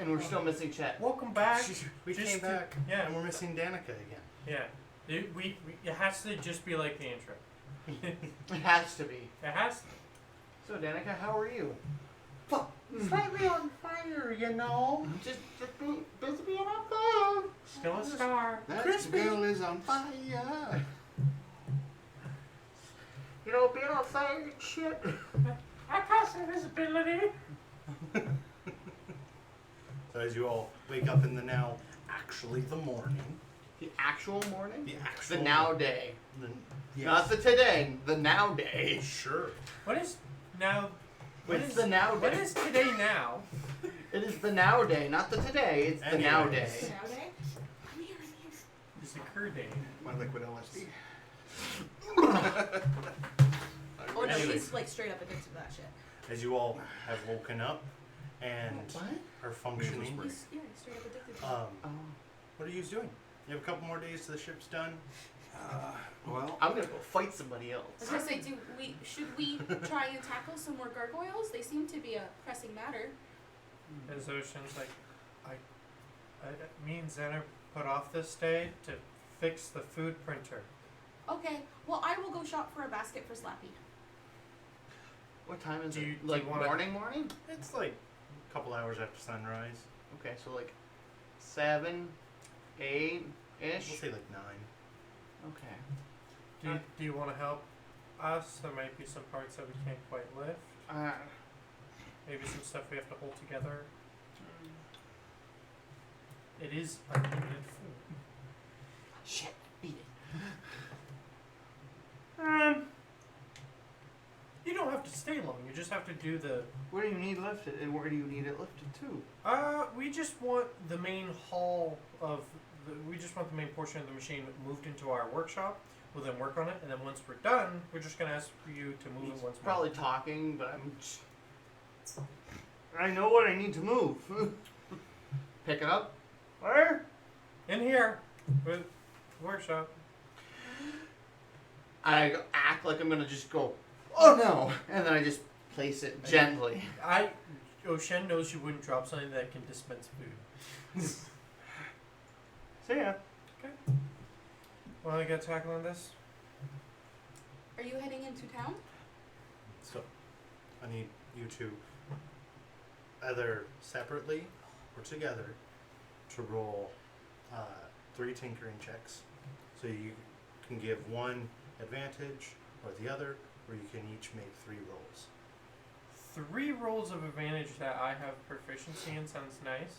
and we're still missing Chet. Welcome back. We Just came to- back, yeah. and we're missing Danica again. Yeah. It has to just be like the intro. It has to be. It has to. So, Danica, how are you? Slightly on fire, you know. Just busy being on fire. Still a star. That Crispy. girl is on fire. You know, being on fire and shit. I cast invisibility. So as you all wake up in the now, actually the morning. The actual morning? The actual The now day. Yes. Not the today, the now day. Sure. What is now? What It's is the now What day. is today now? It is the now day, not the today. It's the now day. Anyways. Nowadays? I'm here. It's the cur day. My liquid LSD. Oh no, Anyways. he's like straight up addicted to that shit. As you all have woken up and What? are functioning, He's straight up addicted to it. Oh. what are you doing? You have a couple more days till the ship's done. Well, I'm gonna go fight somebody I else. was gonna say, should we try and tackle some more gargoyles? They seem to be a pressing matter. As Ocean's like, me and Zanner put off this day to fix the food printer. Okay, well I will go shop for a basket for Slappy. What time is Do it? you Like wanna- morning? It's like a couple hours after sunrise. Okay, so like 7, 8 We'll ish. say like 9. Okay. Do you want to help us? There might be some parts that we can't quite lift. Maybe some stuff we have to hold together. It is unlimited food. Shit, beat it. You don't have to stay long. You just have to do the. Where do you need lifted, and where do you need it lifted to? We just want the main hall of. We just want the main portion of the machine moved into our workshop. We'll then work on it, and then once we're done, we're just gonna ask for you to move He's it once probably talking, but I know what I need to move. Pick it up. Where? more. In here, with workshop. I act like I'm gonna just go, oh no, and then I just place it gently. Oshen knows you wouldn't drop something that can dispense food. So yeah. Want to get tackling this? Are you heading into town? So, I need you to either separately or together to roll 3 tinkering checks. So you can give one advantage or the other, or you can each make 3 rolls. 3 rolls of advantage that I have proficiency in sounds nice.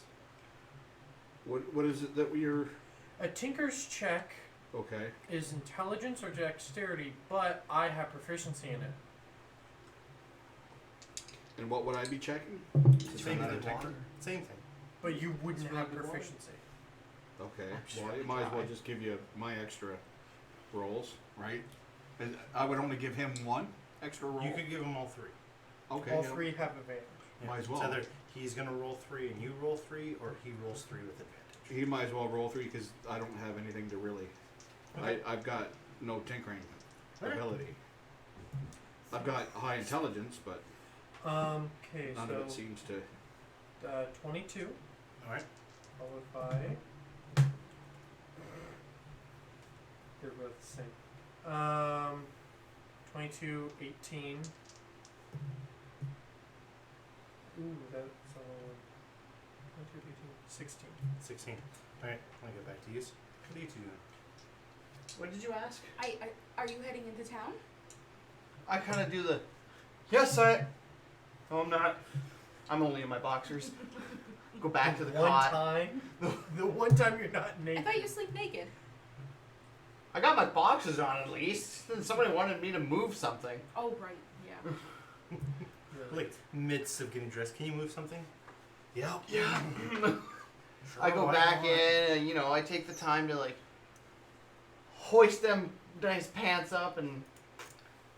what is it that we're... A tinker's check Okay. is intelligence or dexterity, but I have proficiency in it. And what would I be checking? Same another thing. water. Same thing. But you wouldn't It's have really good proficiency. Okay. I'm Well, sure I might as well try. just give you my extra rolls, right? And I would only give him one extra roll. You could give them all 3. Okay. All yeah. 3 have advantage. Might as well. So either he's going to roll 3 and you roll 3, or he rolls 3 with advantage. He might as well roll 3 because I don't have anything to really. Okay. I've got no tinkering Okay. ability. I've got high intelligence, but Okay, none of it seems to. 22, Alright. followed by. They're both the same. 22, 18. Ooh, that's 22, 18, 16. 16. Alright, I'll get back to you. What are you two doing? What did you ask? Are you heading into town? I kind of do the, yes, I. No, I'm not. I'm only in my boxers. Go back to the one cot. time. The one time you're not I naked. thought you sleep naked. I got my boxers on at least. Then somebody wanted me to move something. Oh right, yeah. Like, midst of getting dressed, can you move something? Yep. Yeah. Sure, I go why back not? in and, I take the time to, like, hoist them nice pants up and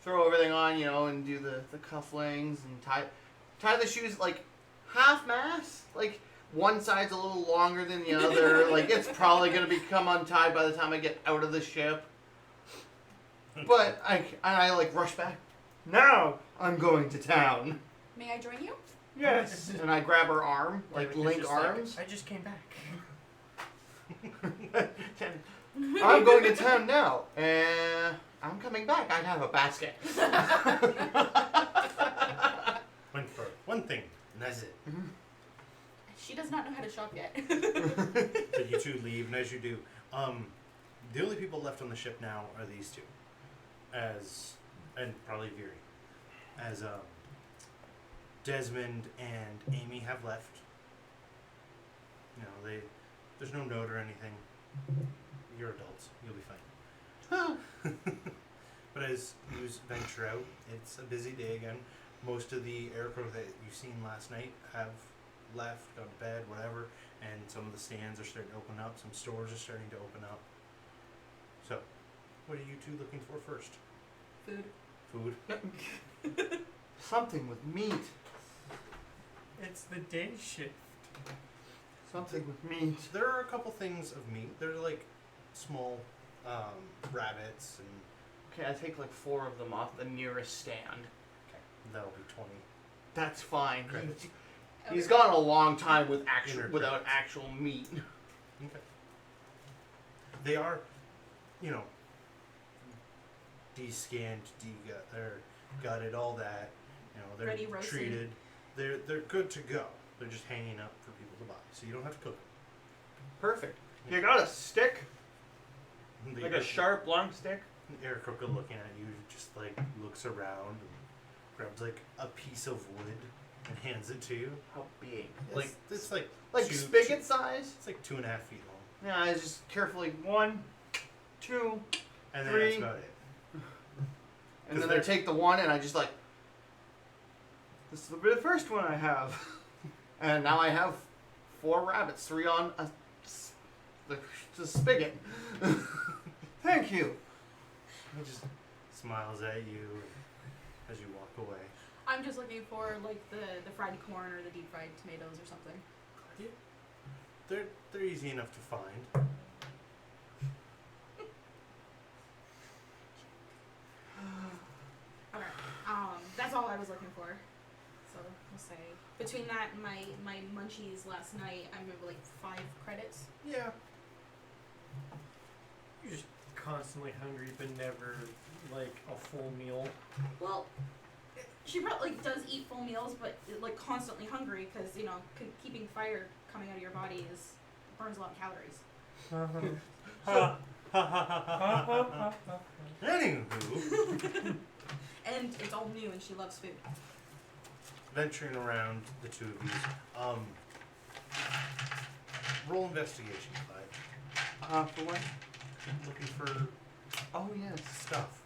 throw everything on, and do the cufflinks and tie the shoes, like, half-mast. Like, one side's a little longer than the other. Like, it's probably going to become untied by the time I get out of the ship. But I like, rush back. Now I'm going to town. May I join you? Yes. And I grab her arm, like Danica's link just arms. I just came back. I'm going to town now. I'm coming back. I have a basket. Went for one thing, and that's it. She does not know how to shop yet. So you two leave, and as you do, the only people left on the ship now are these two, and probably Viri, as Desmond and Amy have left. You know, there's no note or anything. You're adults. You'll be fine. But as you venture out, it's a busy day again. Most of the aircraft that you've seen last night have left, gone to bed, whatever, and some of the stands are starting to open up. Some stores are starting to open up. So, what are you two looking for first? Food. Food? Something with meat. It's the day shift. Something with meat. There are a couple things of meat. They're like small rabbits, and Okay, I take like 4 of them off the nearest stand. that'll be 20. That's fine. Credits. He's gone a long time with Inner without credits. actual meat. Okay. They are, you know, descanned, they're gutted, all that. You know, they're Ready roasted. treated. They're good to go. They're just hanging up for people to buy, so you don't have to cook Perfect. You got a stick? them. Like a sharp, long stick. Eric Crooker looking at you, just like looks around and grabs like a piece of wood and hands it to you. How big? Like it's like Like two- spigot size? It's like 2.5 feet long, Yeah, I just carefully 1, 2. and then 3. that's about it. and then I take the one and I just like, This is the first one I have. and now I have 4 rabbits, 3 on the spigot. Thank you. He just smiles at you as you walk away. I'm just looking for like the fried corn or the deep fried tomatoes or something. They're easy enough to find. Okay. That's all I was looking for. So we'll say between that and my munchies last night, I remember like 5 credits. Yeah. You're just constantly hungry, but never like a full meal. Well, she probably does eat full meals, but like constantly hungry because you know keeping fire coming out of your body burns a lot of calories. Anywho, And it's all new, and she loves food. venturing around the two of you, roll investigation, Clyde. For what? Looking for Oh, yes. stuff.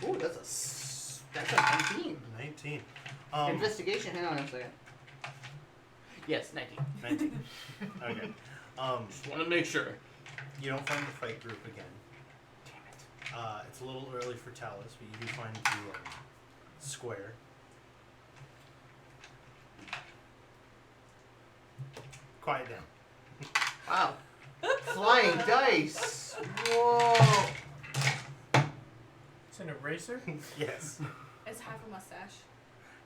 Ooh, that's a 19. 19. Investigation, hang on a second. Yes, 19. 19. Okay. Just want to make sure. You don't find the fight group again. Damn it. It's a little early for Talus, but you do find the square. Quiet down. Wow. Flying dice. Whoa. It's an eraser. Yes. It's half a mustache.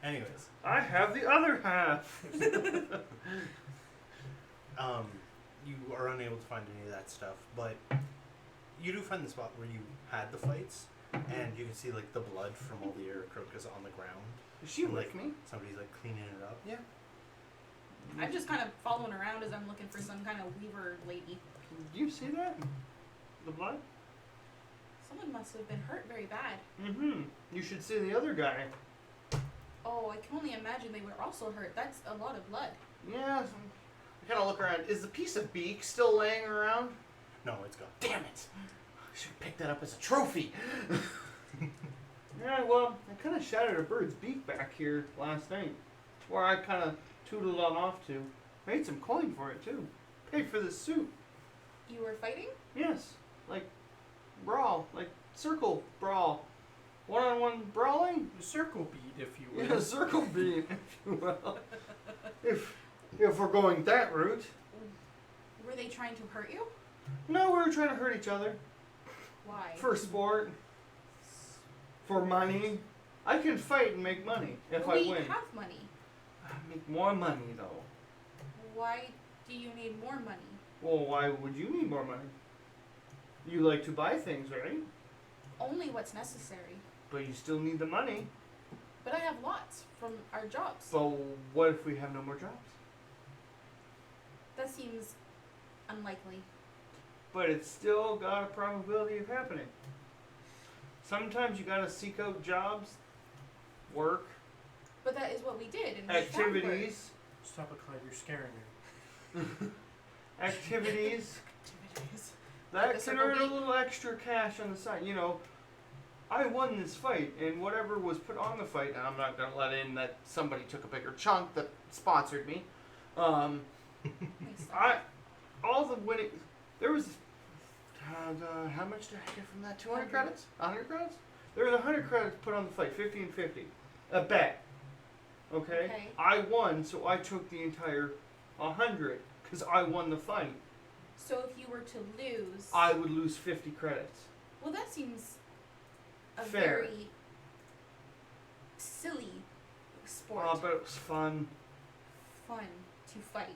Anyways, I have the other half. you are unable to find any of that stuff, but you do find the spot where you had the fights, and you can see like the blood from all the Aarakocras on the ground. Is she And, with me? Somebody's like cleaning it up. Yeah. I'm just kind of following around as I'm looking for some kind of weaver lady. Do you see that? The blood? Someone must have been hurt very bad. Mm-hmm. You should see the other guy. Oh, I can only imagine they were also hurt. That's a lot of blood. Yeah. I kind of look around. Is the piece of beak still laying around? No, it's gone. Damn it. I should pick that up as a trophy. Yeah, well, I kind of shattered a bird's beak back here last night. Where I kind of tootled on off to. Made some coin for it, too. Paid for this suit. You were fighting? Yes. Like, brawl. Like, circle brawl. One-on-one brawling? A circle bead, if you will. Yeah, circle beam, if you will. If we're going that route. Were they trying to hurt you? No, we were trying to hurt each other. Why? For sport. For money. I can fight and make money if I we win. have money. I make more money though. Why do you need more money? Well, why would you need more money? You like to buy things, right? Only what's necessary. But you still need the money. But I have lots from our jobs. So what if we have no more jobs? That seems unlikely. But it's still got a probability of happening. Sometimes you gotta seek out jobs, work, But that is what we did. And we found work. activities, Stop it, Clyde. You're scaring me. activities Activities. that Like the can circle earn a beat? little extra cash on the side. You know, I won this fight, and whatever was put on the fight, and I'm not gonna let in that somebody took a bigger chunk that sponsored me. Makes sense. All the winning, there was, how much did I get from that? 200 credits? 100 credits? There was 100 credits put on the fight, 50 and 50. A bet. Okay? Okay. I won, so I took the entire 100, because I won the fight. So if you were to lose, I would lose 50 credits. well, that seems a Fair. very silly sport. Oh, but it was fun. Fun to fight.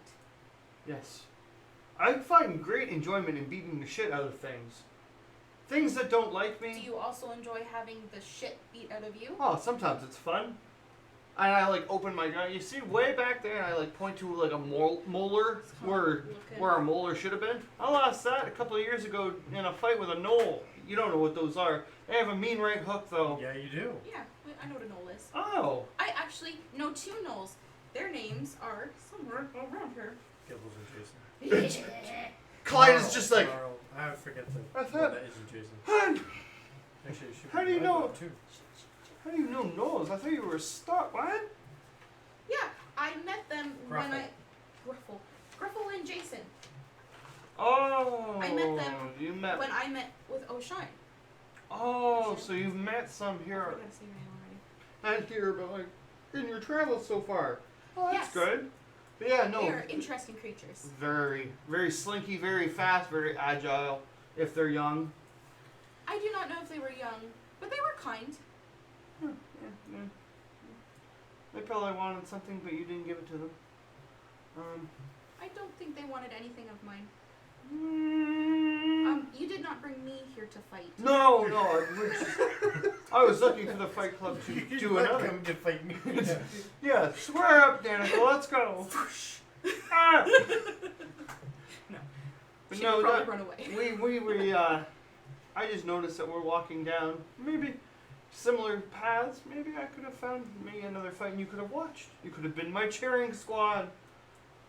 Yes. I find great enjoyment in beating the shit out of things. Things that don't like me. Do you also enjoy having the shit beat out of you? Oh, sometimes it's fun. And I like open my gun. You see way back there, and I like point to like a molar where a molar should have been. I lost that a couple of years ago in a fight with a knoll. You don't know what those are. They have a mean right hook though. Yeah, you do. Yeah, I know what a knoll is. Oh. I actually know 2 knolls. Their names are somewhere around here. Gibbles and Jason. Clyde Carl, is just like, Carl. I forget the I one thought- that isn't Jason. "Hun, Actually, it should How be do you my know? dog, too. how do you know knolls? I thought you were stuck. What? Yeah, I met them when Gruffle. Gruffle and Jason. Oh. I met them You met. When I met with O'Shine. Oh, so you've met some I here forgot to say your name already. and here, but like in your travels so far. Oh, that's Yes. good. But yeah, no. They are interesting creatures. Very, very slinky, very fast, very agile. If they're young. I do not know if they were young, but they were kind. Yeah. They probably wanted something, but you didn't give it to them. I don't think they wanted anything of mine. Mm, You did not bring me here to fight. no. I was looking for the Fight Club to You do another. come to fight me. Yeah, square up, Danica. Let's go. Ah! No. But She no, would probably that, run away. we I just noticed that we're walking down maybe similar paths. Maybe I could have found me another fight and you could have watched. You could have been my cheering squad.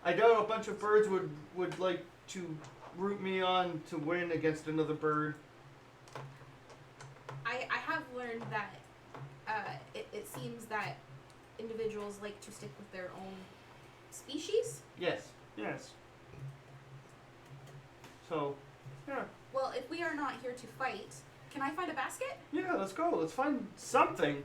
I doubt a bunch of birds would like to root me on to win against another bird. I have learned that it seems that individuals like to stick with their own species. Yes. Yes. So, yeah. Well, if we are not here to fight, can I find a basket? Yeah, let's go. Let's find something.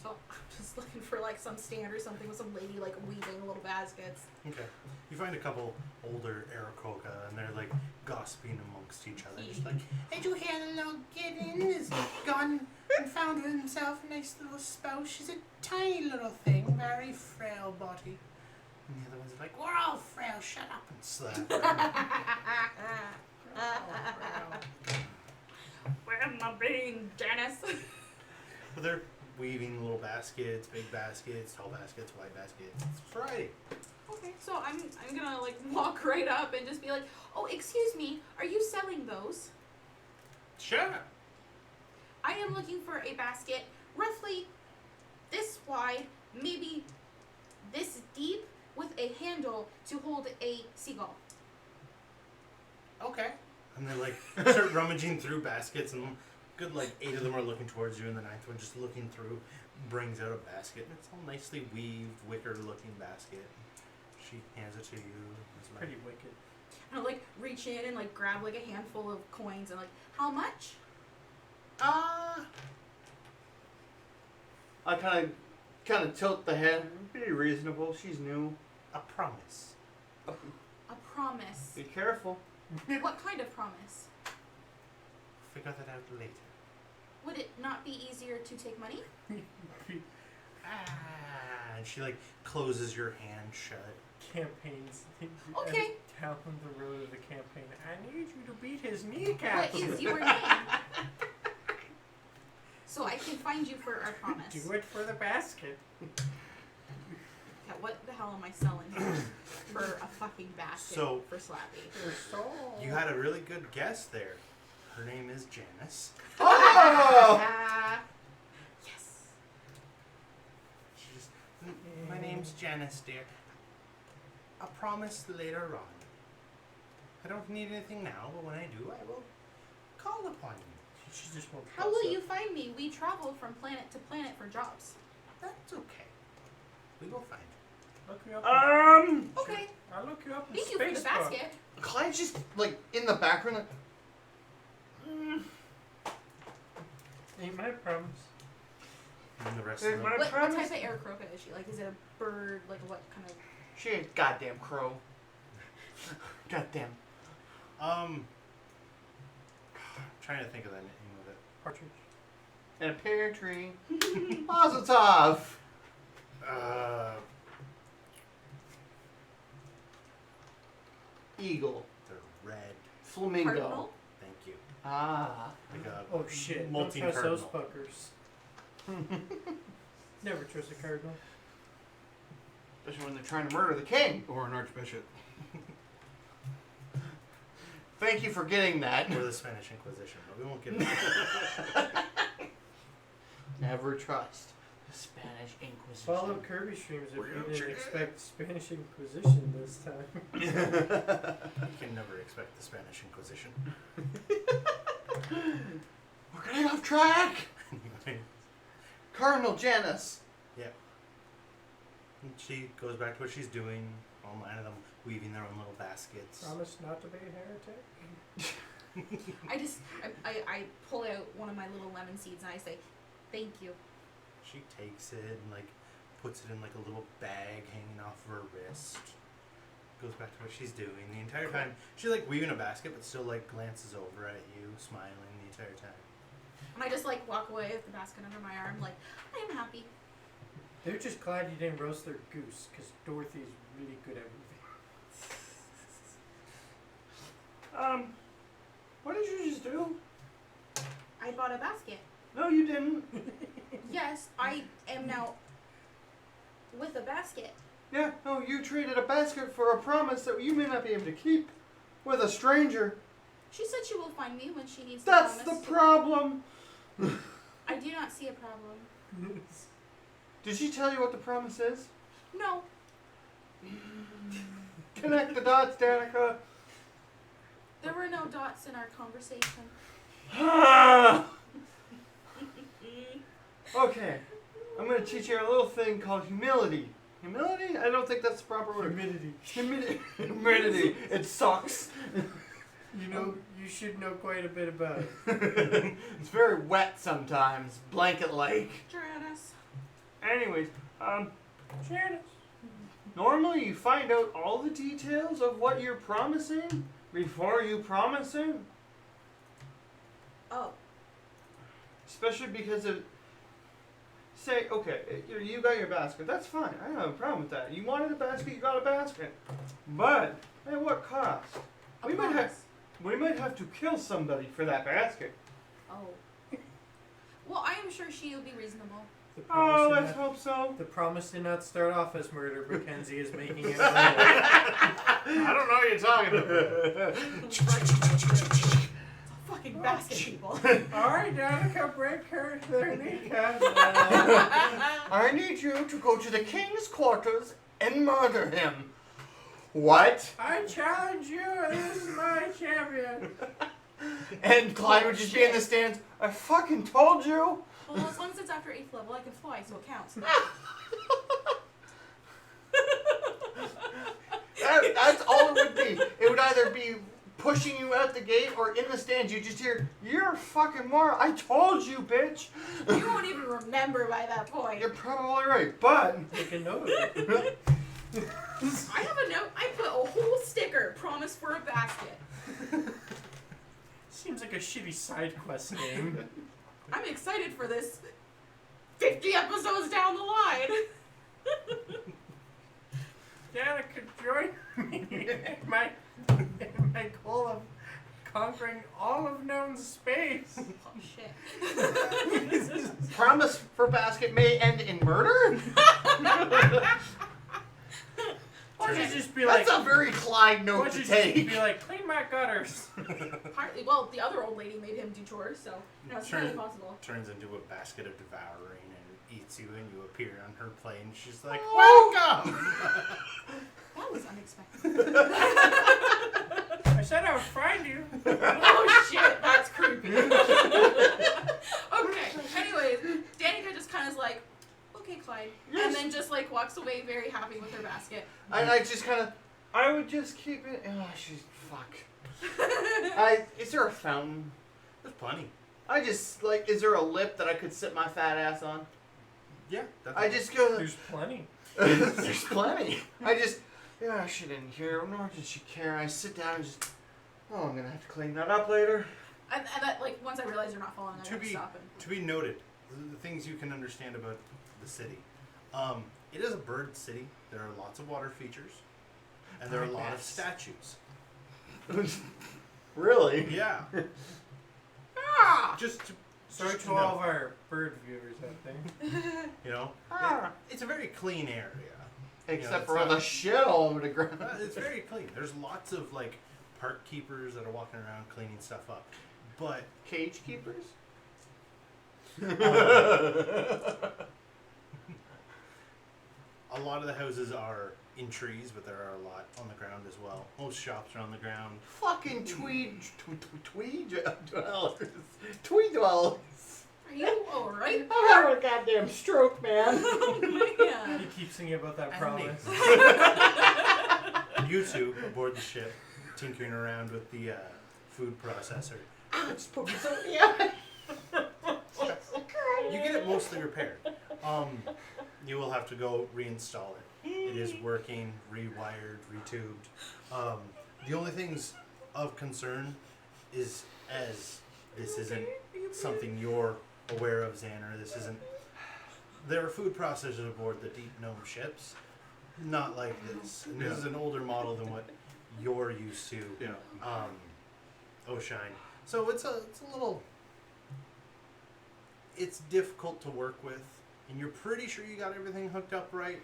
So I'm just looking for like some stand or something with some lady like weaving little baskets. Okay. You find a couple older Aarakocra, and they're like gossiping amongst each other. Just like, Did you hear the little kitten has gone and found himself a nice little spouse? She's a tiny little thing, very frail body. and the other one's like, We're all frail, shut up. and slap her. Where am I being, Janice? But they're weaving little baskets, big baskets, tall baskets, wide baskets. It's variety. Okay, so I'm gonna like walk right up and just be like, oh, excuse me, are you selling those? Sure. I am looking for a basket roughly this wide, maybe this deep, with a handle to hold a seagull. Okay. And they like start rummaging through baskets, and good like 8 of them are looking towards you, and the 9th one just looking through brings out a basket, and it's all nicely weaved, wicker-looking basket. She hands it to you. It's like, Pretty wicked. And I'll like reach in and like grab like a handful of coins and like, how much? I kind of tilt the head. Be reasonable. She's new. a promise. A promise. Be careful. What kind of promise? Figure that out later. Would it not be easier to take money? And she like closes your hand shut. Campaigns. Okay. Down the road of the campaign. I need you to beat his kneecaps. What is your name? So I can find you for our promise. Do it for the basket. Yeah, what the hell am I selling for a fucking basket So- for Slappy? Your soul. You had a really good guess there. Her name is Janice. Oh! Yes. She's, my name's Janice, dear. A promise later on. I don't need anything now, but when I do, I will call upon you. She just won't. How will you find me? We travel from planet to planet for jobs. That's okay. We will find you. Look you up. Okay. I'll look you up in Thank you for the Facebook. basket. Clyde's just like in the background. Like, Ain't my promise. And the rest Is of them. my What promise? type of air croak is she? Like, is it a bird? Like, what kind of? she ain't goddamn crow. Goddamn. I'm trying to think of the name of it. Partridge. And a pear tree. Mazatov. Eagle. They're red. Flamingo. Cardinal? Thank you. Ah. Like a Oh shit! Don't molting trust those cardinal. fuckers. Never trust a cardinal. Especially when they're trying to murder the king. Or an archbishop. Thank you for getting that. Or the Spanish Inquisition, but we won't get into that. Never trust the Spanish Inquisition. Follow Kirby streams if We're you gonna didn't check expect Spanish Inquisition this time. You can never expect the Spanish Inquisition. We're getting off track. Cardinal Janice. And she goes back to what she's doing. All 9 of them weaving their own little baskets. Promise not to be a heretic. I pull out one of my little lemon seeds and I say, "Thank you." She takes it and like puts it in like a little bag hanging off of her wrist. Goes back to what she's doing the entire time. She's like weaving a basket, but still like glances over at you, smiling the entire time. And I just like walk away with the basket under my arm, like, I am happy. They're just glad you didn't roast their goose, because Dorothy's really good at moving. What did you just do? I bought a basket. No, you didn't. Yes, I am now with a basket. Yeah, no, you traded a basket for a promise that you may not be able to keep with a stranger. She said she will find me when she needs That's the the promise. problem. I do not see a problem. Did she tell you what the promise is? No. Connect the dots, Danica. There were no dots in our conversation. Okay, I'm gonna teach you a little thing called humility. Humility? I don't think that's the proper word. Humidity. Humidity. It sucks. You know, you should know quite a bit about it. It's very wet sometimes. Blanket lake. Janice. Anyways, Janice. Normally you find out all the details of what you're promising before you promise it. Oh. Especially because of, say, okay, you got your basket. That's fine. I don't have a problem with that. You wanted a basket, you got a basket. But at what cost? A We might promise. have to kill somebody for that basket. Oh. Well, I am sure she will be reasonable. The promise, Oh, did let's not, hope so. the promise did not start off as murder. MacKenzie is making it. I don't know what you're talking about. It's a fucking basket, people. Alright, Danica, break her their kneecaps. I need you to go to the king's quarters and murder him. What? I challenge you, this is my champion. And Clyde would just be in the stands. I fucking told you. Well, as long as it's after 8th level, I can fly, so it counts. That's all it would be. It would either be pushing you out the gate or in the stands. You just hear, "You're a fucking moron. I told you, bitch." You won't even remember by that point. You're probably right, but Make a note of it. I have a note. I put a whole sticker, promise for a basket. Seems like a shitty side quest name. I'm excited for this 50 episodes down the line. Danica, join me in my goal of conquering all of known space. Oh, shit. Promise for basket may end in murder? Why don't you just be like, That's a very Clyde why note don't to you just take. be like, clean my gutters. Partly, well, the other old lady made him do chores, so it's Sure. totally possible. Turns into a basket of devouring and eats you, and you appear on her plane. She's like, Oh. welcome! That was unexpected. I said I would find you. Oh shit, that's creepy. Okay, anyways, Danica just kind of is like, okay, Clyde. And then just like walks away very happy with her basket. I just kind of, I would just keep it. Oh, she's fuck. Is there a fountain? There's plenty. I just like, is there a lip that I could sit my fat ass on? Yeah. That's I just go. There's plenty. There's plenty. I just, yeah, she didn't care, nor did she care. I sit down and just, oh, I'm gonna have to clean that up later. And that, like, once I realize you're not following, I have to stop and... To be noted, the things you can understand about the city. It is a bird city. There are lots of water features, and there are a lot of statues. Really? Yeah. Ah! Just to, Sorry just to to all know, of our bird viewers out there. you know, Ah. it's a very clean area. Except it's for all not- the shit all over the ground. It's very clean. There's lots of like park keepers that are walking around cleaning stuff up, but Cage keepers? a lot of the houses are in trees, but there are a lot on the ground as well. Most shops are on the ground. Fucking tweed dwellers. Tweed dwellers. Are you alright? I'm having a goddamn stroke, man. Oh, man. You keep singing about that Enemy. promise. You two aboard the ship, tinkering around with the food processor. Just put me something in the eye. You get it mostly repaired. You will have to go reinstall it. It is working, rewired, retubed. The only things of concern is, as this isn't something you're aware of, Zanner, this isn't... There are food processors aboard the Deep Gnome ships. Not like this. And this is an older model than what you're used to. Yeah. Oisin. So it's a little... It's difficult to work with, and you're pretty sure you got everything hooked up right.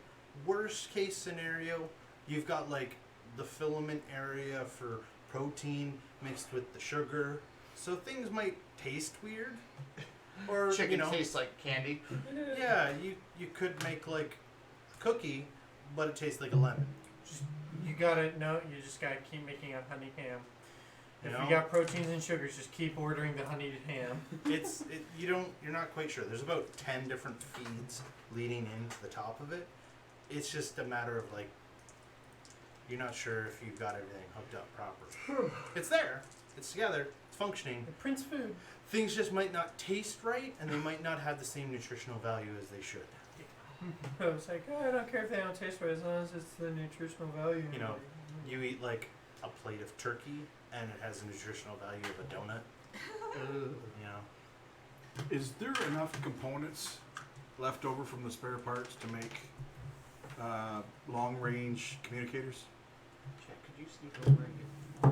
Worst case scenario, you've got like the filament area for protein mixed with the sugar, so things might taste weird. Or Chicken you know, tastes like candy. yeah, you could make like a cookie, but it tastes like a lemon. You gotta know, you just gotta keep making a honey ham. If You you know? got proteins and sugars, just keep ordering the honeyed ham. You're not quite sure. There's about 10 different feeds leading into the top of it. It's just a matter of like, you're not sure if you've got everything hooked up properly. It's there. It's together. It's functioning. The Prince food. Things just might not taste right, and they might not have the same nutritional value as they should. I was like, oh, I don't care if they don't taste right as long as it's the nutritional value. You know, you eat like a plate of turkey, and it has the nutritional value of a donut. You know. Is there enough components left over from the spare parts to make long-range communicators? Jack, could you sneak over and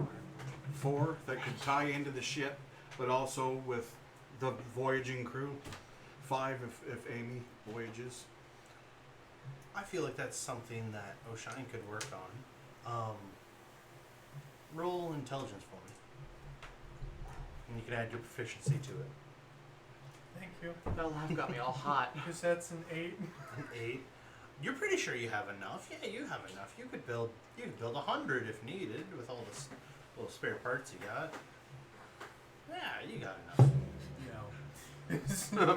get 4 that could tie into the ship, but also with the voyaging crew. 5 if Amy voyages. I feel like that's something that Oisin could work on. Roll intelligence for me. And you can add your proficiency to it. Thank you. That laugh got me all hot. Because that's an 8. An 8. You're pretty sure you have enough. Yeah, you have enough. You could build 100 if needed with all the little spare parts you got. Yeah, you got enough. No. No.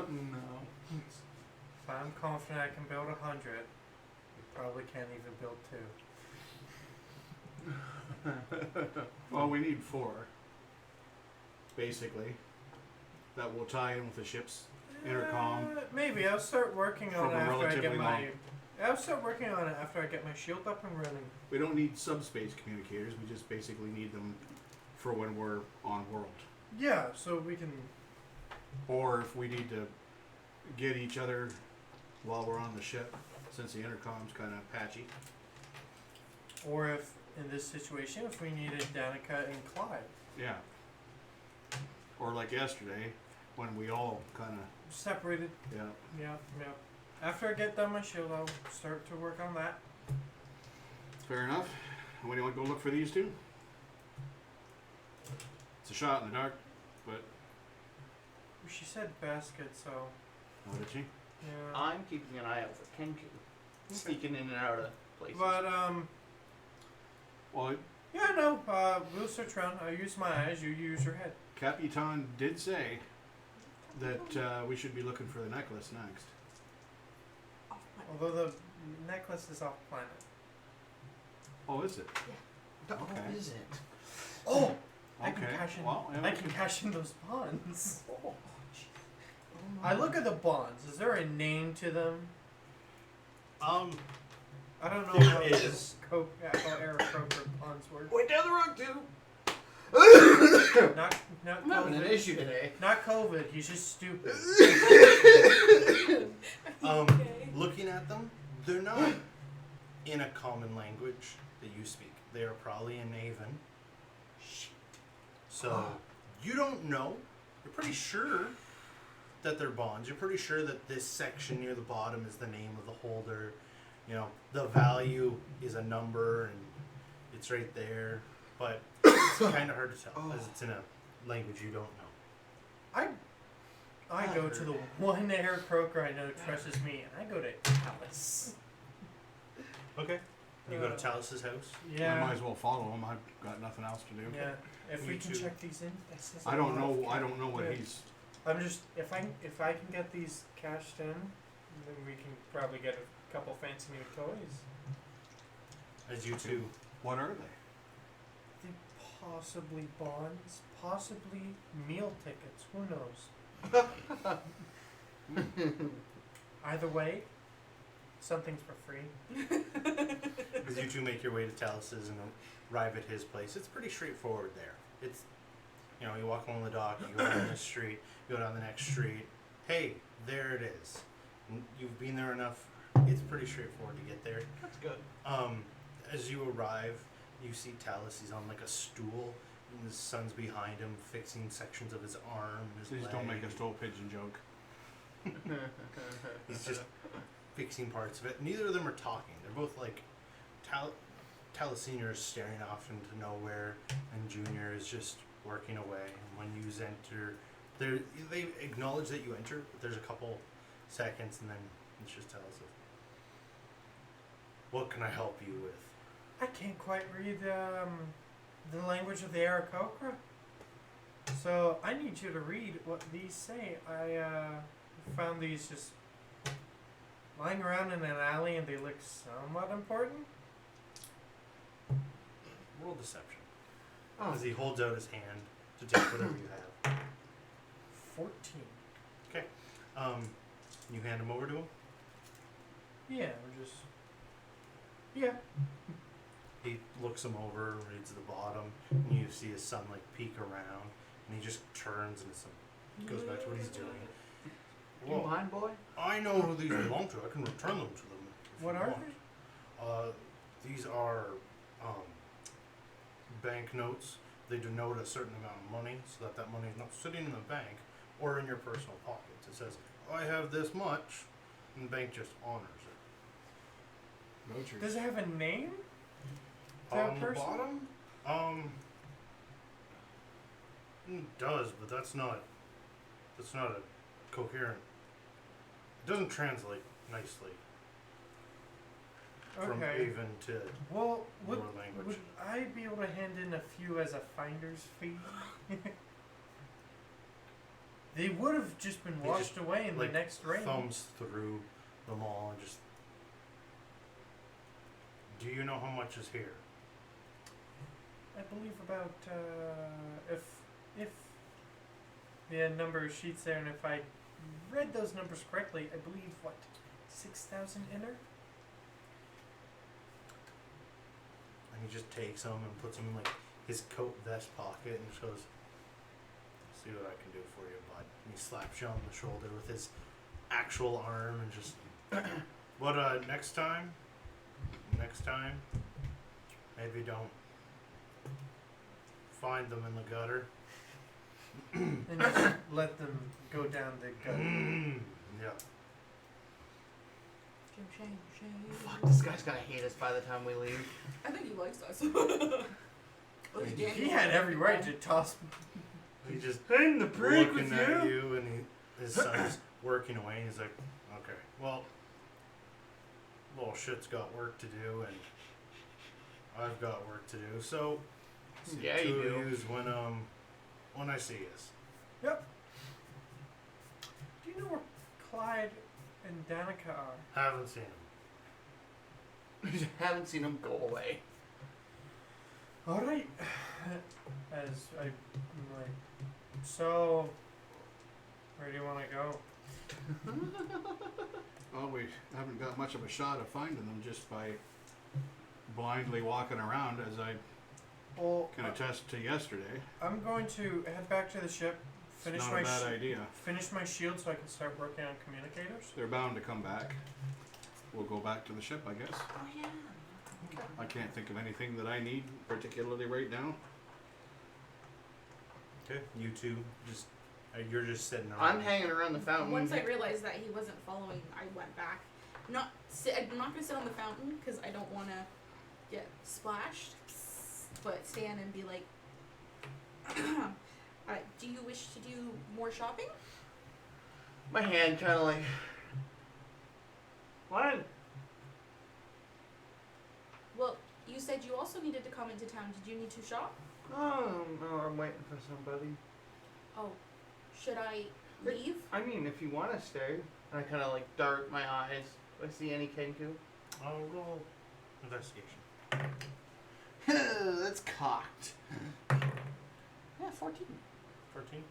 If I'm confident I can build 100, you probably can't even build 2. Well, we need 4, basically, that will tie in with the ship's intercom. Maybe I'll start working on From it a after I get relatively my. long- I'll start working on it after I get my shield up and running. We don't need subspace communicators. We just basically need them for when we're on world. Yeah, so we can Or if we need to get each other while we're on the ship, since the intercom's kind of patchy. Or if, in this situation, if we needed Danica and Clyde. Yeah. Or like yesterday, when we all kind of, Separated. yeah. Yeah. After I get done my shield, I'll start to work on that. Fair enough. When you want to go look for these two? It's a shot in the dark, but... She said basket, so... Oh, did she? Yeah. I'm keeping an eye out for Kenku. Sneaking in and out of places. But, Well, yeah, no, we'll search around. I use my eyes, you use your head. Capitan did say that we should be looking for the necklace next. Off planet. Although the necklace is off planet. Oh, is it? Oh, Okay. is it? Oh! I Okay. can cash in. Well, yeah, I we can cash in those bonds. Oh, I look at the bonds. Is there a name to them? Um, I don't know There how is. how Eric Croker bonds work. went down the wrong tube. Not I'm having an COVID. issue today. Not COVID. He's just stupid. Looking at them, they're not in a common language that you speak. They are probably in Avian. So you don't know. You're pretty sure that they're bonds. You're pretty sure that this section near the bottom is the name of the holder. You know, the value is a number and it's right there. But it's kind of hard to tell as it's in a language you don't know. I go to the one Eric Croker I know trusts me, and I go to Alice. Okay. You go to Talus's house. Yeah. I might as well follow him. I've got nothing else to do. Yeah. If Me we can too. check these indexes. I don't know what Yeah. he's... I'm just if I can get these cashed in, then we can probably get a couple fancy new toys. As you two. What are they? Possibly bonds, possibly meal tickets. Who knows? Either way, something's for free. As you two make your way to Talus's and arrive at his place, it's pretty straightforward there. It's, you know, you walk along the dock, you go down this street, you go down the next street. Hey, there it is. You've been there enough. It's pretty straightforward to get there. That's good. As you arrive, you see Talus. He's on like a stool, and his son's behind him, fixing sections of his arm, his Please leg. don't make a stool pigeon joke. He's just fixing parts of it. Neither of them are talking. They're both like Talus Senior is staring off into nowhere, and Junior is just working away. And when you enter, they acknowledge that you enter, but there's a couple seconds, and then it's just Talus. What can I help you with? I can't quite read the language of the Aarakocra. So I need you to read what these say. I found these just lying around in an alley and they look somewhat important. Roll deception. Oh. As he holds out his hand to take whatever you have. 14. You hand him over to him. Yeah, we're just... Yeah. He looks him over, reads the bottom, and you see his son like peek around, and he just turns and goes back to what he's doing. You mind, boy? I know who these belong to. I can return them to them. If What you are want. These are banknotes. They denote a certain amount of money, so that money is not sitting in the bank or in your personal pockets. It says, "I have this much," and the bank just honors it. No trees. Does it have a name? That On the person? bottom, it does, but that's not a coherent. It doesn't translate nicely from Okay. Avian to Well, would your language. I be able to hand in a few as a finder's fee? They would have just been He washed just, away in like, the next rain. Thumbs through them all and just. Do you know how much is here? I believe about if the number of sheets there, and if I read those numbers correctly, I believe 6,000 inner. And he just takes them and puts them in like his coat vest pocket and just goes, see what I can do for you, bud. And he slaps you on the shoulder with his actual arm and just. But next time, maybe don't find them in the gutter. And just let them go down the gut. Yeah. Shame. Fuck, this guy's gonna hate us by the time we leave. I think he likes us. He had every right to toss. He just In the break looking with at you. you, and his son's working away. And he's like, "Okay, well, little shit's got work to do, and I've got work to do. So, see Yeah, two you of do. yous when I see yous." Yep. Do you know where Clyde and Danica are? Haven't seen him. Haven't seen him go away. All right. As I'm like, so where do you want to go? Well, we haven't got much of a shot of finding them just by blindly walking around, as I Well, can attest to yesterday. I'm going to head back to the ship, finish It's my not a bad idea. finish my shield so I can start working on communicators. They're bound to come back. We'll go back to the ship, I guess. Oh yeah. I can't think of anything that I need particularly right now. Okay, you two just you're just sitting around. I'm hanging around the fountain. Once I realized that he wasn't following, I went back. I'm not gonna sit on the fountain because I don't want to get splashed. But stand and be like, "Do you wish to do more shopping?" My hand kind of like. What? Well, you said you also needed to come into town. Did you need to shop? Oh no, I'm waiting for somebody. Oh, should I leave? I mean, if you want to stay. And I kind of like dart my eyes. Do I see any Kenku? I'll roll investigation. That's cocked. Yeah, 14. 14.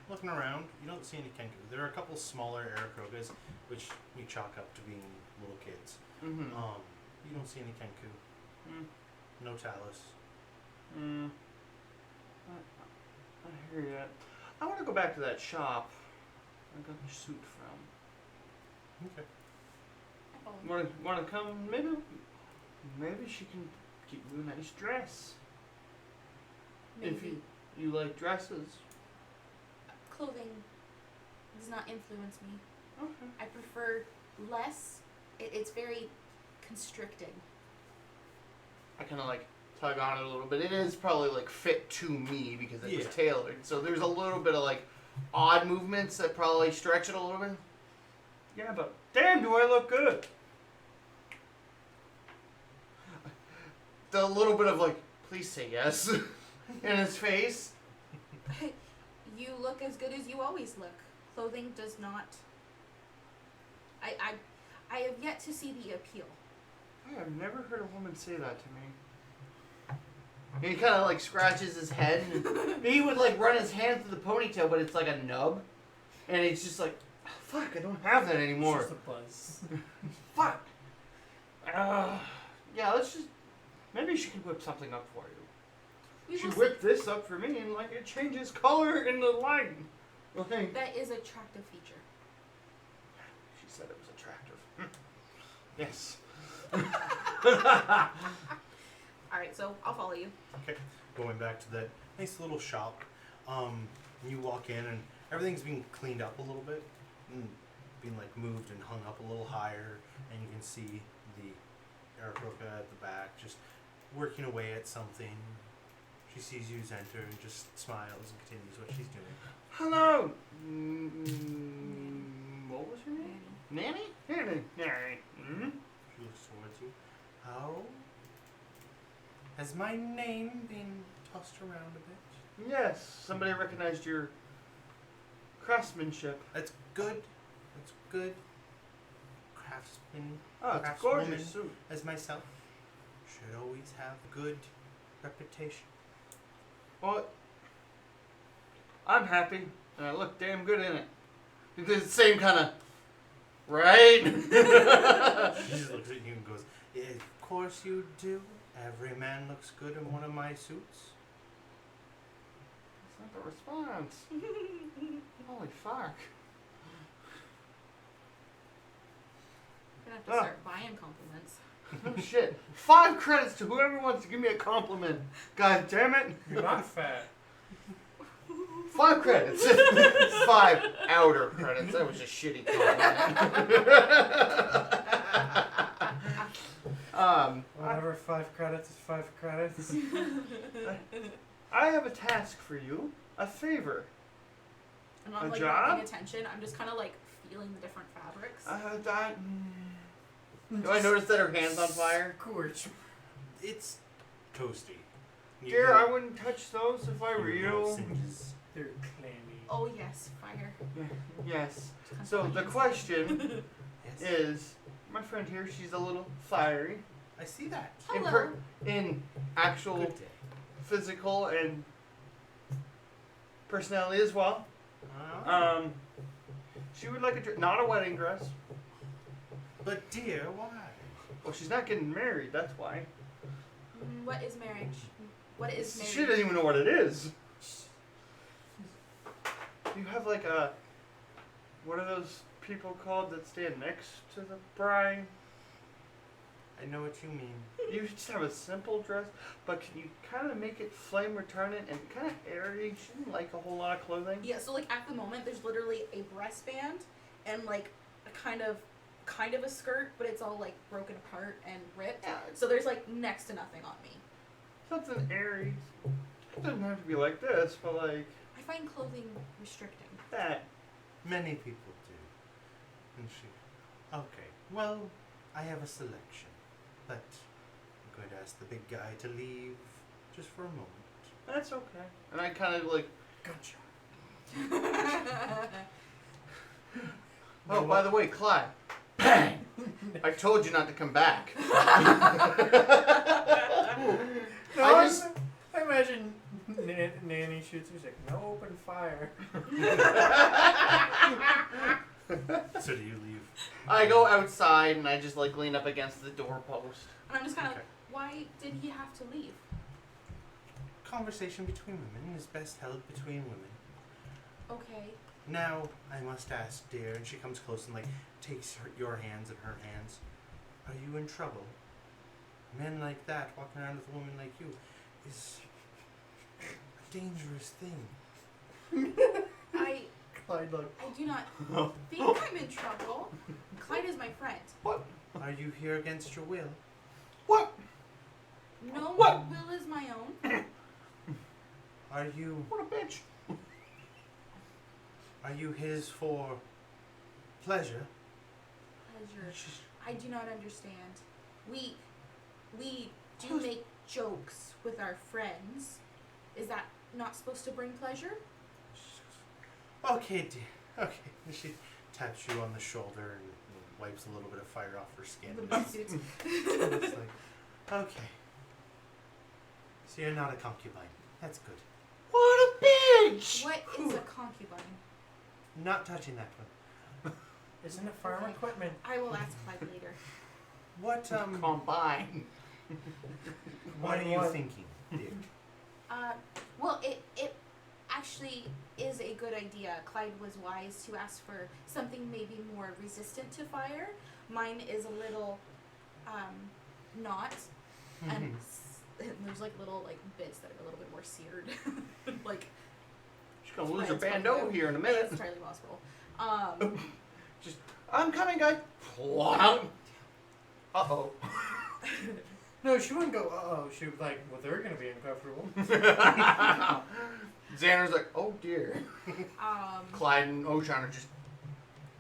Looking around, you don't see any Kenku. There are a couple smaller Arakrogas, which we chalk up to being little kids. Mm-hmm. You don't see any Kenku. No Talus. I hear that. I want to go back to that shop I got the suit from. Okay. Want to come? Maybe she can get you a nice dress. If Maybe. you like dresses. Clothing does not influence me. Okay. I prefer less. It's very constricting. I kind of like tug on it a little bit. It is probably like fit to me because it was Yeah. tailored. So there's a little bit of like odd movements that probably stretch it a little bit. Yeah, but damn, do I look good? The little bit of like, please say yes, in his face. You look as good as you always look. Clothing does not. I have yet to see the appeal. I have never heard a woman say that to me. And he kind of like scratches his head. And he would like run his hand through the ponytail, but it's like a nub. And it's just like, oh, fuck, I don't have that anymore. It's just a buzz. Fuck. Yeah, let's just. Maybe she can whip something up for you. We She will see. whipped this up for me, and like it changes color in the line. Like, That is a attractive feature. she said it was attractive. Yes. Alright, so I'll follow you. Okay. Going back to that nice little shop. You walk in and everything's being cleaned up a little bit. And being like moved and hung up a little higher. And you can see the Arakroka at the back just working away at something. She sees you enter and just smiles and continues what she's doing. Hello. What was her name? Nanny. Nanny. Nanny. She looks towards you. How has my name been tossed around a bit? Yes. Somebody recognized your craftsmanship. That's good. That's good. Craftsman. Oh, it's a craftswoman gorgeous suit. as myself should always have good reputation. Well, I'm happy, and I look damn good in it. It's the same kind of, right? She just looks at you and goes, "Yeah, of course you do. Every man looks good in one of my suits." It's Not the response. Holy fuck. I'm gonna have to start buying compliments. No shit. 5 credits to whoever wants to give me a compliment. God damn it. You're not fat. 5 credits. 5 outer credits. That was a shitty compliment. Whatever, 5 credits is 5 credits. I have a task for you. A favor. I'm not A like job? not paying attention. I'm just kind of like feeling the different fabrics. Do I notice that her hand's on fire? Scorch. It's toasty. You Dear, get- I wouldn't touch those if I were little you. singes. They're clammy. Oh yes, fire. Yes. So the question Yes. is, my friend here, she's a little fiery. I see that. Hello. In actual Good day. physical and personality as well. Ah. She would like not a wedding dress. But dear, why? Well, she's not getting married, that's why. What is marriage? What is marriage? She doesn't even know what it is. You have like a, what are those people called that stand next to the bride? I know what you mean. You just have a simple dress, but can you kind of make it flame retardant and kind of airy? She didn't like a whole lot of clothing. Yeah, so like at the moment there's literally a breast band and like a kind of a skirt, but it's all like broken apart and ripped. Yeah, So there's like next to nothing on me. something airy. It doesn't have to be like this, but like I find clothing restricting. that. Many people do. And she. Okay. Well, I have a selection, but I'm going to ask the big guy to leave just for a moment. That's okay. And I kind of like, Gotcha. oh, by the way, Clyde. Bang! I told you not to come back. I imagine Nanny shoots her, she's like, no open fire. So do you leave? I go outside and I just like lean up against the doorpost. And I'm just kind of Okay. like, why did he have to leave? Conversation between women is best held between women. Okay. Now, I must ask, dear, and she comes close and like takes your hands in her hands. Are you in trouble? Men like that walking around with a woman like you is a dangerous thing. Clyde, look. I do not think I'm in trouble. Clyde is my friend. Are you here against your will? What? No What? will is my own. Are you What a bitch. his for pleasure? Pleasure. I do not understand. We do make jokes with our friends. Is that not supposed to bring pleasure? Okay, dear. Okay. And she taps you on the shoulder and wipes a little bit of fire off her skin. The buttsuits. It's like, okay. So you're not a concubine. That's good. What a bitch! What is a concubine? Not touching that one. Isn't it farm Okay. equipment? I will ask Clyde later. What Combine. what are you What? thinking, dear? Well, it actually is a good idea. Clyde was wise to ask for something maybe more resistant to fire. Mine is a little, not, and there's like little like bits that are a little bit more seared. Like, She's gonna lose her Clyde's bando probably- here in a minute. it's entirely possible. Just, I'm coming, guys. Plop. Uh-oh. No, she wouldn't go, uh-oh. She would like, well, they're going to be uncomfortable. Xander's like, oh dear. Um, Clyde and Oisin are just,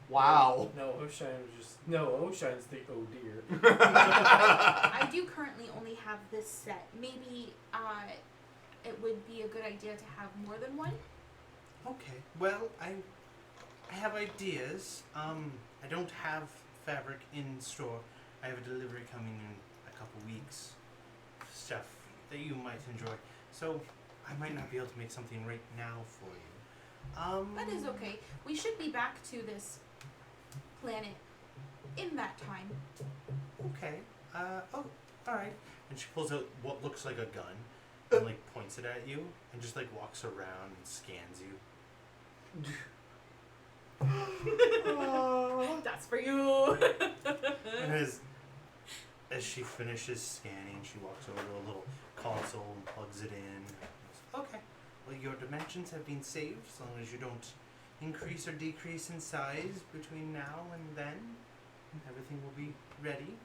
wow. No, Ocean's the oh dear. I do currently only have this set. Maybe it would be a good idea to have more than one. Okay. Well, I have ideas. I don't have fabric in store. I have a delivery coming in a couple weeks. Stuff that you might enjoy. So I might not be able to make something right now for you. That is okay. We should be back to this planet in that time. Okay. Oh, all right. And she pulls out what looks like a gun, and like points it at you and just like walks around and scans you. That's for you. And as she finishes scanning, she walks over to a little console and plugs it in. Okay. Well, your dimensions have been saved as long as you don't increase or decrease in size between now and then. Everything will be ready.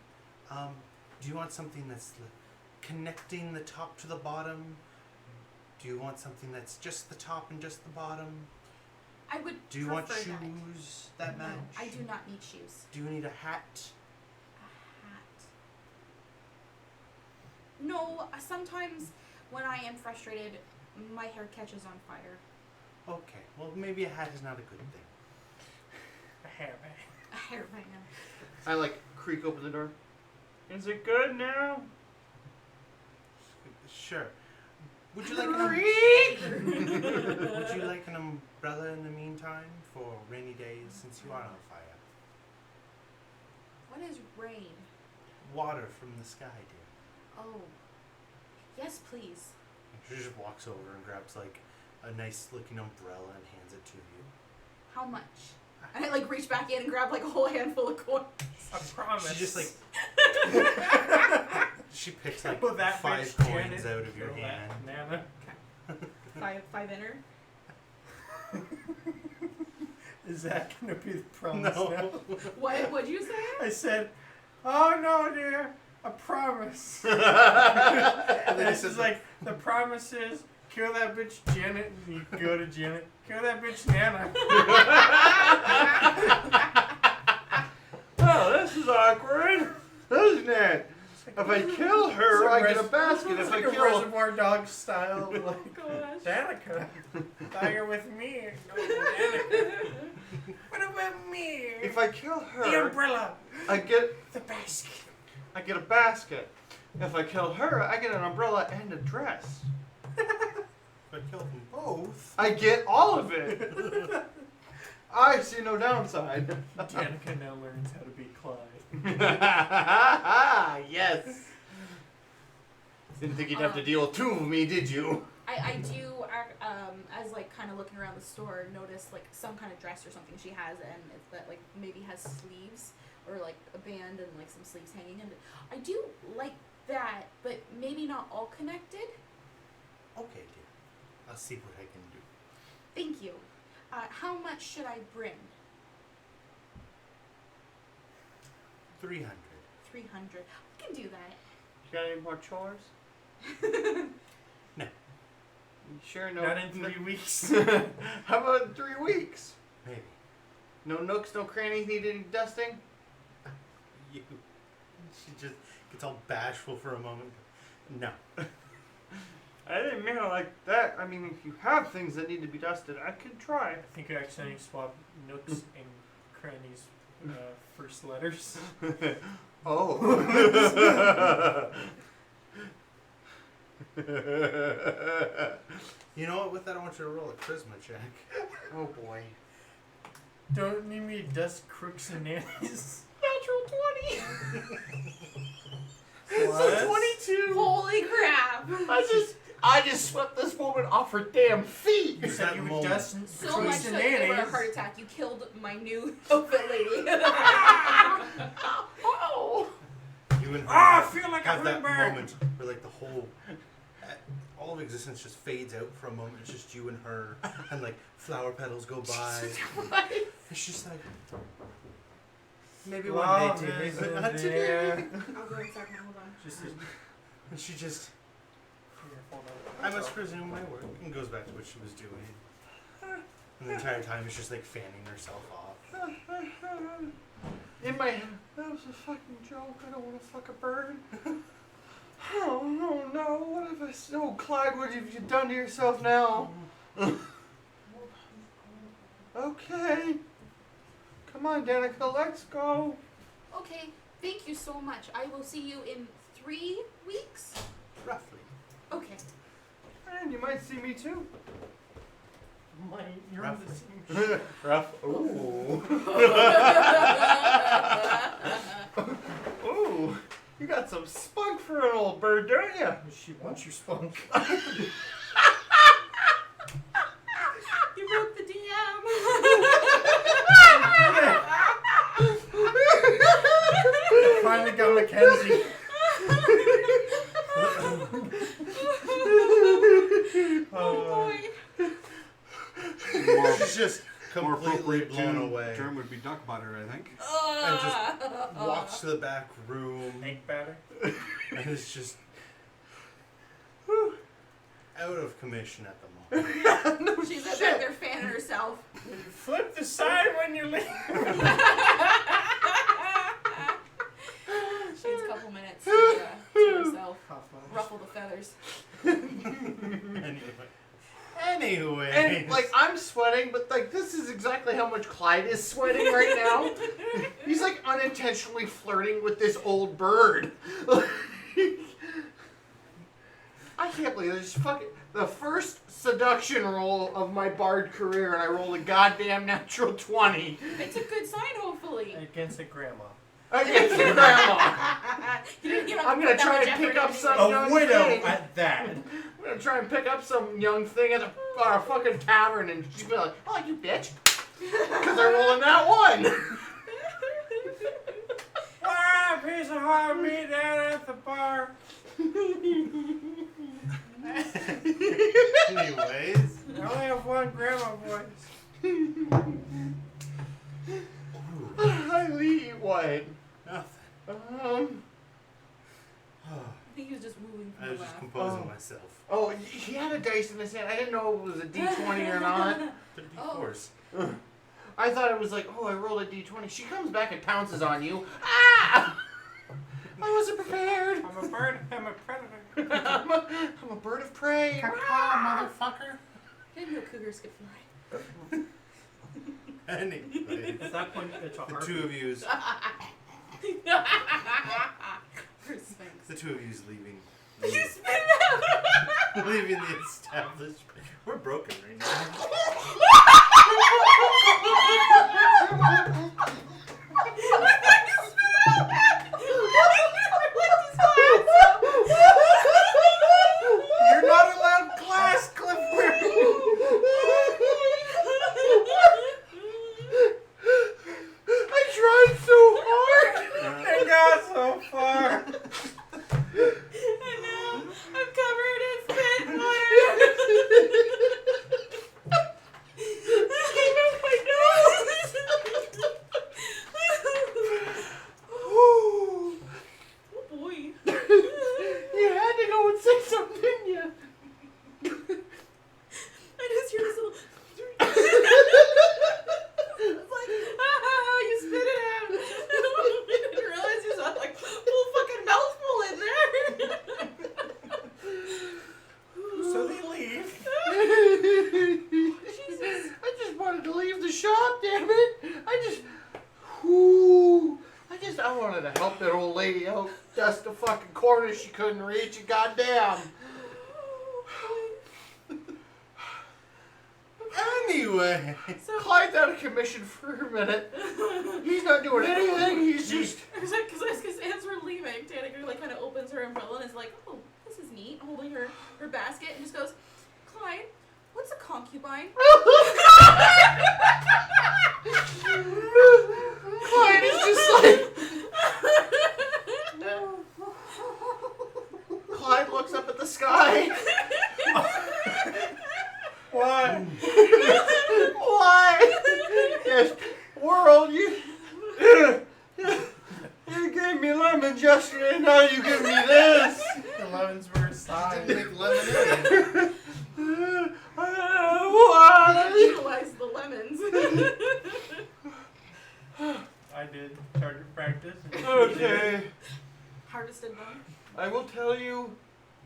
Do you want something that's connecting the top to the bottom? Do you want something that's just the top and just the bottom? I would Do you want prefer shoes that match? No, I do not need shoes. Do you need a hat? A hat. No, sometimes when I am frustrated, my hair catches on fire. Okay, well maybe a hat is not a good thing. A hairband. A hairband. I like creak open the door. Is it good now? Sure. Would you like an Would you like an umbrella in the meantime for rainy days since you are on fire? What is rain? Water from the sky, dear. Oh. Yes, please. She just walks over and grabs like a nice looking umbrella and hands it to you. How much? And I like reach back in and grab like a whole handful of coins. I promise. She just like she picks like Well, that 5 bitch coins Janet. out of your Throw hand. that Nana. Five inner. Is that gonna be the promise No. now? What'd you say? I said, "Oh no, dear, a promise." And And then he this says is like the promise is kill that bitch Janet. And you go to Janet. Kill that bitch Nana. Oh, this is awkward, isn't it? If I kill her, I get a basket. It's If like I a kill Reservoir Dog style. Like Gosh. Danica, thought you're with me. No, Danica. What about me? if I kill The her, umbrella, I get the basket. a basket. If I kill her, I get an umbrella and a dress. If I kill them both. I get all of it. I see no downside. Danica now learns how to be Clyde. Yes. Didn't think you'd have to deal with 2 of me, did you? I do, as like kind of looking around the store, notice like some kind of dress or something she has, and it's that like maybe has sleeves or like a band and like some sleeves hanging. And I do like that, but maybe not all connected. Okay, dear. I'll see what I can do. Thank you. How much should I bring? 300. 300. I can do that. You got any more chores? No. You sure? No. Not in 3 weeks. How about 3 weeks? Maybe. No nooks, no crannies needed dusting? You. She just gets all bashful for a moment. No. I didn't mean it like that. I mean, if you have things that need to be dusted, I could try. I think you accidentally swapped nooks and crannies first letters. Oh. You know what? With that, I want you to roll a charisma check. Oh boy. Don't need me to dust crooks and nannies. Natural 20. What? 22. Holy crap. I just swept this woman off her damn feet. You said you would dust So crooks much and that you were a nannies. heart attack. You killed my new outfit lady. Oh. You and her Ah, I feel like have a that Bloomberg. moment where like the whole, all of existence just fades out for a moment. It's just you and her, and like flower petals go by. It's just like maybe one Love day, dear, is but not in today. there. I'll go in a second. Hold on. Just And she just, here, hold on. I must resume my work, and goes back to what she was doing. And the entire time is just like fanning herself off. In my head, that was a fucking joke. I don't want to fuck a bird. Oh, no. What have I... Oh, Clyde, what have you done to yourself now? Okay. Come on, Danica, let's go. Okay, thank you so much. I will see you in 3 weeks. Roughly. Okay. And you might see me too. You're on the same Rough. Ooh. Ooh. You got got some spunk for an old bird, don't you? She wants your spunk. You wrote the DM. Finally got MacKenzie. Oh boy. She's just More completely appropriate blown away. term would be duck butter, I think. And just walks to the back room. Egg batter. And is just out of commission at the moment. She's back there fanning herself. Flip the side when you leave. She needs a couple minutes to herself. Ruffle the feathers. Anyway. And like I'm sweating, but like this is exactly how much Clyde is sweating right now. He's like unintentionally flirting with this old bird. I can't believe this fucking the first seduction roll of my bard career, and I rolled a goddamn natural 20 It's a good sign, hopefully. Against a grandma. against your grandma. You don't have I'm to gonna put that try much and pick effort up into some it. young A widow thing. at that. I'm gonna try and pick up some young thing at a fucking tavern, and she'll be like, "Oh, you bitch," because they're rolling that one. Ah, piece of hot meat down at the bar. Anyways. I only have one grandma voice. I eat what? Nothing. I think he was just moving I from was the just laugh. composing myself. Oh, he had a dice in his hand. I didn't know it was a D20 or not. The Oh. D4s. I thought it was like, oh, I rolled a D20. She comes back and pounces on you. Ah! I wasn't prepared. I'm a bird. I'm a predator. I'm a bird of prey. motherfucker. I didn't know cougars could fly. Anyways. At that point, it's a The heart. two of yous. For Sphinx. The two of yous leaving. You spit it out! Leaving the establishment. We're broken right now. You're not allowed class, Clifford. I tried so hard. It got so far. I know. I'm covered in spit and water. Oh boy. You had to go and say something, didn't you? I just hear this little. It's like, you spit it out. I didn't realize you saw like a whole fucking mouthful in there. So they leave. Jesus. I just wanted to leave the shop, damn it. I wanted to help that old lady out, dust the fucking corner she couldn't reach, and goddamn. Anyway. So, Clyde's out of commission for a minute. He's not doing anything, he's just... because as we're leaving, Danica like kind of opens her umbrella and is like, "Oh, this is neat," holding her basket and just goes, "Clyde, what's a concubine?" Clyde is just like... Clyde looks up at the sky. Why? Why? Yes, world, you gave me lemons yesterday, now you give me this. The lemons were aside. Make lemonade. Why? Utilize the lemons. I did target practice. Okay, Harvested them. I will tell you,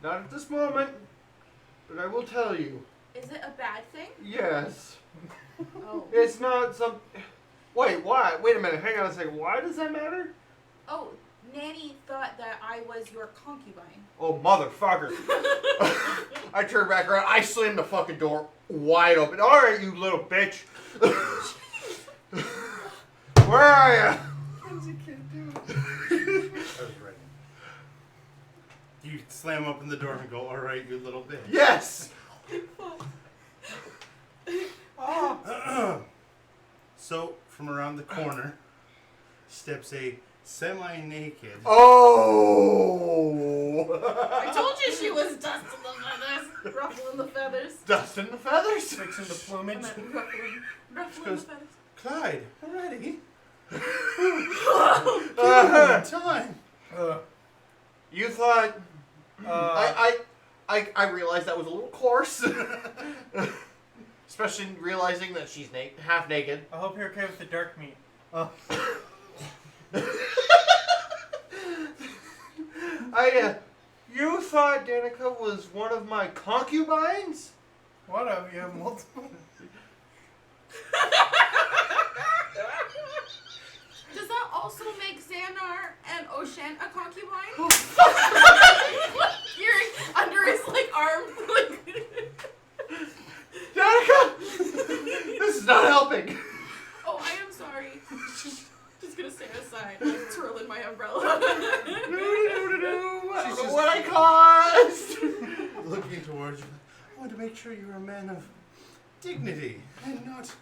not at this moment, but I will tell you, Is it a bad thing? yes. Oh. It's not some... Wait, why? Wait a minute, hang on a second. Why does that matter? Oh, Nanny thought that I was your concubine. Oh, motherfucker. I turned back around. I slammed the fucking door wide open. All right, you little bitch. Where are you? I was ready. slam open the door and go, all right, you little bitch. Yes! So, from around the corner steps a semi-naked. Oh! I told you she was dusting the feathers, ruffling the feathers. Dusting the feathers? Fixing the I plumage. meant ruffling the feathers. Clyde, already? Time. You thought... I realized that was a little coarse. Especially realizing that she's half naked. I hope you're okay with the dark meat. You thought Danica was one of my concubines? What of you have multiple? Does that also make Zanner and Oisin a concubine? You're under his arm. Danica! This is not helping. Oh, I am sorry. Just gonna stand aside, twirling my umbrella. I don't know what I caused. Looking towards you. I want to make sure you're a man of dignity and not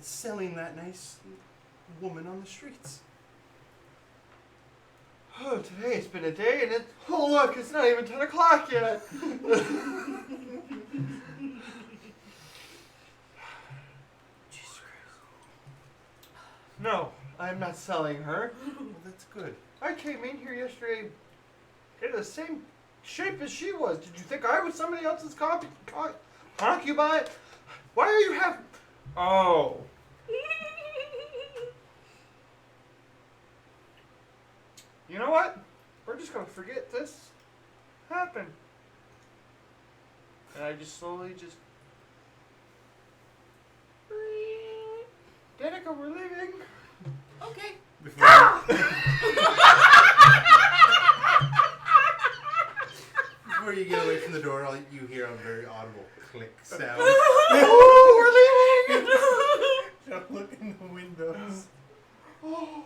selling that nice woman on the streets. Oh, today's been a day, and oh look, it's not even 10 o'clock yet. Jesus Christ. No, I'm not selling her. Well, that's good. I came in here yesterday in the same shape as she was. Did you think I was somebody else's concubine? Why are you having... Oh. You know what? We're just gonna forget this happened. And I just slowly just... Danica, we're leaving. Okay. Before you get away from the door, you hear a very audible click sound. Oh, we're leaving! Don't look in the windows. Oh.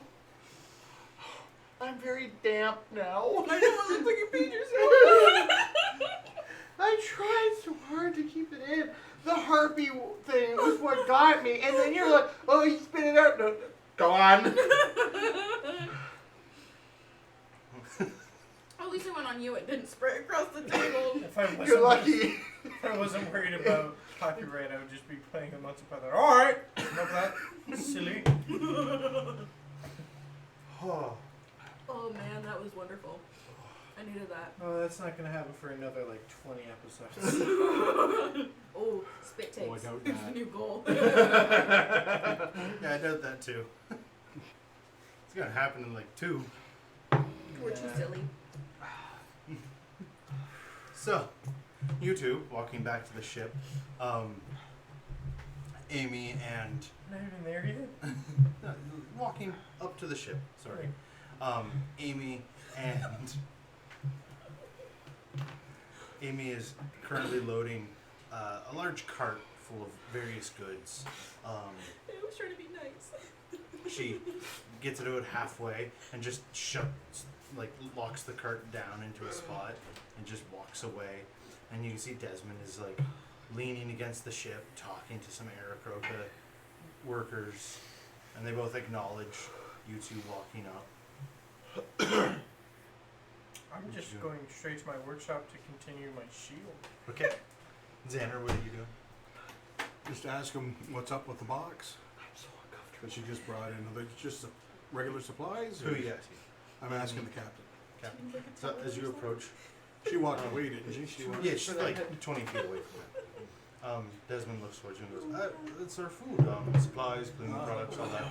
I'm very damp now. I know, it looks like you peed yourself. I tried so hard to keep it in. The harpy thing was what got me. And then you're like, oh, you spit it out. No, gone. At least it went on you. It didn't spray across the table. You're lucky. If I wasn't worried about copyright, I would just be playing amongst each other. Alright! Love that. Silly. Oh. Oh man, that was wonderful. I needed that. Oh, that's not gonna happen for another 20 episodes. Oh, spit takes. Oh, I doubt It's the that. new goal. Yeah, I doubt that too. It's gonna happen in 2. We're too silly. So, you two walking back to the ship. Amy and Not even there yet? no, walking up to the ship. Sorry. Amy is currently loading a large cart full of various goods. I was trying to be nice. She gets it about halfway and just locks the cart down into a spot and just walks away. And you can see Desmond is leaning against the ship, talking to some Aarakocra workers, and they both acknowledge you two walking up. I'm just going straight to my workshop to continue my shield. Okay. Zanner, what are you doing? Just ask him what's up with the box I'm so uncomfortable. that she just brought in. Are they just regular supplies? Who or- are you asking? I'm asking the captain. Captain. So as you approach, She walked away, didn't she? She walked. yeah, she's 20 feet away from it. Desmond looks towards you and goes, "It's our food, supplies, cleaning products, all that."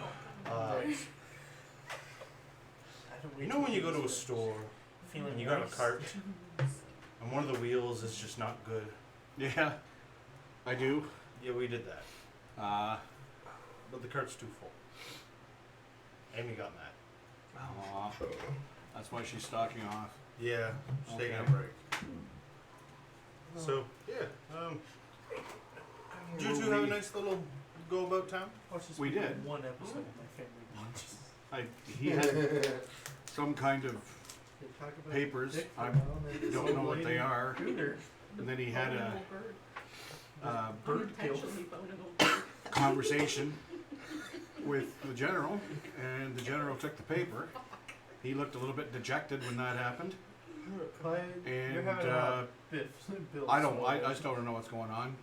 You know when you go to a store Feeling and you got a nice. cart and one of the wheels is just not good? Yeah, I do. Yeah, we did that. But the cart's too full. Amy got mad. Aw, that's why she's stocking off. Yeah, she's taking a Okay. break. So, yeah. Did you two have a nice little go about town? We did. One episode of my family watches. He had some kind of Talk about papers. dick for I a while, and then don't this know what old they lady are. Cougar. And then he had a Bird kill. Unintentionally boning a bird. conversation with the general, and the general took the paper. He looked a little bit dejected when that happened. Clyde, you're And, having a Bill I still don't know what's going on.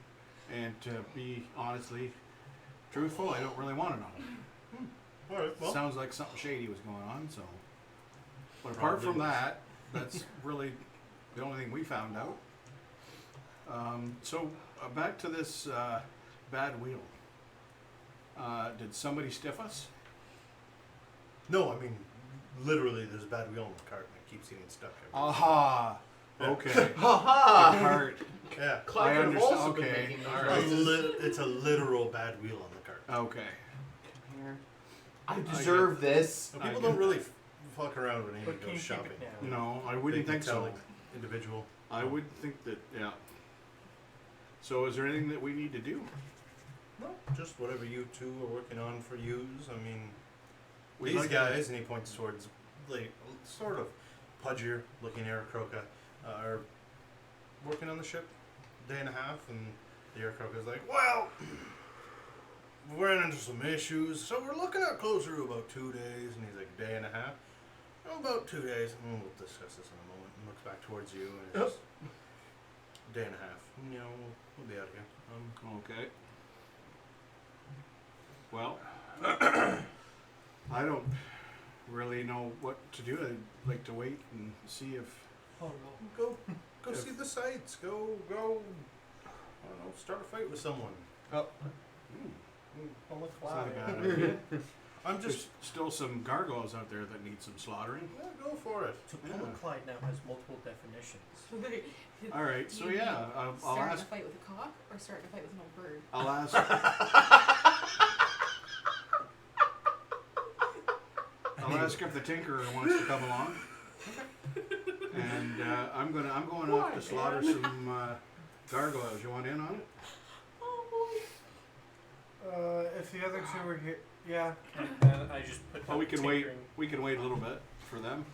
And to be honestly truthful, I don't really want to know. Alright, well. Sounds like something shady was going on, so. But apart from Probably. that, that's really the only thing we found out. So back to this bad wheel. Did somebody stiff us? No, I mean, literally, there's a bad wheel in the cart and it keeps getting stuck. Aha! Okay. Ha ha! Cart. Yeah. Clyde could have understand. also been Okay. making those Alright. noises. It's a literal bad wheel on the cart. Okay. Here. I deserve this. So people don't really fuck around when But Amy can you goes keep shopping. it down? No, I They wouldn't can think tell, so. like, individual. I would think that, yeah. So is there anything that we need to do? No, just whatever you two are working on for use. I mean, We'd these like to- guys, and he points towards, like, sort of pudgier looking Aarakocra, are working on the ship a day and a half, and the Aarakocra's like, well, we're running into some issues, so we're looking at closer to about 2 days, and he's like, day and a half? Oh, about 2 days. We'll discuss this in a moment. And looks back towards you, and it's just day and a half. And, you know, we'll be out again. Okay. Well, I don't really know what to do. I'd like to wait and see if. Oh, Go If- see the sights. Go. I don't know. Start a fight with someone. Oh, on the It's not a fly. bad idea. I'm There's just. still some gargoyles out there that need some slaughtering. Yeah, go for it. So Yeah. Clyde now has multiple definitions. All right. So yeah, I'll Starting ask. a fight with a cock or starting a fight with an old bird? I'll ask. I'll ask if the tinkerer wants to come along. And I'm going off to slaughter some gargoyles. You want in on it? Oh If the other two were here, yeah. And I just put. Oh, we can down wait. tinkering. We can wait a little bit for them.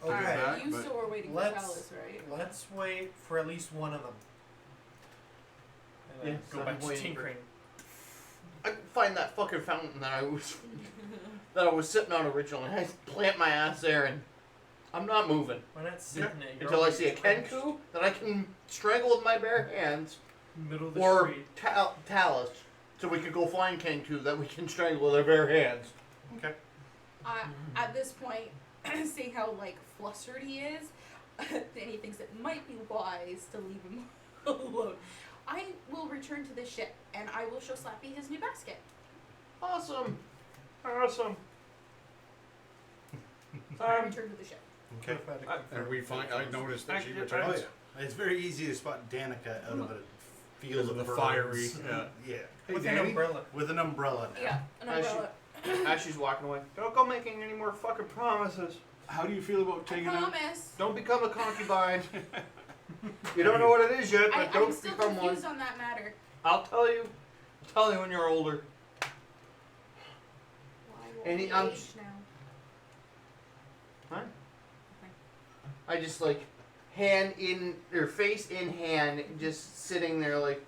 Okay. Alright. boy. back, You but- still were waiting for Let's- Palace, right? Let's wait for at least one of them. And then Yes, go I'm back to waiting for- tinkering. I can find that fucking fountain that I was sitting on originally. I plant my ass there and I'm not moving Why not sitting at your until I own see a bench, Kenku that I can strangle with my bare hands, middle of the or street. Talus, so we can go find Kenku that we can strangle with our bare hands. Okay. At this point, seeing how like flustered he is, and he thinks it might be wise to leave him alone. I will return to the ship and I will show Slappy his new basket. Awesome. Awesome. I return to the ship. Okay. And we find. I noticed that she Actually, returns. Oh yeah. It's very easy to spot Danica out of a field Because of of the birds. fiery, yeah. Yeah. Hey, With an Danny. umbrella. With an umbrella. Now. Yeah, an As umbrella. As she's walking away, Don't go making any more fucking promises. How do you feel about I taking out? promise. don't become a concubine. You don't know what it is yet, but I'm don't still become one. confused on that matter. I'll tell you. Tell you when you're older. Why will And we he- I'm- age now? Huh? I just like hand in or face in hand, just sitting there like,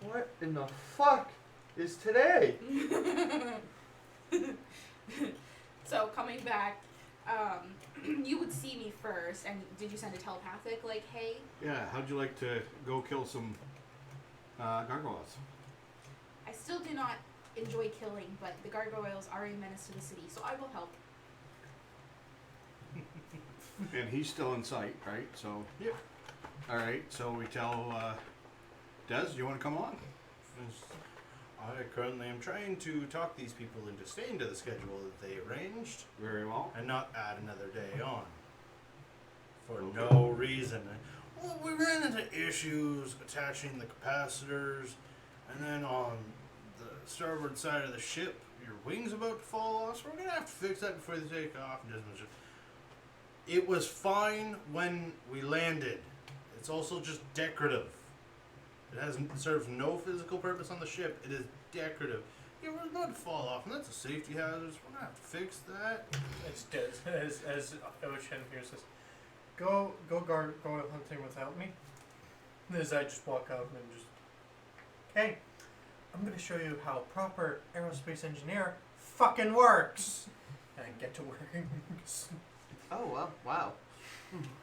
what in the fuck is today? So coming back, you would see me first, and did you send a telepathic like, hey? Yeah. How'd you like to go kill some gargoyles? I still do not enjoy killing, but the gargoyles are a menace to the city, so I will help. And he's still in sight, right? So. Yep. All right. So we tell Des, you want to come on? I currently am trying to talk these people into staying to the schedule that they arranged Very well. and not add another day on. For Okay. no reason. Well, we ran into issues attaching the capacitors, and then on the starboard side of the ship, your wing's about to fall off, so we're going to have to fix that before they take off. And it was fine when we landed. It's also just decorative. It serves no physical purpose on the ship. It is decorative. Yeah, we're about to fall off, and that's a safety hazard. So we're gonna have to fix that. As Oisin here says, Go hunting without me. As I just walk out and just, hey, I'm gonna show you how proper aerospace engineer fucking works. And get to work. Oh, well, wow.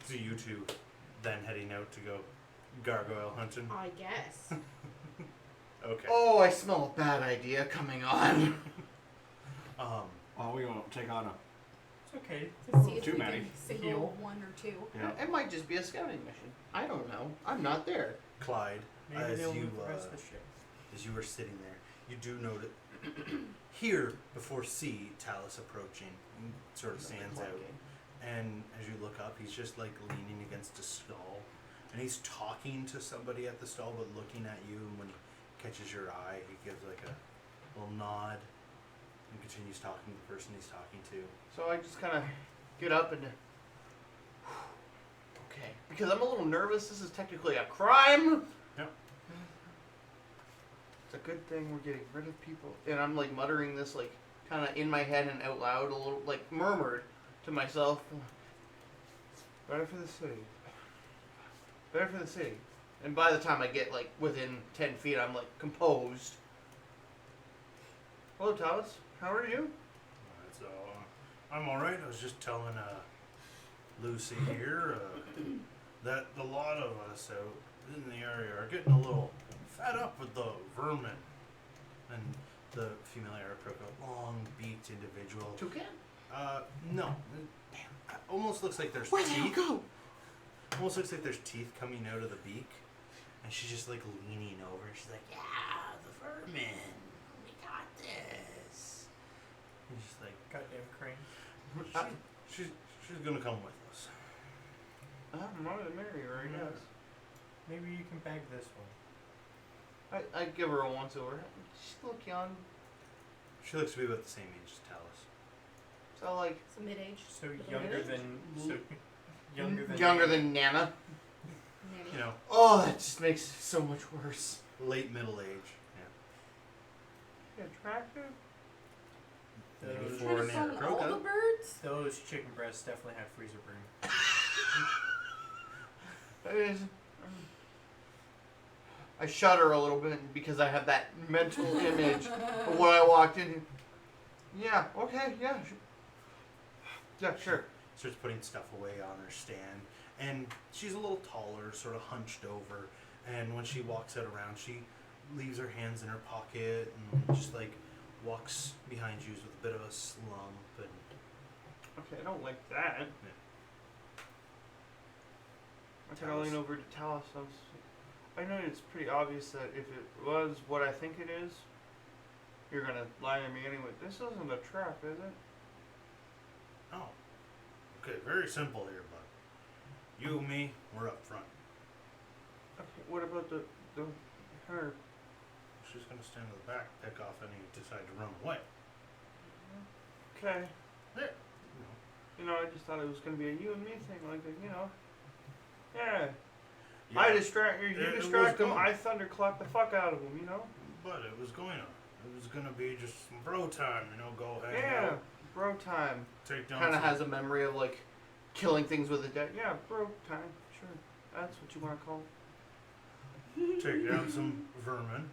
So you two then heading out to go gargoyle hunting? I guess. Okay. Oh, I smell a bad idea coming on. Oh, we gonna take on a. It's okay. To see if Too we many. can single Heal. one or two. Yeah. It might just be a scouting mission. I don't know. I'm not there. Clyde, Maybe as they'll you move the rest of the ship. as you were sitting there, you do note it. Here, before see Talus approaching, he sort of stands out. And as you look up, he's just like leaning against a stall. And he's talking to somebody at the stall, but looking at you. And when he catches your eye, he gives like a little nod and continues talking to the person he's talking to. So I just kind of get up and. Okay. Because I'm a little nervous. This is technically a crime. Yep. It's a good thing we're getting rid of people. And I'm like muttering this, like, kind of in my head and out loud, a little, like, murmured to myself. Better for the city. Better for the city. And by the time I get, like, within 10 feet, I'm, like, composed. Hello, Talus. How are you? So I'm all right. I was just telling Lucy here that the lot of us out in the area are getting a little fed up with the vermin. And the female arrow broke a long-beaked individual. Toucan? No. Damn. Almost looks like there's Where did you teeth. go? Almost looks like there's teeth coming out of the beak. And she's just like leaning over. She's like, yeah, the vermin. We got this. And she's like, Goddamn crane. she's gonna come with us. More than Mary, right? Yeah. Yes. Maybe you can bag this one. I give her a once over. She look young. She looks to be about the same age as Talus. So like It's a mid-age. So Little younger mid-age. than younger than Nana. Nanny. You know, Oh, that just makes it so much worse. late middle age. Yeah. Attractive? Maybe Those- for Trying an to phone all the Aarakocra. birds? Those chicken breasts definitely had freezer burn. That is. I shudder a little bit because I have that mental image of when I walked in. Yeah. Okay. Yeah. Yeah. Sure. Starts putting stuff away on her stand, and she's a little taller, sort of hunched over. And when she walks out around, she leaves her hands in her pocket and just like walks behind you with a bit of a slump. And Okay, I don't like that. I think I'll Talus. lean over to Talus. I know it's pretty obvious that if it was what I think it is, you're gonna lie to me anyway. This isn't a trap, is it? oh, okay, very simple here, bud. You and me, we're up front. Okay, what about the her? She's gonna stand in the back, pick off any who decide to run away. Okay. There. You know, I just thought it was gonna be a you and me thing, like a, you know. Yeah. Yeah, I distract you. It You was distract them. going. I thunderclap the fuck out of them. You know. but it was going on. It was gonna be just some bro time, you know, go hang Yeah. out, Bro time. take down Kind of some- has a memory of like killing things with a dead. Yeah, bro time. Sure. That's what you want to call it. take down some vermin.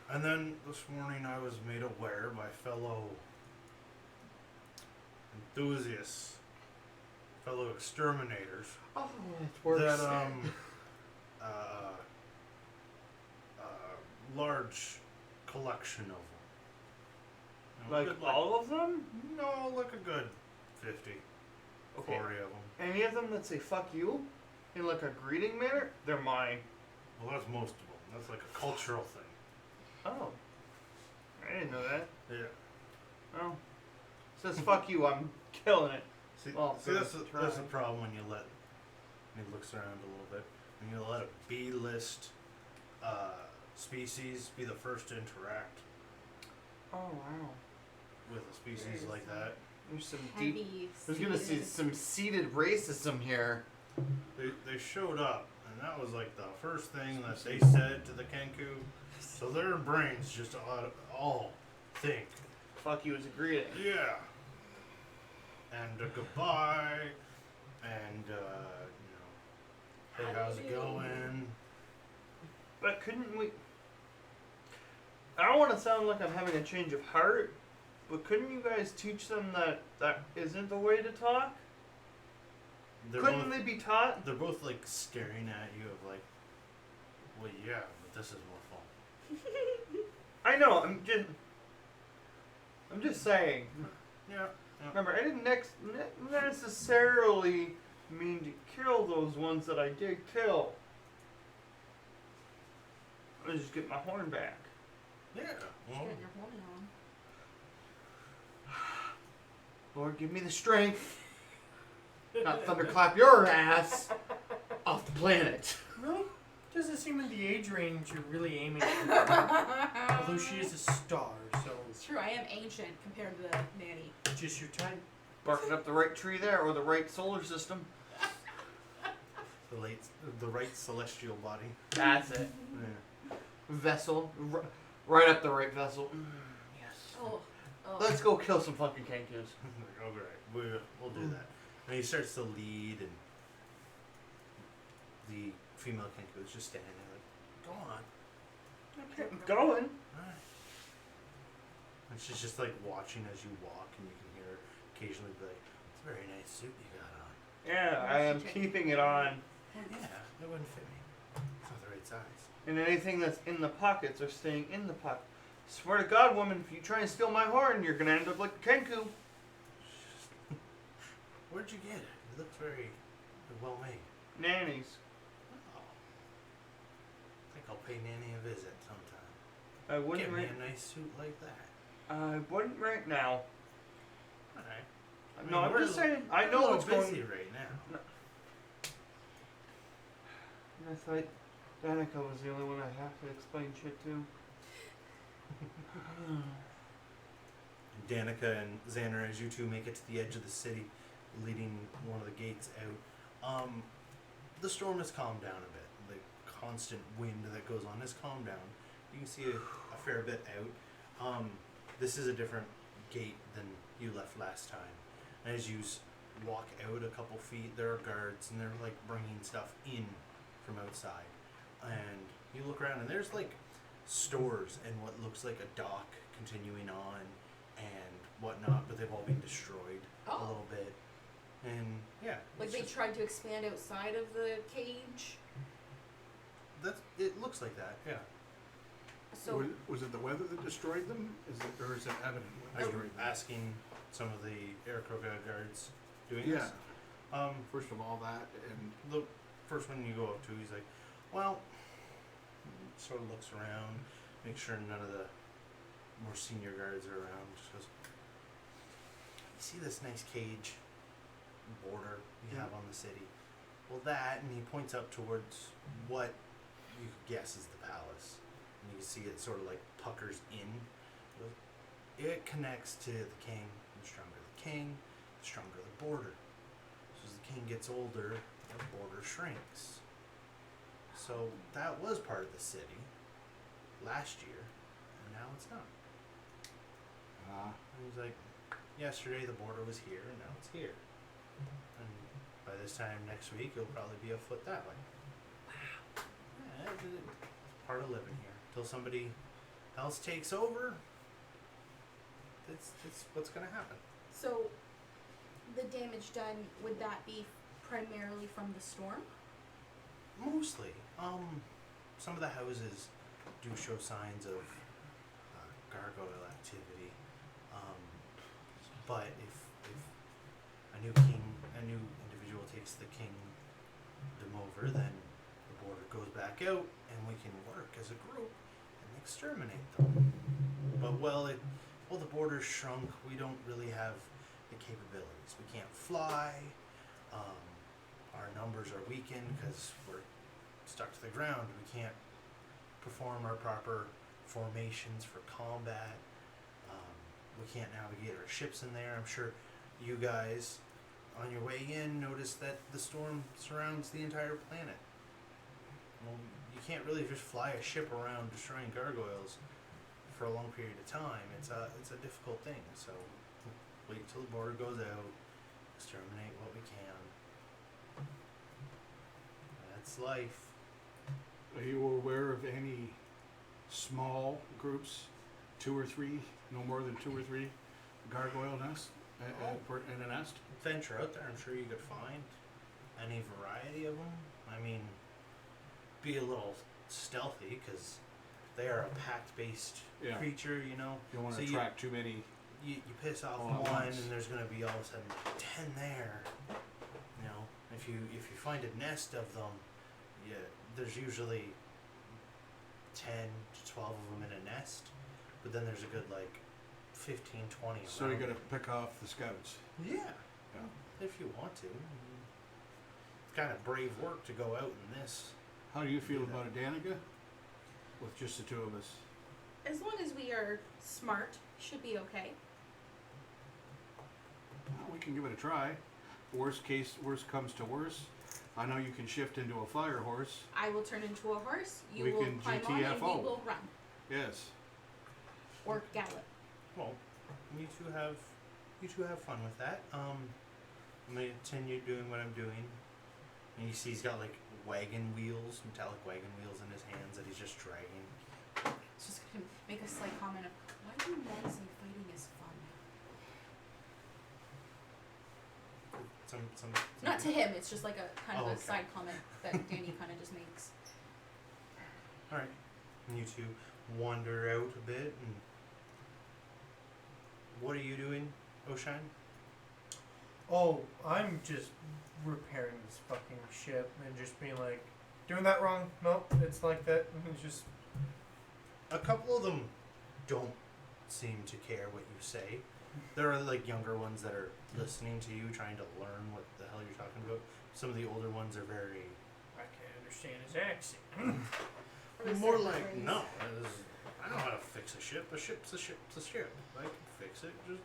And then this morning I was made aware by fellow enthusiasts, fellow exterminators, Oh, it's worse. that large collection of them. You know, Like good, all of them? No, like a good 50, Okay. 40 of them. Any of them that say "fuck you" in like a greeting manner, they're mine. Well, that's most of them. That's like a cultural thing. Oh. I didn't know that. Yeah. Oh. Says fuck you. I'm killing it. See, Well, that's the try. problem when you let. He looks around a little bit. When you let a B-list species be the first to interact Oh wow. with a species like that, There's some deep. Heavy. There's gonna see seated. some seated racism here. they showed up, and that was like the first thing that they said to the Kenku. So their brains just all think, Fuck you is a greeting. yeah, and a goodbye, and you Hey, how's it going? But couldn't we? I don't want to sound like I'm having a change of heart, but couldn't you guys teach them that that isn't the way to talk? Couldn't they be taught? They're both like staring at you of like, well, yeah, but this is more fun. I know. I'm just saying. Yeah. Remember, I didn't necessarily mean to kill those ones that I did kill. I just get my horn back. Yeah. Just Well, getting your horn on. Lord, give me the strength. Not thunderclap your ass off the planet. Really? Doesn't seem in the age range you're really aiming for. Although she is a star, so It's true, I am ancient compared to the nanny. just your type. Barking up the right tree there, or the right solar system. the right celestial body. That's it. Yeah. Vessel. Right up the right vessel. Yes. Oh. Let's go kill some fucking kankus. Like, all right, we'll do that. And he starts to lead, and the female kenku is just standing there like, go on. I'm going. Alright. And she's just like watching as you walk, and you can hear her occasionally be like, it's a very nice suit you got on. Yeah, I am keeping it on. Well, yeah, it wouldn't fit me. It's not the right size. And anything that's in the pockets are staying in the pocket. Swear to God, woman, if you try and steal my horn, you're gonna end up like Kenku. Where'd you get it? It looks very well made. Nannies. Oh. I think I'll pay Nanny a visit sometime. I wouldn't Get me right. a nice suit like that. I wouldn't right now. Alright. No, I'm we're just saying. I we're a know little what's busy going. right now. I thought Danica was the only one I have to explain shit to. Danica and Zanner, as you two make it to the edge of the city, leading one of the gates out, the storm has calmed down a bit. The constant wind that goes on has calmed down. You can see a fair bit out. This is a different gate than you left last time. And as you walk out a couple feet, there are guards, and they're like bringing stuff in from outside. And you look around, and there's like stores and what looks like a dock continuing on and whatnot, but they've all been destroyed a Oh. little bit. And yeah, Like it's they just- tried to expand outside of the cage. it looks like that. Yeah, So Was it the weather that destroyed them? Or is it evident what I'm destroyed them? asking some of the Arakroga guards doing Yeah. this. First of all, that, and The first one you go up to, he's like, well, sort of looks around, makes sure none of the more senior guards are around. Just goes, you see this nice cage border you have on the city? Well, that, and he points up towards what you could guess is the palace. And you can see it sort of like puckers in. He goes, it connects to the king. The stronger the king, the stronger the border. So as the king gets older, the border shrinks. So that was part of the city last year, and now it's not. And he's like, yesterday the border was here, and now it's here. And by this time next week, it'll probably be a foot that way. Wow. Yeah, it's part of living here. Till somebody else takes over, that's what's going to happen. So, the damage done, would that be primarily from the storm? Mostly. Some of the houses do show signs of gargoyle activity. But if a new individual takes the kingdom over, then the border goes back out, and we can work as a group and exterminate them. But the border's shrunk. We don't really have the capabilities. We can't fly. Our numbers are weakened because we're stuck to the ground. We can't perform our proper formations for combat. We can't navigate our ships in there. I'm sure you guys, on your way in, noticed that the storm surrounds the entire planet. Well, you can't really just fly a ship around destroying gargoyles for a long period of time. It's a difficult thing. So wait till the border goes out, exterminate what we can. It's life. Are you aware of any small groups, 2 or 3, no more than 2 or 3 gargoyle nests in a nest? Venture out there, I'm sure you could find any variety of them. I mean, be a little stealthy because they are a pact-based Yeah. creature, you know. You don't want So to attract too many. You piss off All at one, once. and there's going to be all of a sudden 10 there. You know, if you find a nest of them, yeah, there's usually 10 to 12 of them in a nest, but then there's a good like 15, 20 So you around. got to pick off the scouts. Yeah, Yeah. if you want to. It's kind of brave work to go out in this. How do you feel Do that. about a Danica? With just the 2 of us. As long as we are smart, should be okay. Well, we can give it a try. Worst comes to worst. I know you can shift into a fire horse. I will turn into a horse. You We will can climb on, and we GTFO. will run Yes. or gallop. Well, you two have fun with that. I'm gonna continue doing what I'm doing, and you see he's got like wagon wheels, metallic wagon wheels in his hands that he's just dragging. It's just gonna make a slight comment of, why do men say fighting is fun? Some Not to him. It's just like a kind of Oh, a okay. side comment that Danny kind of just makes. All right, and you two wander out a bit, and what are you doing, Oshine? Oh, I'm just repairing this fucking ship and just being like, doing that wrong. Nope, it's like that. And it's just A couple of them don't seem to care what you say. There are like younger ones that are listening to you, trying to learn what the hell you're talking about. Some of the older ones are very I can't understand his accent. Or more certain like, phrase. no, I know how to fix a ship. A ship's a ship's a ship. I can fix it. Just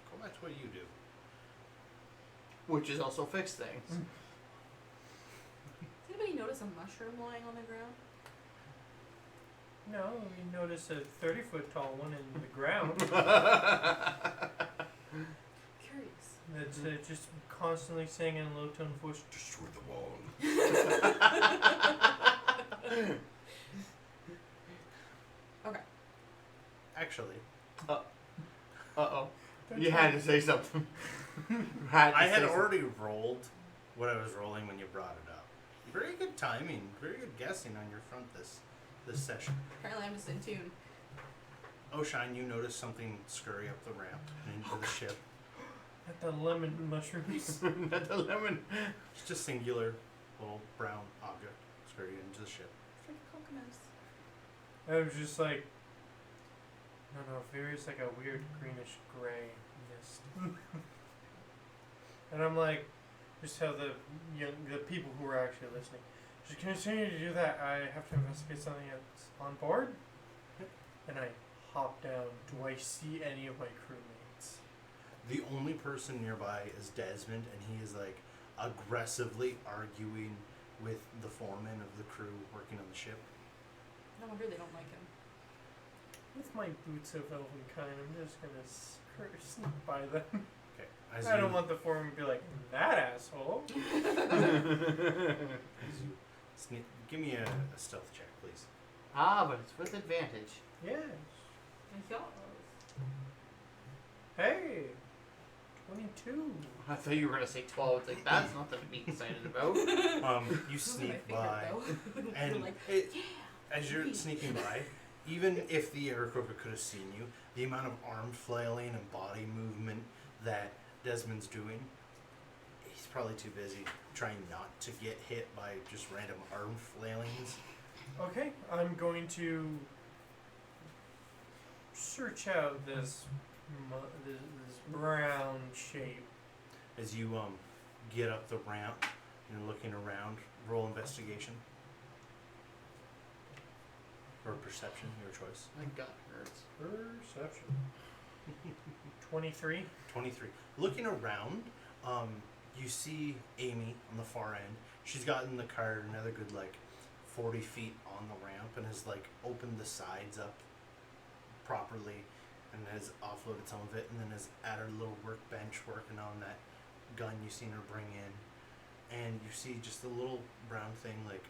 go back to what you do. Which is also fix things. Does anybody notice a mushroom lying on the ground? No, you notice a 30-foot tall one in the ground Curious. that's just constantly saying in a low tone voice, Destroy the wall. Okay. Actually, Uh-oh. You had to say something. I had already rolled what I was rolling when you brought it up. Very good timing. Very good guessing on your front this session. Apparently I'm just in tune. Oshine, you notice something scurry up the ramp and into the ship. at the lemon mushrooms. Not the lemon. It's just singular little brown object scurry into the ship. It's like a coconut. I was just like, no, Viri's like a weird greenish gray mist. And I'm like, just tell the people who are actually listening, just continue to do that. I have to investigate something that's on board. And I hop down. Do I see any of my crewmates? The only person nearby is Desmond, and he is like aggressively arguing with the foreman of the crew working on the ship. No wonder they don't like him. With my boots of elven kind, I'm just gonna sneak by them. Okay. I don't want the foreman to be like, that asshole. Give me a stealth check, please. Ah, but it's with advantage. Yes. Yes. Hey, 22. I thought you were gonna say 12. It's like that's nothing to be excited about. You Those are my sneak favorite, by, though. and You're like, it, yeah. as you're sneaking by, even if the Aarakocra could have seen you, the amount of arm flailing and body movement that Desmond's doing, he's probably too busy trying not to get hit by just random arm flailings. Okay, I'm going to search out this brown shape. As you get up the ramp and looking around, roll investigation. Or perception, your choice. My gut hurts. Perception. 23. 23. Looking around, you see Amy on the far end. She's gotten the car another good 40 feet on the ramp and has opened the sides up properly and has offloaded some of it and then is at her little workbench working on that gun you've seen her bring in. and you see just a little brown thing like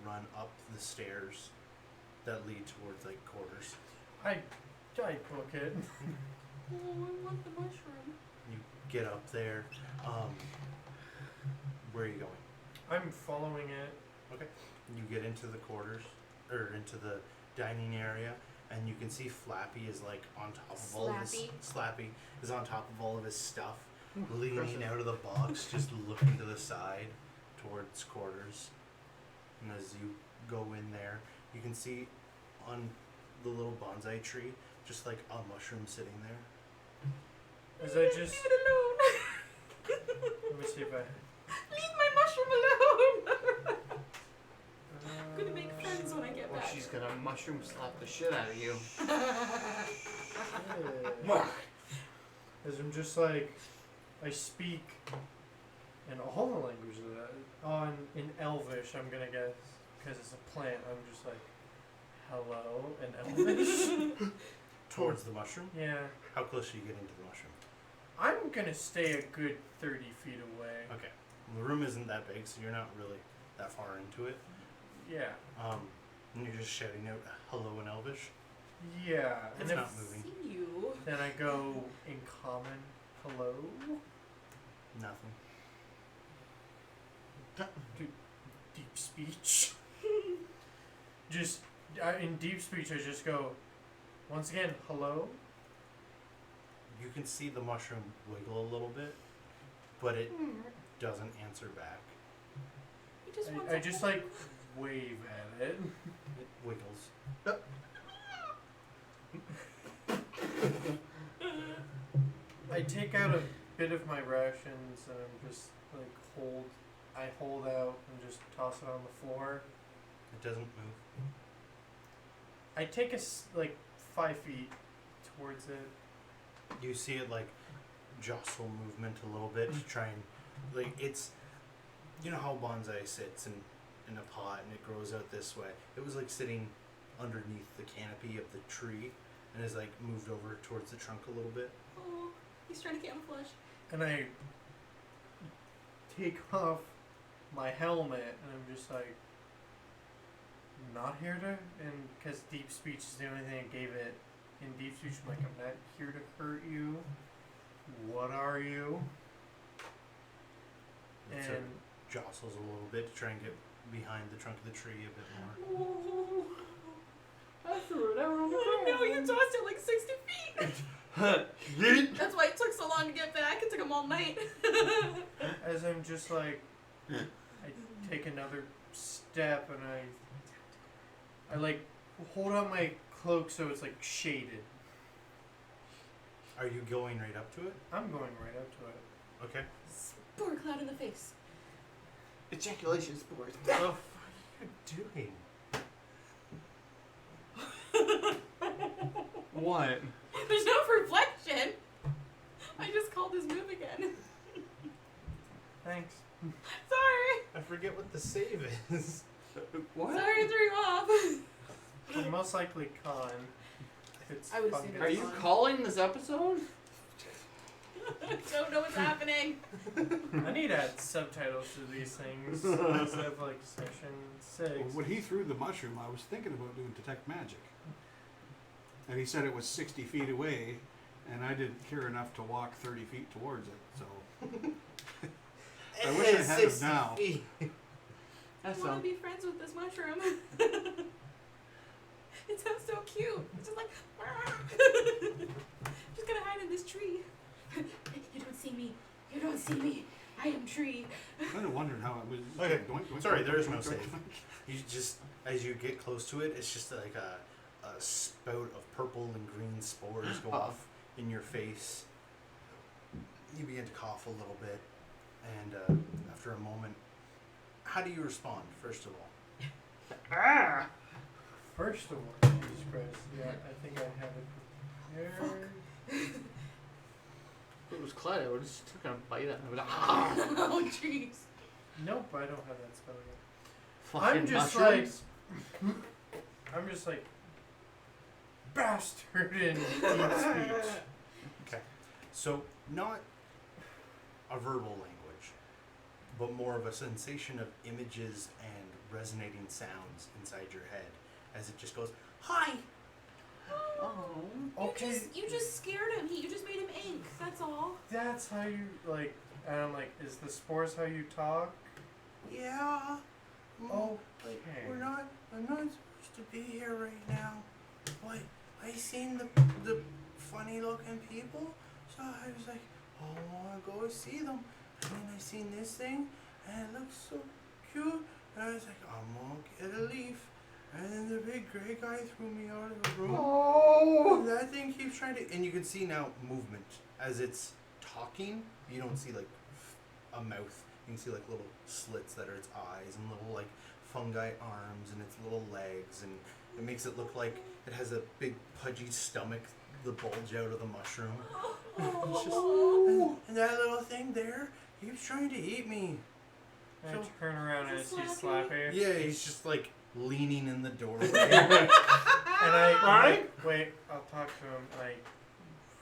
run up the stairs that lead towards like quarters. I book it. Oh, I want the mushroom. You get up there. Where are you going? I'm following it. Okay. You get into the quarters, or into the dining area, and you can see Flappy is like on top of all of his... Slappy is on top of all of his stuff, leaning out of the box, just looking to the side towards quarters. And as you go in there, you can see on the little bonsai tree, just like a mushroom sitting there. As I just... Leave it alone! Let me see if I... Leave my mushroom alone! I'm gonna make friends when I get Or back. she's gonna mushroom slap the shit out of you. As I'm just like... I speak in all the languages of that. In Elvish, I'm gonna guess. Because it's a plant, I'm just like... Hello, in Elvish? Towards the mushroom? Yeah. How close are you getting to the mushroom? I'm gonna stay a good 30 feet away. Okay. The room isn't that big, so you're not really that far into it. Yeah. And you're just shouting out hello in Elvish. Yeah. It's And not if, moving. See you. then I go in common. Hello? Nothing. Deep speech. Just, in deep speech, I just go, once again, hello? You can see the mushroom wiggle a little bit, but it doesn't answer back. He just wants I a just hug. like wave at it. It wiggles. I take out a bit of my rations and I'm just like I hold out and just toss it on the floor. It doesn't move. I take like 5 feet towards it. You see it like jostle movement a little bit to try and like it's, you know how bonsai sits in a pot and it grows out this way. It was like sitting underneath the canopy of the tree and is like moved over towards the trunk a little bit. Oh, he's trying to camouflage. And I take off my helmet and I'm just like, not here to, and because deep speech is the only thing I gave it. In deep speech, I'm like, I'm not here to hurt you. What are you? It sort of jostles a little bit to try and get behind the trunk of the tree a bit more. Oh, I threw it out on the oh no, you tossed it like 60 feet. That's why it took so long to get back. It took him all night. As I'm just like, I take another step and I like hold out my cloak so it's like shaded. Are you going right up to it? I'm going right up to it. Okay. Spore cloud in the face. Ejaculation spores. What the fuck are you doing? What? There's no reflection. I just called his move again. Thanks. Sorry. I forget what the save is. What? Sorry to throw you off. I'm most likely con. It's I would fungus. assume Are you calling this episode? Don't know what's happening. I need to add subtitles to these things instead of like session 6. Well, when he threw the mushroom, I was thinking about doing detect magic. And he said it was 60 feet away, and I didn't care enough to walk 30 feet towards it, so... I wish I had him now. That I want sounds. to be friends with this mushroom. It sounds so cute. It's just like, just gonna hide in this tree. You don't see me. You don't see me. I am tree. I kind of wondered how it was... Okay, doink, doink, sorry, doink, there is doink, no doink, save. doink. You just, as you get close to it, it's just like a spout of purple and green spores go off in your face. You begin to cough a little bit, and after a moment, how do you respond, first of all? Ah! First of all, Jesus Christ, yeah, I think I have it prepared. If it was Clyde, I would have just taken a bite at him. Oh, jeez. Nope, I don't have that spell yet. Fucking I'm just mushrooms. I'm just like, bastard in deep speech. Okay, so not a verbal language, but more of a sensation of images and resonating sounds inside your head as it just goes, "Hi." Oh. Okay. You just scared him. You just made him ink. That's all. That's how you, like, and I'm like, is the spores how you talk? Yeah. Okay. I'm not supposed to be here right now. But I seen the funny looking people, so I was like, oh, I wanna go see them. And then I seen this thing, and it looks so cute. And I was like, I'm gonna get a leaf. And then the big gray guy threw me out of the room. Oh. And that thing keeps trying to. And you can see now movement as it's talking. You don't see like a mouth. You can see like little slits that are its eyes and little like fungi arms and its little legs, and it makes it look like it has a big pudgy stomach, the bulge out of the mushroom. It's just, and that little thing there keeps trying to eat me. And I So- turn around and I see Slappy? Slappy. yeah, he's just like leaning in the doorway. And I Right? wait, I'll talk to him. And I,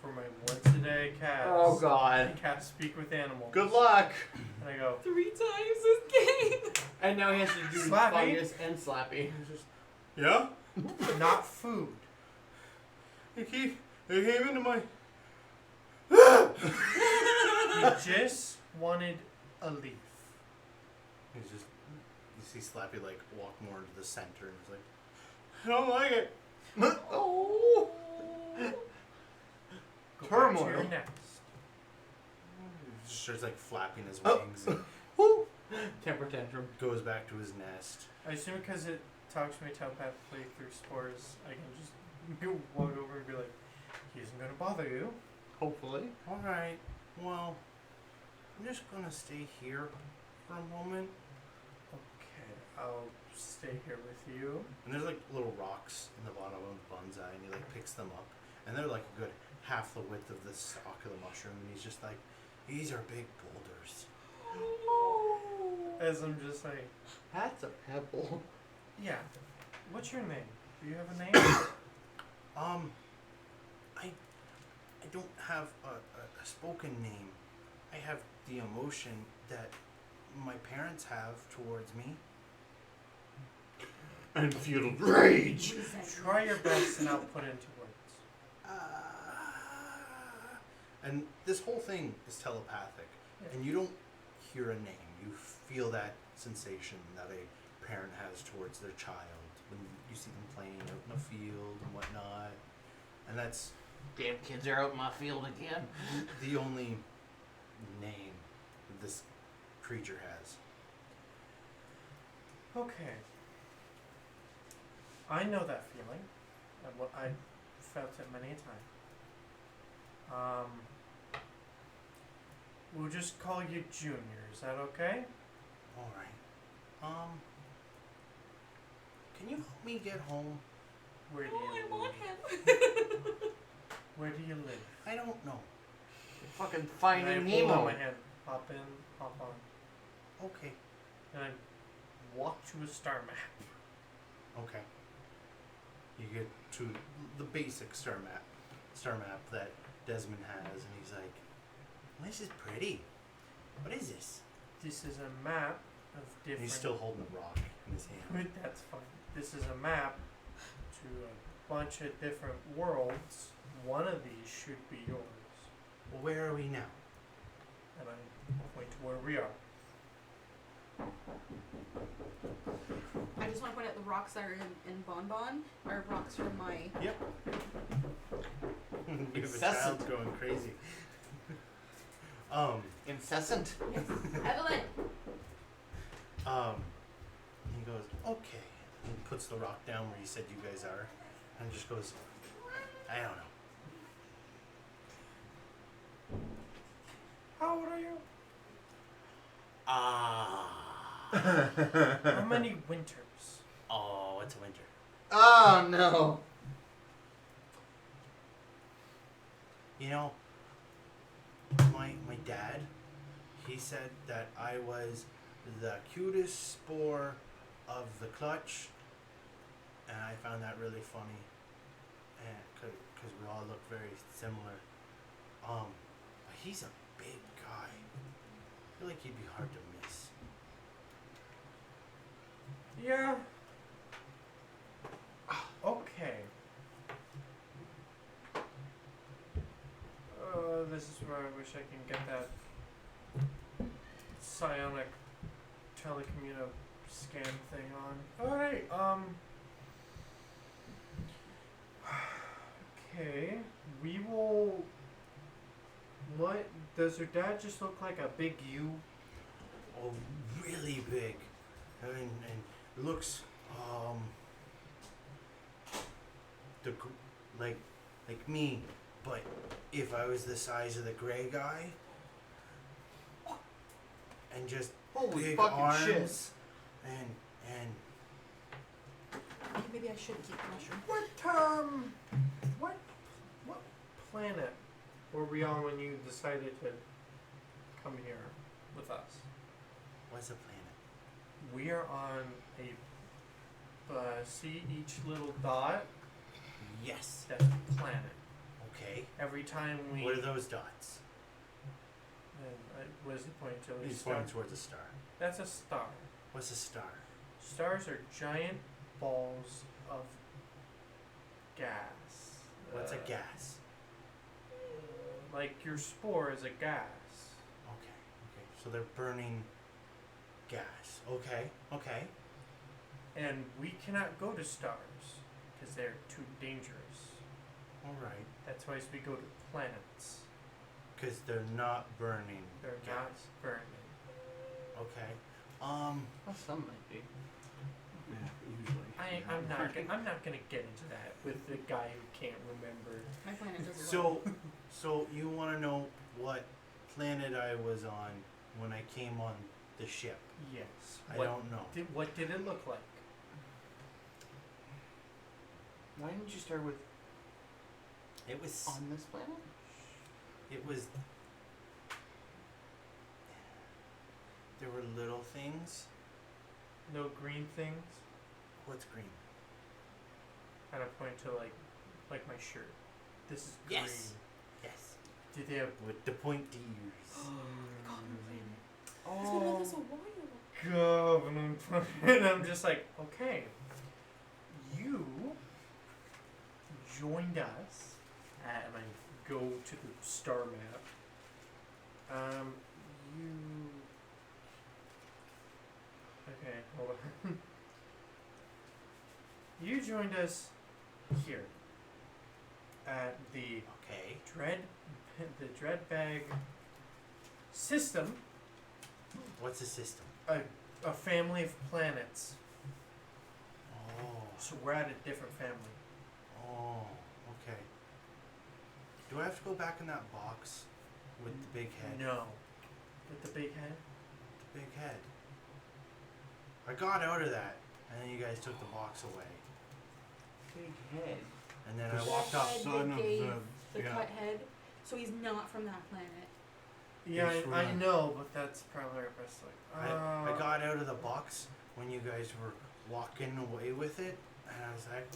for my once a day cast. Oh I God. cast speak with animals. Good luck. And I go, 3 times this game. And now he has to do Slappy. fungus and Slappy. He's just, yeah? not food. He came into my... He just wanted a leaf. He's just, you see Slappy like walk more into the center and he's like, I don't like it. Oh. Go back to Turmoil. your nest. He just starts like flapping his Oh. wings and Temper tantrum. goes back to his nest. I assume because it talks to me telepathically through spores, I can just go walk over and be like, he isn't going to bother you. Hopefully. Alright, well, I'm just gonna stay here for a moment. Okay, I'll stay here with you. And there's like little rocks in the bottom of the bonsai, and he like picks them up, and they're like a good half the width of the stalk of the mushroom, and he's just like, these are big boulders. As I'm just like, That's a pebble. yeah, what's your name? Do you have a name? I don't have a spoken name. I have the emotion that my parents have towards me. And feudal rage. Try your best and I'll put into words. And this whole thing is telepathic, Yeah. and you don't hear a name. You feel that sensation that a parent has towards their child when you see them playing out in a field and whatnot. And that's Damn kids are out in my field again. the only name that this creature has. Okay. I know that feeling. I felt it many a time. We'll just call you Junior. Is that okay? Alright. Can you help me get home? Where do Oh, you I want live? him. Where do you live? I don't know. Fucking And Finding I hold out Nemo. my hand. Hop in, hop on. Okay. And I walk to a star map. Okay. You get to the basic star map that Desmond has, and he's like, "This is pretty. What is this?" This is a map of And different... he's still holding a rock in his hand. That's fine. This is a map to a bunch of different worlds. One of these should be yours. Well, where are we now? And I point to where we are. I just want to point out the rocks that are in Bonbon are rocks from my. Yep. We have a Incessant. child going crazy. Incessant. Evelyn! He goes, okay. And he puts the rock down where he said you guys are, and just goes, I don't know. How old are you? How many winters? Oh, it's winter. Oh no. You know, my dad, he said that I was the cutest spore of the clutch, and I found that really funny, and because we all look very similar. But he's a big guy. I feel like he'd be hard to miss. wish I can get that psionic telecommute scan thing on. Alright, okay. We will. What? Does her dad just look like a big U? Oh, really big. I mean, and it looks, like me, but if I was the size of the gray guy, and just Holy big fucking arms, shit. and Maybe I should keep the mushroom. What planet were we on when you decided to come here with us? what's the planet? We are on a, see each little dot? Yes. That's a planet. Okay. Every time we... What are those dots? And what is the point to a He's star? pointing towards a star. That's a star. What's a star? Stars are giant balls of gas. What's a gas? Like your spore is a gas. Okay. So they're burning gas. Okay. And we cannot go to stars because they're too dangerous. All right. That's why we go to planets. Because they're not burning They're gas. not burning. Okay. Well, some might be. Yeah, usually. I'm not gonna get into that with the guy who can't remember. My planet doesn't work. So you want to know what planet I was on when I came on the ship? Yes. I don't know. What did it look like? Why didn't you start with It was. on this planet? It was. There were little things. No green things? What's green? And I point to like my shirt. This is green. Yes. Yes. Did they have With the pointy ears. It's been with us a while. Covenant? And I'm just like, okay. You joined us, and I go to the star map. Okay, hold on. You joined us here at the Okay. Dread Bag system, What's a system? a family of planets. Oh. So we're at a different family. Oh. Okay. Do I have to go back in that box with the big head? No. With the big head? The big head. I got out of that, and then you guys took the box away, Big head. and then The I walked off. son of gave the- the yeah. cut head, so he's not from that planet. Yeah, Yes, we're I not. know, but that's probably our best I got out of the box when you guys were walking away with it, and I was like,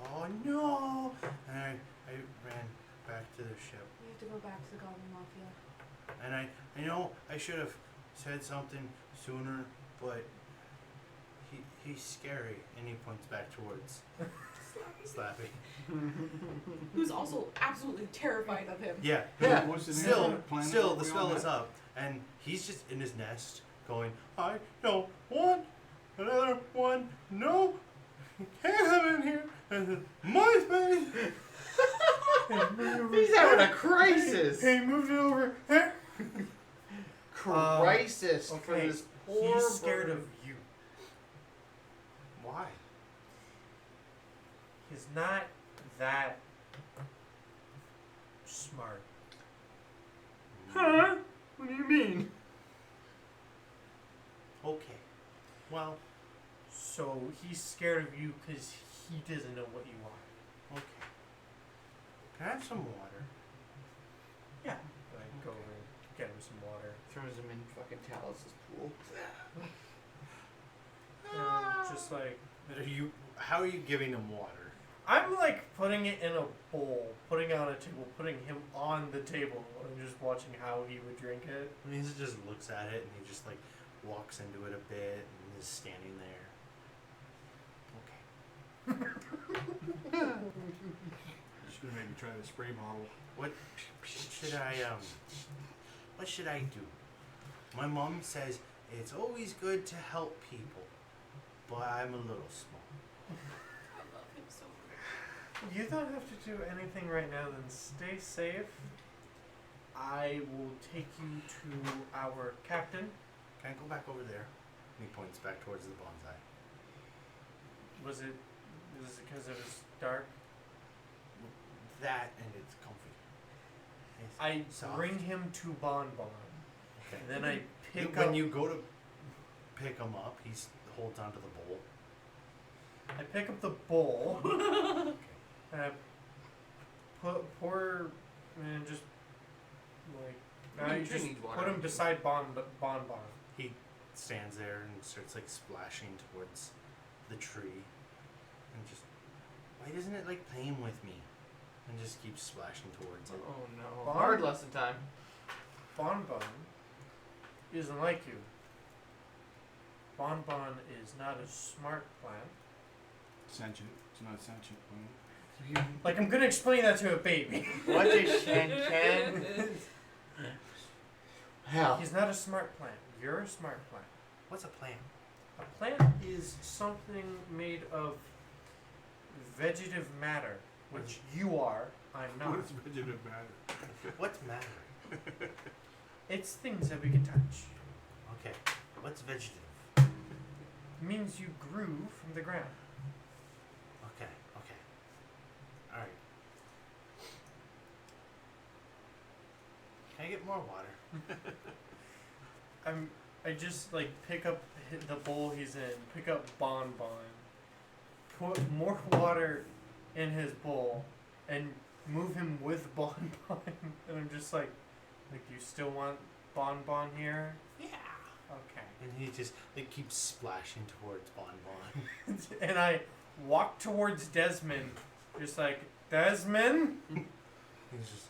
oh no! And I ran back to the ship. We have to go back to the Goblin Mafia. And I know I should have said something sooner, but he's scary, and he points back towards Slappy. Who's also absolutely terrified of him. Yeah. Yeah. What's the name Still, of the planet still, that the we spell all is met? up, and he's just in his nest, going, I don't want another one. No, you can't have in here. My space. He's having a crisis. Hey, move it over. Hey. Crisis for Okay, this poor he's scared bird. of you. Why? He's not that smart. Huh? What do you mean? Okay. Well, So he's scared of you because he doesn't know what you are. okay. Can I have some water? Yeah. I go over and get him some water. Throws him in fucking Talos' pool. And just like, How are you giving him water? I'm like putting it in a bowl, putting it on a table, putting him on the table, and just watching how he would drink it. I mean, he just looks at it and he just like walks into it a bit and is standing there. Okay. She's gonna make me try the spray bottle. What should I do? My mom says it's always good to help people, but I'm a little small. I love him so much. You don't have to do anything right now, then stay safe. I will take you to our captain. Can I go back over there? And he points back towards the bonsai. Was it because it was dark? That and it's comfy. It's I soft. bring him to Bon Bon. Okay. And then I pick When up. you go to pick him up, he holds onto the bowl. I pick up the bowl. Okay. And I pour and just like You you do just need water. put him beside Bon Bon. He stands there and starts like splashing towards the tree, and just why doesn't it like playing with me? And just keeps splashing towards it. Oh no. Bon- Hard lesson time. Bon Bon isn't like you. Bon Bon is not a smart plant. Sentient. It's not a sentient plant. Like, I'm gonna explain that to a baby. What is Shen? Hell. He's not a smart plant. You're a smart plant. What's a plant? A plant is something made of vegetative matter, which you are. I'm What not. does vegetative matter? What's matter? It's things that we can touch. Okay. What's vegetative? It means you grew from the ground. Okay. All right. Can I get more water? I just like pick up the bowl he's in, pick up Bon Bon, put more water in his bowl, and move him with Bon Bon. And I'm just like, you still want Bon Bon here? Yeah. Okay. And he just like keeps splashing towards Bon Bon. And I walk towards Desmond, just like, Desmond? He's just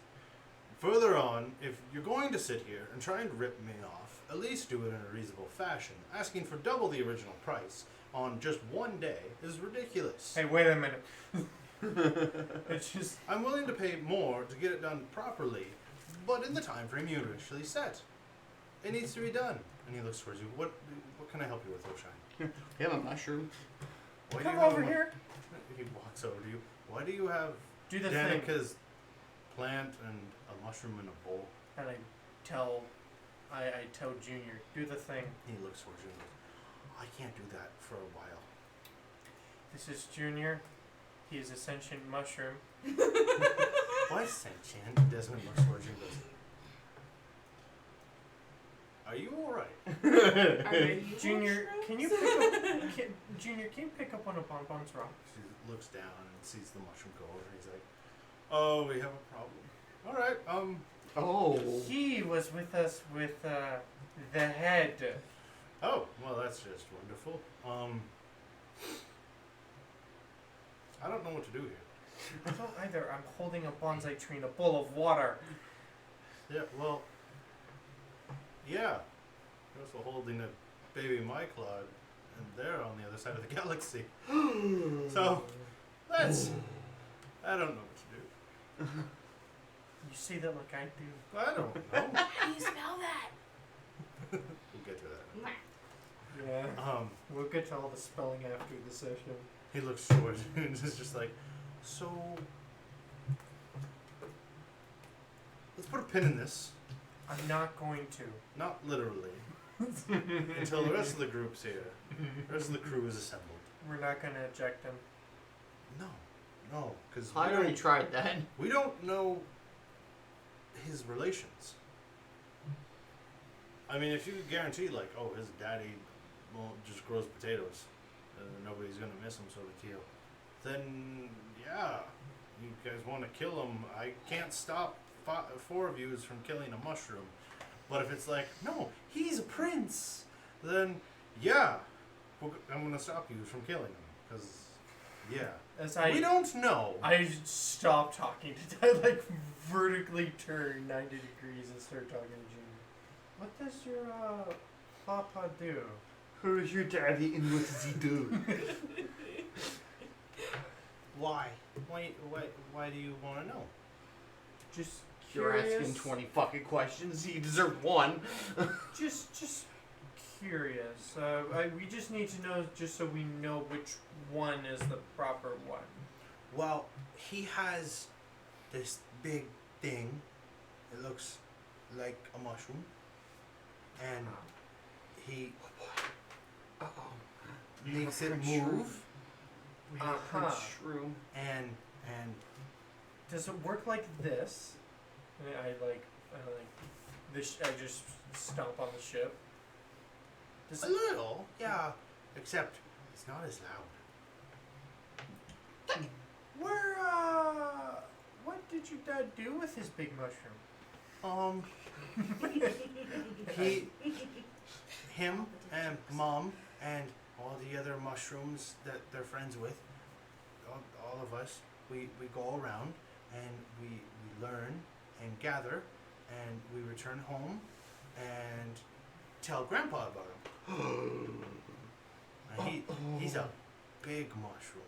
further on. If you're going to sit here and try and rip me off, at least do it in a reasonable fashion. Asking for double the original price on just one day is ridiculous. Hey, wait a minute. It's just, I'm willing to pay more to get it done properly, but in the time frame you initially set. It needs to be done. And he looks towards you. What can I help you with, Oshine? You have a mushroom. Why do come you have over a mu- here. He walks over to you. Why do you have Do the thing. Danica's plant and a mushroom in a bowl? And I tell Junior, do the thing. He looks towards you and goes, I can't do that for a while. This is Junior. He is a sentient mushroom. Why sentient? Desmond looks towards you and goes, are you alright? Are you Junior, mushrooms? can you pick up? Junior, can you pick up one of Bon Bon's rocks? She looks down and sees the mushroom go over. He's like, oh, we have a problem. Alright, Oh. He was with us with the head. oh, well, that's just wonderful. I don't know what to do here. I don't either. I'm holding a bonsai tree in a bowl of water. Yeah, well, yeah. You're also holding a baby Myclod, and they're on the other side of the galaxy. So, I don't know what to do. You see that like I do. I don't know. How do you spell that? We'll get to that. Yeah. We'll get to all the spelling after the session. He looks towards you and is just like, so, let's put a pin in this. I'm not going to. Not literally. Until the rest of the group's here. The rest of the crew is assembled. We're not going to eject him. No, because I already tried that. we don't know his relations. I mean, if you could guarantee, like, oh, his daddy just grows potatoes, and nobody's gonna miss him, sort of deal, then yeah, you guys want to kill him. I can't stop four of you from killing a mushroom. But if it's like, no, he's a prince, then yeah, I'm gonna stop you from killing him, because yeah, As we don't know. I stop talking to I like vertically turn 90 degrees and start talking to Junior. What does your papa do? Who's your daddy and what does he do? Why? Why do you want to know? Just You're curious. asking 20 fucking questions. You deserve one. Just curious. We just need to know just so we know which one is the proper one. Well, he has this big thing. It looks like a mushroom, and he makes it move, We have a Prince Shroom. and Does it work like this? And I just stomp on the ship. Does a it, little, yeah, except it's not as loud. what did your dad do with his big mushroom? Him and Mom and all the other mushrooms that they're friends with, all of us, we go around and we learn and gather, and we return home and tell Grandpa about him. And he's a big mushroom.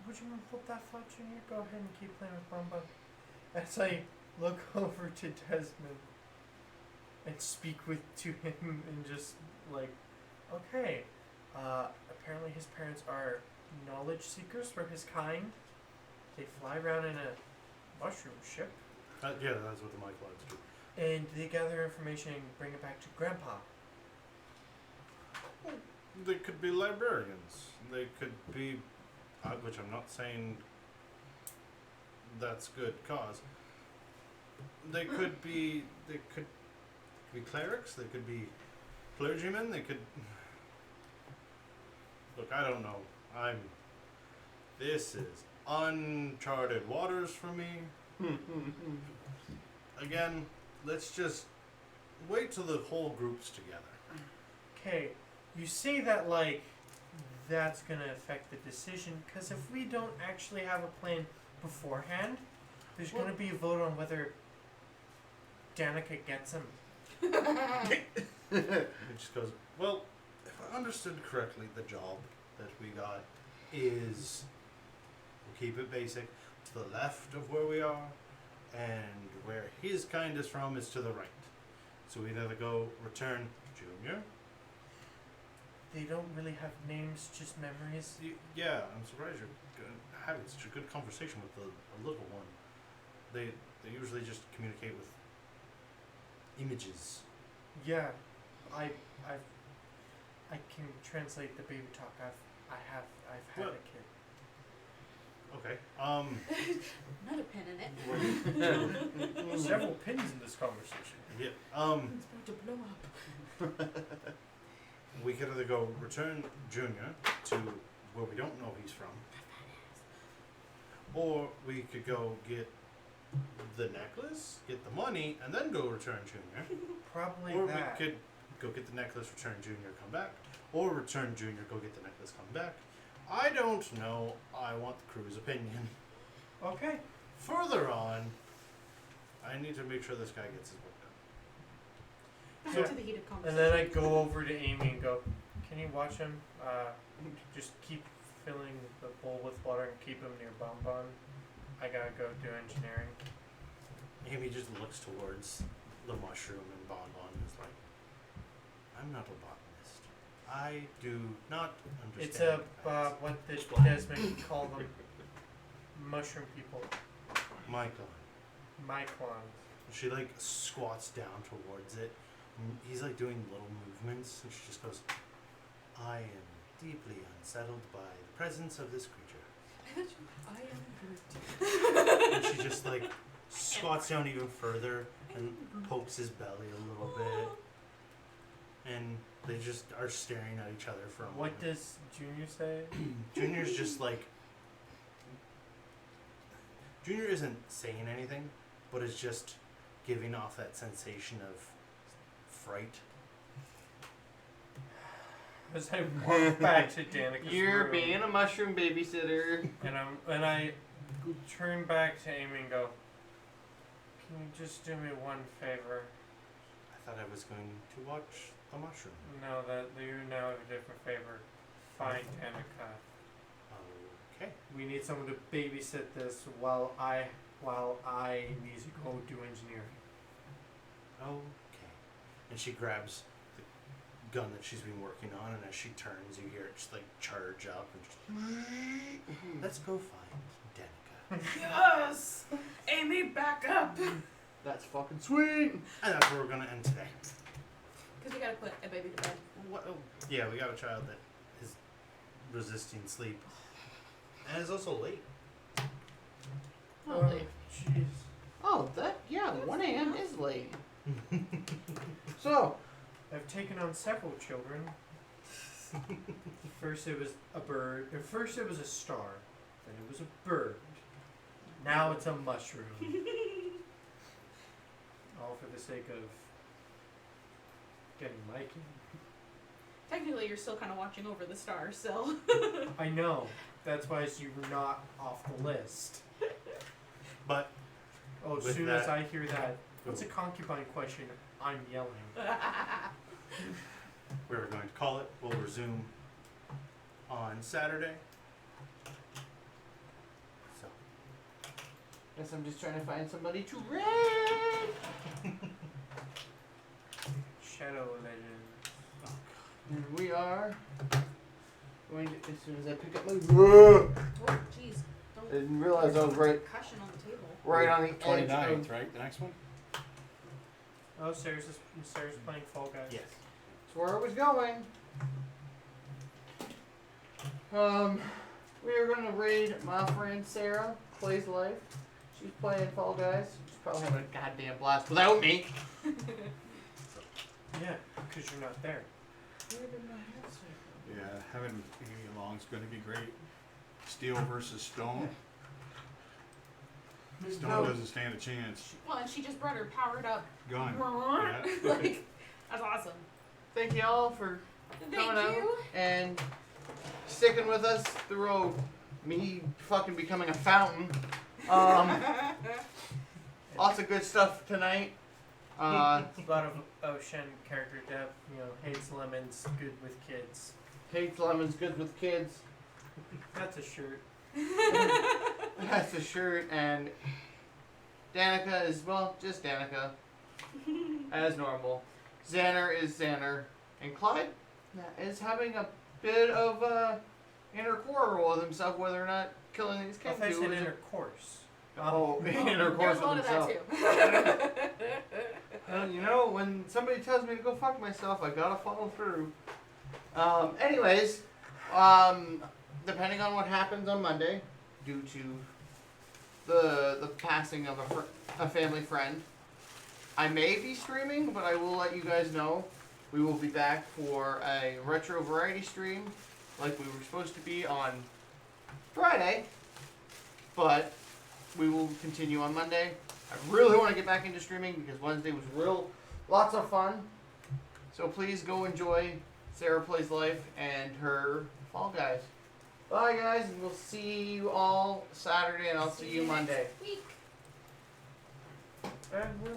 Would you hold that thought, Junior? Go ahead and keep playing with Bumba. As I look over to Desmond and speak to him and just like, okay, apparently his parents are knowledge seekers for his kind. They fly around in a mushroom ship. Yeah, that's what the Myclods do. And they gather information and bring it back to Grandpa. They could be librarians. They could be, which I'm not saying that's good cause. They could be clerics. They could be clergymen. They could. Look, I don't know. This is uncharted waters for me. Again, let's just wait till the whole group's together. Okay, you say that like that's gonna affect the decision, because if we don't actually have a plan beforehand, there's gonna be a vote on whether Danica gets him. It just goes, well, if I understood correctly, the job that we got is, we'll keep it basic, to the left of where we are, and where his kind is from is to the right. So we'd either go return Junior. They don't really have names, just memories. Yeah, I'm surprised you're having such a good conversation with a little one. They usually just communicate with images. Yeah, I can translate the baby talk. I've had Well, a kid. Okay. Not a pen in it. Several pins in this conversation. Yeah. It's about to blow up. We could either go return Junior to where we don't know he's from, or we could go get the necklace, get the money, and then go return Junior. Probably Or that. we could go get the necklace, return Junior, come back, or return Junior, go get the necklace, come back. I don't know. I want the crew's opinion. Okay. Further on, I need to make sure this guy gets his work done. Back to the heated And conversation. then I go over to Amy and go, can you watch him? Just keep filling the bowl with water and keep him near Bonbon. I gotta go do engineering. Amy just looks towards the mushroom and Bonbon and is like, I'm not a botanist. I do not understand. It's a, plants." what did Explain. Desmond call them? Mushroom people. Michael. Myclons. She like squats down towards it. And he's like doing little movements, and she just goes, I am deeply unsettled by the presence of this creature. I am And she just like squats down even further and pokes his belly a little bit. And they just are staring at each other for a moment. What does Junior say? Junior's just like, Junior isn't saying anything, but is just giving off that sensation of fright. As I walk back to Danica's You're room, being a mushroom babysitter. and I turn back to Amy and go, can you just do me one favor? I thought I was going to watch the mushroom. No, that you now have a different favor. Find Danica. Okay. We need someone to babysit this while I need to go do engineering. Okay. And she grabs the gun that she's been working on, and as she turns, you hear it just like charge up and just, let's go find Danica. Yes! Amy, back up! That's fucking sweet. And that's where we're gonna end today. Because we gotta put a baby to bed. What? Oh, yeah, we got a child that is resisting sleep, and is also late. Oh, late. Jeez. Oh, that, yeah, 1 a.m. is late. So, I've taken on several children. First it was a bird. First it was a star. Then it was a bird. Now it's a mushroom. All for the sake of getting my kid. Technically, you're still kind of watching over the stars, so. I know. That's why you're not off the list. But Oh, as With soon as that- I hear that, what's a concubine question? I'm yelling. we're going to call it. We'll resume on Saturday. So, guess I'm just trying to find somebody to raid. Shadow Legends. And we are going to, as soon as I pick up my... Oh, jeez. I didn't realize I was right Concussion on the table. on the edge 29th, of... right? The next one? Oh, Sarah's playing Fall Guys. yes. That's where I was going. We are going to raid my friend Sarah, Plays Life. She's playing Fall Guys. She's probably having a goddamn blast without me. Yeah, because you're not there. Yeah, having Amy along is going to be great. Steel versus stone. Stone No. doesn't stand a chance. Well, and she just brought her powered up. Gun. Yeah. Like, that's awesome. Thank you all for Thank coming out you. and sticking with us through me fucking becoming a fountain. Lots of good stuff tonight. A lot of Ocean character depth, hates lemons, good with kids. Hates lemons, good with kids. That's a shirt. That's a shirt, and Danica is, well, just Danica, as normal. Zanner is Zanner, and Clyde is having a bit of inner quarrel with himself whether or not killing these I kids. thought you said intercourse. Oh, intercourse There's with one of that himself. too. When somebody tells me to go fuck myself, I gotta follow through. Anyways, depending on what happens on Monday, due to the passing of a family friend, I may be streaming, but I will let you guys know. We will be back for a retro variety stream, like we were supposed to be on Friday, but we will continue on Monday. I really want to get back into streaming because Wednesday was lots of fun. So please go enjoy Sarah Plays Life and her Fall Guys. Bye guys, and we'll see you all Saturday, and I'll see you Monday. Week. And we're